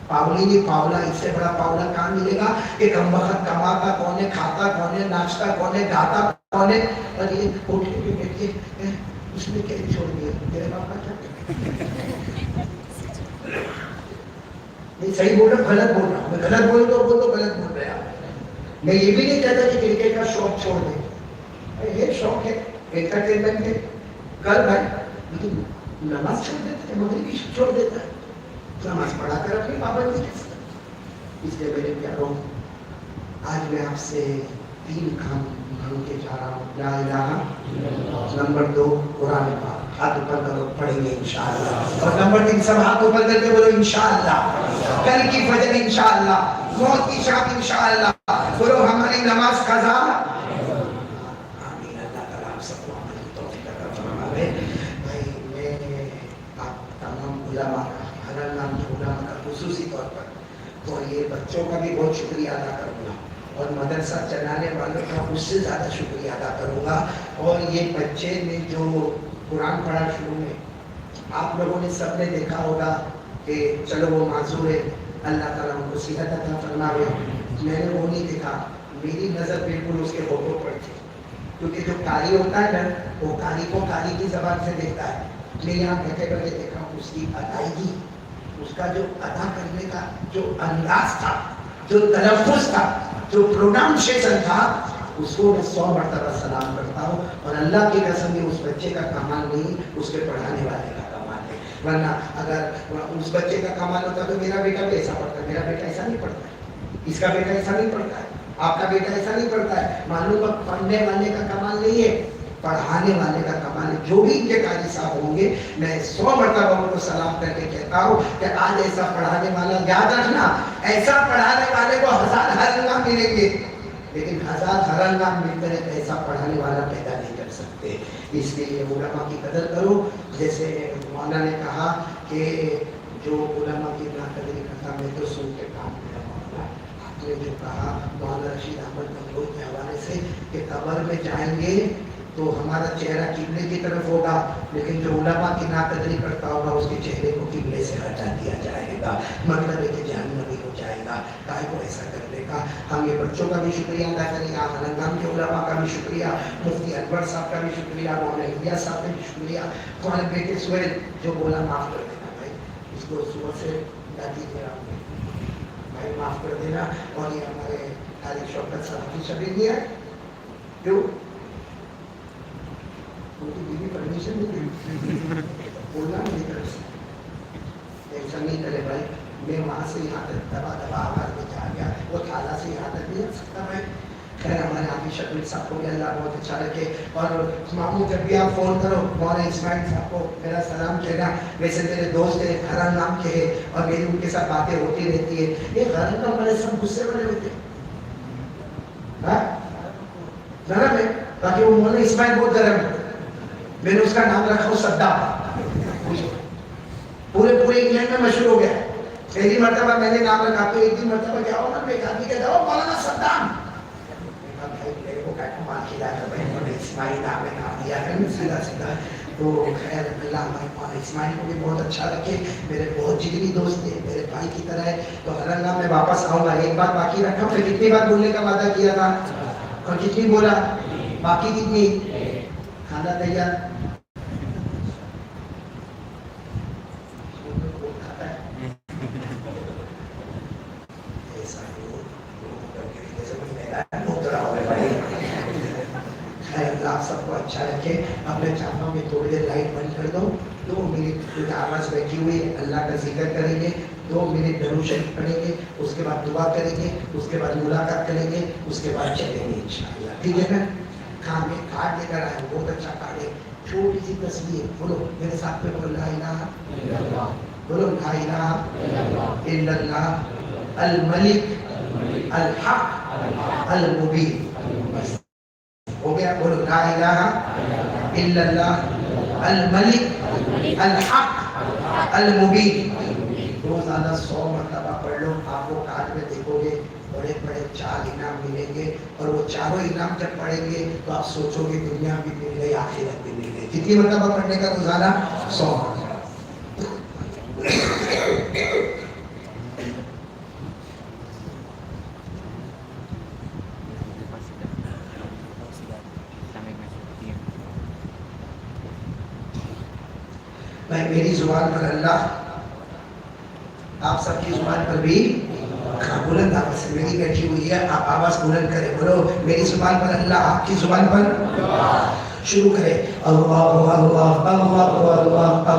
پاولی نہیں پاولا، اس سے بڑا پاولا کہاں ملے گا کہ کم وقت کماتا کون ہے، کھاتا کون ہے، ناچتا کون ہے، گاتا کون ہے، اور یہ اٹھے کے بیٹھے اس نے کیا چھوڑ دیا تیرے باپ کا کیا نہیں صحیح بول رہا غلط بول رہا ہوں میں، غلط بول تو غلط بول رہے آپ. میں یہ بھی نہیں کہتا کہ کرکٹ کا شوق چھوڑ دیں، یہ شوق ہے انٹرٹینمنٹ ہے کر بھائی، لیکن نماز چھوڑ دیتا ہے، مغرب بھی چھوڑ دیتا ہے، نماز پڑھا کر اپنی پابندی کے ساتھ. اس لیے میرے پیاروں آج میں آپ سے 3 کام مانگ کے جا رہا ہوں. لا الہ نمبر 2 قرآن پاک، ہاتھ اوپر کرو پڑھیں گے انشاءاللہ. اور نمبر 3 سب ہاتھ اوپر کر کے بولو انشاءاللہ. کل کی فجر انشاءاللہ، موت کی شام انشاءاللہ. بولو ہماری نماز قضا. آمین. اللہ تعالیٰ آپ سب کو عمل کی توفیق عطا فرمائے. بھائی میں آپ تمام علماء نام کے علماء کا خصوصی طور پر تو یہ بچوں کا بھی بہت شکریہ ادا کروں گا، اور مدرسہ چلانے والوں کا اس سے زیادہ شکریہ ادا کروں گا. اور یہ بچے نے جو قرآن پڑھا شروع میں، آپ لوگوں نے سب نے دیکھا ہوگا کہ چلو وہ معذور ہے، اللہ تعالیٰ ان کو صحت عطا فرمائے. میں نے وہ نہیں دیکھا، میری نظر بالکل اس کے ہوٹوں پر تھی، کیونکہ جو قاری ہوتا ہے نا وہ قاری کو قاری کی زبان سے دیکھتا ہے. میں یہاں بیٹھے بیٹھے دیکھا اس کی ادائیگی، اس کا جو ادا کرنے کا جو انداز تھا، جو تلفظ تھا، جو پروناؤنسیشن تھا، اس کو میں 100 مرتبہ سلام کرتا ہوں. اور اللہ کی قسم یہ اس بچے کا کمال نہیں، اس کے پڑھانے والے کا کمال ہے. ورنہ اگر اس بچے کا کمال ہوتا تو میرا بیٹا بھی ایسا پڑھتا. میرا بیٹا ایسا نہیں پڑھتا ہے، اس کا بیٹا ایسا نہیں پڑھتا ہے، آپ کا بیٹا ایسا نہیں پڑھتا ہے. معلوم پڑھنے والے کا کمال نہیں ہے، پڑھانے والے کا کمال ہے. جو بھی ان کے قاری صاحب ہوں گے میں 100 مرتبہ ان کو سلام کر کے کہتا ہوں کہ آج ایسا پڑھانے والا، یاد رکھنا ایسا پڑھانے والے کو 1000 ہر انعام ملیں گے، لیکن 1000 ہر انعام مل کر ایسا پڑھانے والا پیدا نہیں کر سکتے. اس لیے علماء کی قدر کرو. جیسے مولانا نے کہا کہ جو علماء کی قدر کرتا میں تو سن کے کام میرا مولانا. آپ نے جو کہا مولانا رشید احمد گنگوہی کے حوالے سے کہ قبر میں جائیں گے تو ہمارا چہرہ قبلے کی طرف ہوگا، لیکن جو علماء کی ناقدری کرتا ہوگا اس کے چہرے کو قبلے سے ہٹا دیا جائے گا، مطلب ہے کہ جہنمی ہو جائے گا. کائے کو ایسا کرنے کا. ہم یہ بچوں کا بھی شکریہ ادا کریں گے، خاندان کے علماء کا بھی شکریہ، مفتی انور صاحب کا بھی شکریہ، مولانا الیاس صاحب کا بھی شکریہ. تمہارے بیٹے سہیل جو بولا معاف کر دینا بھائی، اس کو صبح سے لاتی دے رہا ہوں بھائی، معاف کر دینا. اور یہ ہمارے طارق شوکت صاحب کی شبیر نہیں ہے کیوں ان کی بیوی پرمیشن نہیں بولنا میری طرف سے. ٹینشن نہیں کرے بھائی، میں وہاں سے یہاں تک دبا آواز میں جا گیا، وہ تھالا سے یہاں تک نہیں آ سکتا بھائی. خیر ہمارے حافظ شبیر صاحب کو بھی اللہ بہت اچھا رکھے. اور ماموں جب بھی آپ فون کرو مولانا اسماعیل صاحب کو میرا سلام کہنا. ویسے میرے دوست ہیں، ہر نام کے ہے اور میری ان کے ساتھ باتیں ہوتی رہتی ہے. یہ غیر نام والے سب غصے والے ہوتے ہیں، گرم ہے. باقی وہ مولانا اسماعیل بہت گرم ہے. میں نے اس کا نام رکھا ہوں صدام، پورے انگلینڈ میں مشہور ہو گیا. پہلی مرتبہ میں نے نام رکھا تو ایک دن مرتبہ کیا ہو نا میں ایک آدمی کہتا ہوں مولانا صدام. بھائی میرے کو کہا مال کھلا کر بھائی مولانا اسماعیل نام ہے، نام دیا کر سیدھا. تو خیر اللہ ہمارے مولانا اسماعیل کو بھی بہت اچھا رکھے. میرے بہت جگری دوست ہیں، میرے بھائی کی طرح ہے. تو ہر اللہ میں واپس آؤں گا. ایک بات باقی رکھا ہوں، میں کتنی بار بولنے کا وعدہ کیا تھا اور کتنی بولا؟ باقی کتنی؟ کھانا تیار. آپ سب کو اچھا رکھے. اب میں چاہتا ہوں کہ تھوڑی دیر لائٹ بند کر دو، 2 منٹ آواز بیٹھی ہوئی ہے، اللہ کا ذکر کریں گے، 2 منٹ درود شریف پڑھیں گے، اس کے بعد دعا کریں گے، اس کے بعد ملاقات کریں گے، اس کے بعد چلیں گے انشاءاللہ. ٹھیک ہے نا؟ کام میں کارڈ لے کر آئے، بہت اچھا کارڈ ہے، چھوٹی سی تصویر. بولو میرے ساتھ میں، بولو لا الہ الا اللہ، بولو لا الہ الا اللہ الملک الحق المبین. بس ہو گیا. بولو لا الہ الا اللہ الملک الحق المبین. روزانہ 100 مرتبہ پڑھ لو. آپ کو کارڈ میں دیکھو گے بڑے بڑے 4 انعام ملیں گے، اور وہ چاروں انعام جب پڑھیں گے تو آپ سوچو گے دنیا بھی مل گئی، آخرت بھی مل گئی. کتنی مرتبہ پڑھنے کا روزانہ؟ 100 مرتبہ. میں میری زبان پر اللہ، آپ سب کی زبان پر بھی بلند آواز سے میری بیٹھی ہوئی ہے، آپ آواز بلند کریں، بولو میری زبان پر اللہ، آپ کی زبان پر شروع کرے اللہ اللہ اللہ اللہ اللہ اللہ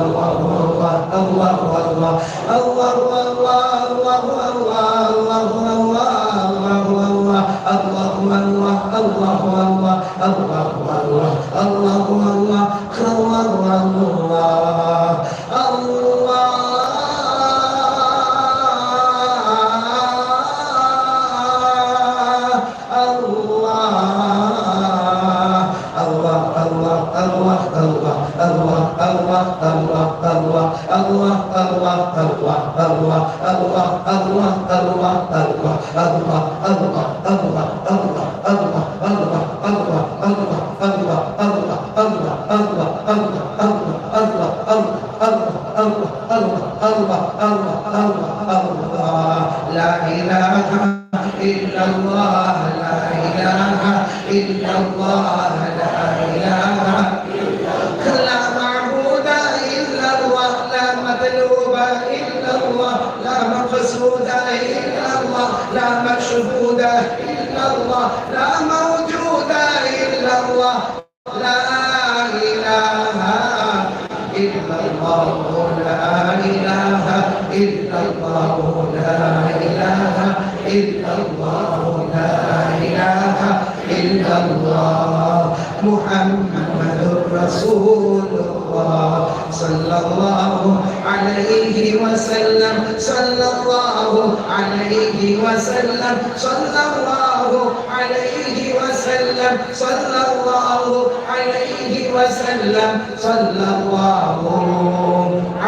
محمد رسول اللہ صلی اللہ علیہ وسلم صلی اللہ علیہ وسلم صلی اللہ علیہ وسلم صلی اللہ علیہ وسلم صلی اللہ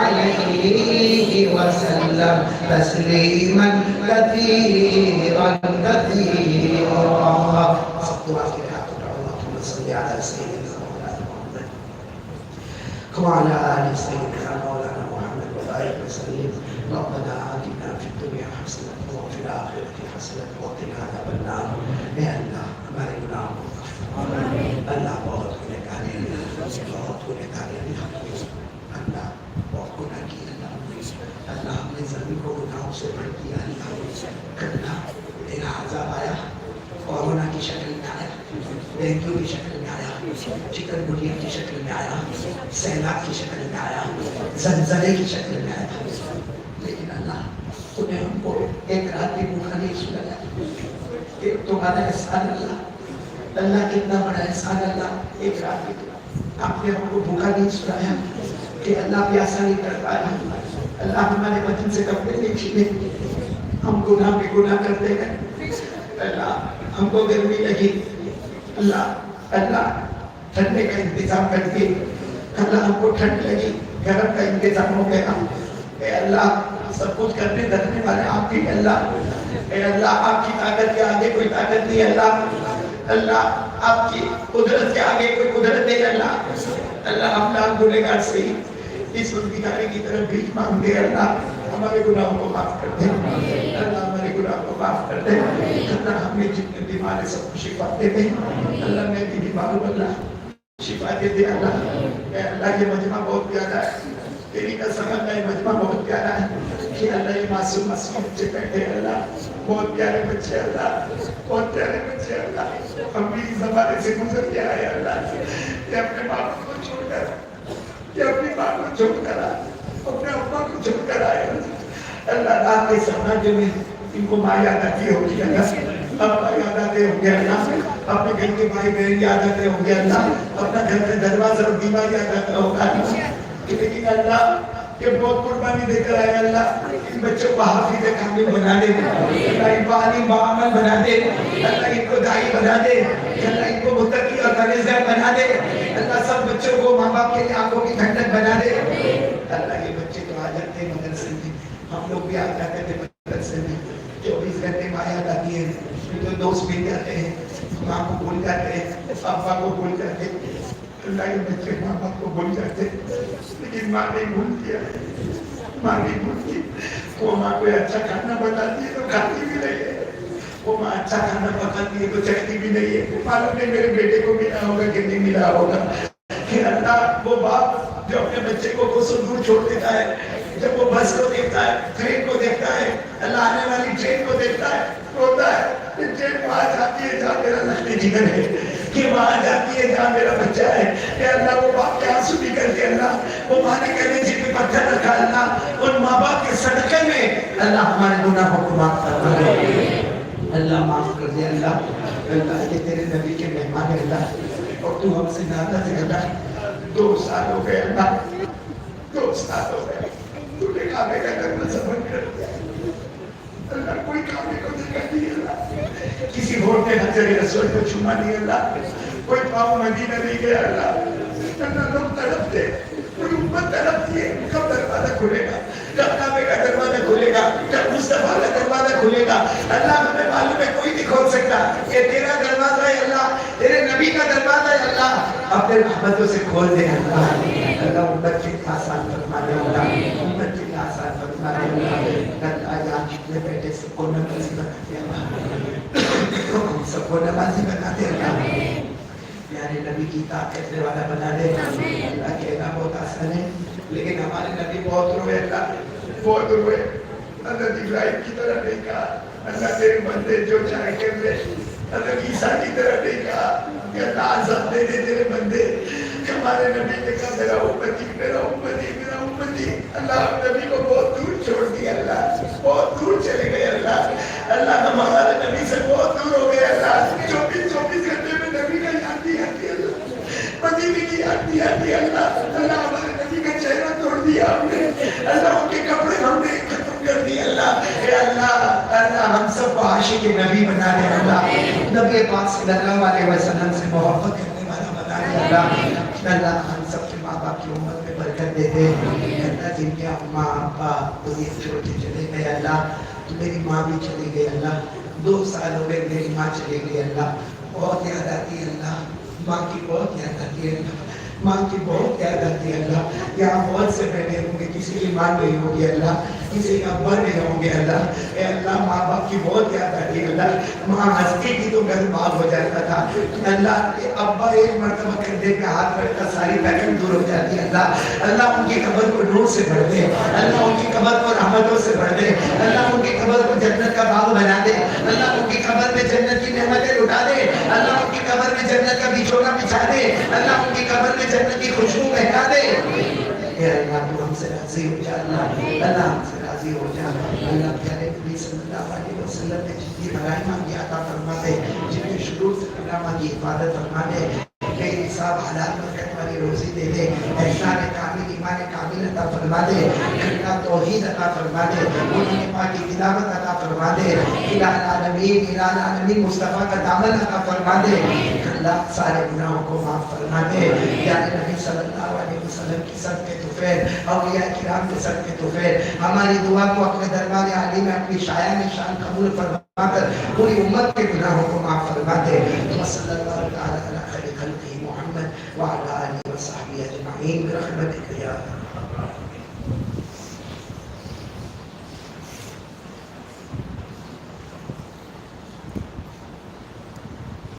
علیہ وسلم تسلیما کثیرا کثیرا. سب دعا کے صلی على سيدنا مولانا محمد وعلى آل سيدنا مولانا محمد وبارك وسلم. ربنا آتنا في الدنيا حسنة وفي الآخرة حسنة وقنا عذاب النار. اے اللہ ہمارے گناہوں کو معاف فرما. اللہ بہت گنہگار ہیں، بہت گنہگار ہیں. اللہ بہت گناہ کیا. اللہ ہم نے زمین کو گناہوں سے بھر دیا. اللہ تیرا عذاب آیا، کورونا کی شکل میں آیا، ڈینگو کی شکل میں آیا، چکن گنیا کی شکل میں آیا، سیلاب کی شکل میں آیا، زلزلے کی شکل میں آیا. لیکن اللہ تو نے ہم کو ایک رات بھی بھوکا نہیں سلایا. ایک تمہارا احسان اللہ، اللہ کتنا بڑا احسان اللہ. ایک رات بھی آپ نے ہم کو بھوکا نہیں سلایا کہ اللہ پیاسا نہیں کر پایا. اللہ ہمارے بدن سے کپڑے نہیں چھینے، ہم گناہ پہ گناہ کرتے گئے. اللہ ہم کو گرمی لگی، اللہ اللہ ٹھنڈے کا انتظام کر کے. اللہ ہم کو ٹھنڈ لگی، گرم کا انتظام ہو گیا. اے اللہ سب کچھ کرنے دھرنے والے آپ ہی. اللہ اے اللہ آپ کی طاقت کے آگے کوئی طاقت نہیں. اللہ اللہ آپ کی قدرت کے آگے کوئی قدرت نہیں. اللہ اللہ ہم لاکھ گنہگار سے اس بندگاری کی طرف بھیک مانگتے. اللہ ہمارے گناہوں کو معاف کر دے. اللہ ہمارے گناہوں کو معاف کر دے. اللہ ہم نے جتنے بیمار ہیں سب کو شفا دے دے. اللہ میں بھی بیمار ہوں، اللہ شفا دے دے. اللہ اے اللہ یہ مجمع بہت پیارا ہے، تیری قسم اللہ یہ مجمع بہت پیارا ہے کہ اللہ یہ معصوم معصوم بچے بیٹھے. اللہ بہت پیارے بچے، اللہ بہت پیارے بچے. اللہ ہم بھی اس زمانے سے گزر کے آئے. اللہ یہ اپنے ماں باپ کو چھوڑ کر، یہ اپنی ماں کو چھوڑ کر آئے، اپنے ابا کو چھوڑ کر آئے. اللہ رات کے سماجے میں ان کو ماں یاد آتی ہوگی. اللہ ابا یاد آتے ہوں گے. اللہ اپنے گھر کے بھائی بہن یاد آتے ہوں گے. اللہ اپنا گھر کا دروازہ اور دیوار یاد آتا ہوگا. لیکن اللہ یہ بہت قربانی دے کر آئے. اللہ ان بچوں کو حافظ کامل بنا دے. اللہ ان کو عالم بعمل بنا دے. اللہ ان کو داعی بنا دے. اللہ ان کو متقی اور پرہیزگار بنا دے. اللہ سب بچوں کو ماں باپ کے آنکھوں کی ٹھنڈک بنا دے. اللہ یہ بچے تو آ جاتے ہیں مدرسے میں، ہم لوگ بھی آ جاتے تھے مدرسے میں. 24 گھنٹے میں آیا جاتی ہے، تو دوست مل جاتے ہیں، ماں کو بھول جاتے ہیں، پاپا کو بھول جاتے ہیں. اللہ یہ بچے ماں باپ کو بھول جاتے، لیکن ماں نہیں بھولتی ہے. ماں نہیں بھولتی. وہ ماں کوئی اچھا کھانا بتاتی ہے تو کھاتی بھی نہیں ہے. وہ ماں اچھا کھانا پکاتی ہے تو چکھتی بھی نہیں ہے. معلوم نہیں میرے بیٹے کو ملا ہوگا کہ نہیں ملا ہوگا. کہ اللہ وہ باپ جو اپنے بچے کو غسل دور چھوڑ دیتا ہے، جب وہ بس کو دیکھتا ہے، ٹرین کو دیکھتا ہے، اللہ آنے والی ٹرین کو دیکھتا ہے، روتا ہے، یہ ٹرین وہاں جاتی ہے جہاں میرا لخت جگر ہے، کہ وہاں جاتی ہے جہاں میرا بچہ ہے، کہ اللہ وہ باپ کے آنسو نکل کے اللہ وہ ماں نے کہنے جن پہ پتھر رکھا اللہ ان ماں باپ کے صدقے میں اللہ ہمارے گناہوں کو معاف فرما دے، اللہ معاف کر دے اللہ، اللہ یہ تیرے نبی کے مہمان ہے اللہ، اور تو ہم سے ناراض ہے اللہ، 2 سال ہو گئے اللہ، 2 سال ہو گئے، تو نے کعبے کا دربہ سفر کر دیا اللہ، کوئی کعبے کو دیکھا نہیں اللہ، کسی بھوٹ نے حجر اسود کو چھوما نہیں اللہ، کوئی پاؤں مدینہ نہیں گیا اللہ، اللہ لوگ تڑپتے، کوئی امت تڑپتی ہے، کب دروازہ کھلے گا، کب کعبے کا دروازہ کھلے گا، کب مصطفیٰ کا دروازہ کھلے گا، اللہ ہمیں معلوم ہے کوئی نہیں کھول سکتا، یہ تیرا دروازہ ہے اللہ، تیرے نبی کا دروازہ ہے اللہ، اپنے رحمتوں سے کھول دے اللہ، اللہ امت کے لیے آسان فرما دے اللہ، امت کے لیے آسان فرما دے اللہ، اللہ یہاں جتنے بیٹھے سب کو نمازی بنا دے اللہ، ہم سب کو نمازی بنا دے اللہ، پیارے نبی کی اطاعت کرنے والا بنا دے اللہ، کہنا بہت آسان ہے لیکن ہمارے نبی بہت روئے اللہ، بہت روئے اللہ، ابراہیم کی طرح نہیں کہا اللہ تیرے بندے جو چاہے کر لے، اللہ عیسیٰ کی طرح نہیں کہا کہ اللہ عذاب دے دے تیرے بندے، ہمارے نبی نے کہا میرا امتی میرا امتی میرا امتی، اللہ نبی کو بہت دور چھوڑ دیا اللہ، بہت دور چلے گئے اللہ، اللہ ہم ہمارے نبی سے بہت دور ہو گئے اللہ، 24 گھنٹے میں نبی کا یاد نہیں آتی اللہ، مدینے کی یاد نہیں آتی اللہ، اللہ ہمارے نبی کا چہرہ توڑ دیا ہم نے اللہ، ان کے کپڑے ہم نے ختم کر دیے اللہ، اے اللہ اللہ ہم سب کو عاشق نبی بنا دے اللہ، نبی پاک صلی اللہ علیہ وسلم سے محبت کرنے والا بنا دے اللہ، اللہ ہم سب کے ماں باپ کی امت میں برکت دے دے اللہ، جن کے اماں ابا دنیا چھوڑ کے چلے گئے اللہ، میری ماں بھی چلی گئی اللہ، 2 سال ہو گئے میری ماں چلی گئی اللہ، بہت یاد آتی ہے اللہ، ماں کی بہت یاد آتی ہے اللہ، ماں کی بہت یاد آتی ہے اللہ، یہاں بہت سے بیٹھے ہوں گے کسی کی ماں نہیں ہوگی اللہ، کسی کا ابا نہیں ہوں گے اللہ، اے اللہ ماں باپ کی بہت یاد آتی ہے اللہ، ماں ہنستی تھی تو گھر باغ ہو جاتا تھا اللہ، ابا ایک مرتبہ کندھے پہ ہاتھ رکھتا ساری تکلیف دور ہو جاتی ہے اللہ، اللہ ان کی قبر کو نور سے بھر دے اللہ، ان کی قبر کو رحمتوں سے بھر دے اللہ، ان کی قبر کو جنت کا باغ بنا دے اللہ، ان کی قبر میں جنت کی نعمتیں لٹا دے اللہ، ان کی قبر میں جنت کا بچھونا بچھا دے اللہ، ان کی قبر میں جنت کی خوشبو بہکا دے، اے اللہ تو ہم سے راضی ہو جا اللہ، اللہ ہم سے راضی ہو جا اللہ، پیارے نبی صلی اللہ علیہ وسلم نے جتنی بھلائی مانگی عطا فرما دے، جتنی شرور سے پناہ مانگی حفاظت فرما دے، بے حساب حلال برکت والی روزی دے دے، احسان کامل ایمان کامل عطا فرما دے، اللہ توحید عطا فرما دے، انہیں پاک کی تلاوت عطا فرما دے، الہ العالمین مصطفیٰ کا دامن عطا فرما دے، اللہ سارے گناہوں کو معاف فرما دے، پیارے نبی صلی اللہ علیہ وسلم کی سب کے طفیل اولیاء کرام کے سب کے طفیل ہماری دعا کو اپنے دربار عالی میں اپنی شایان شان قبول فرما کر پوری امت کے گناہوں کو معاف فرما دے، صلی اللہ تعالی علی خیر خلقہ محمد وعلی آلہ وصحبہ اجمعین برحمتک یا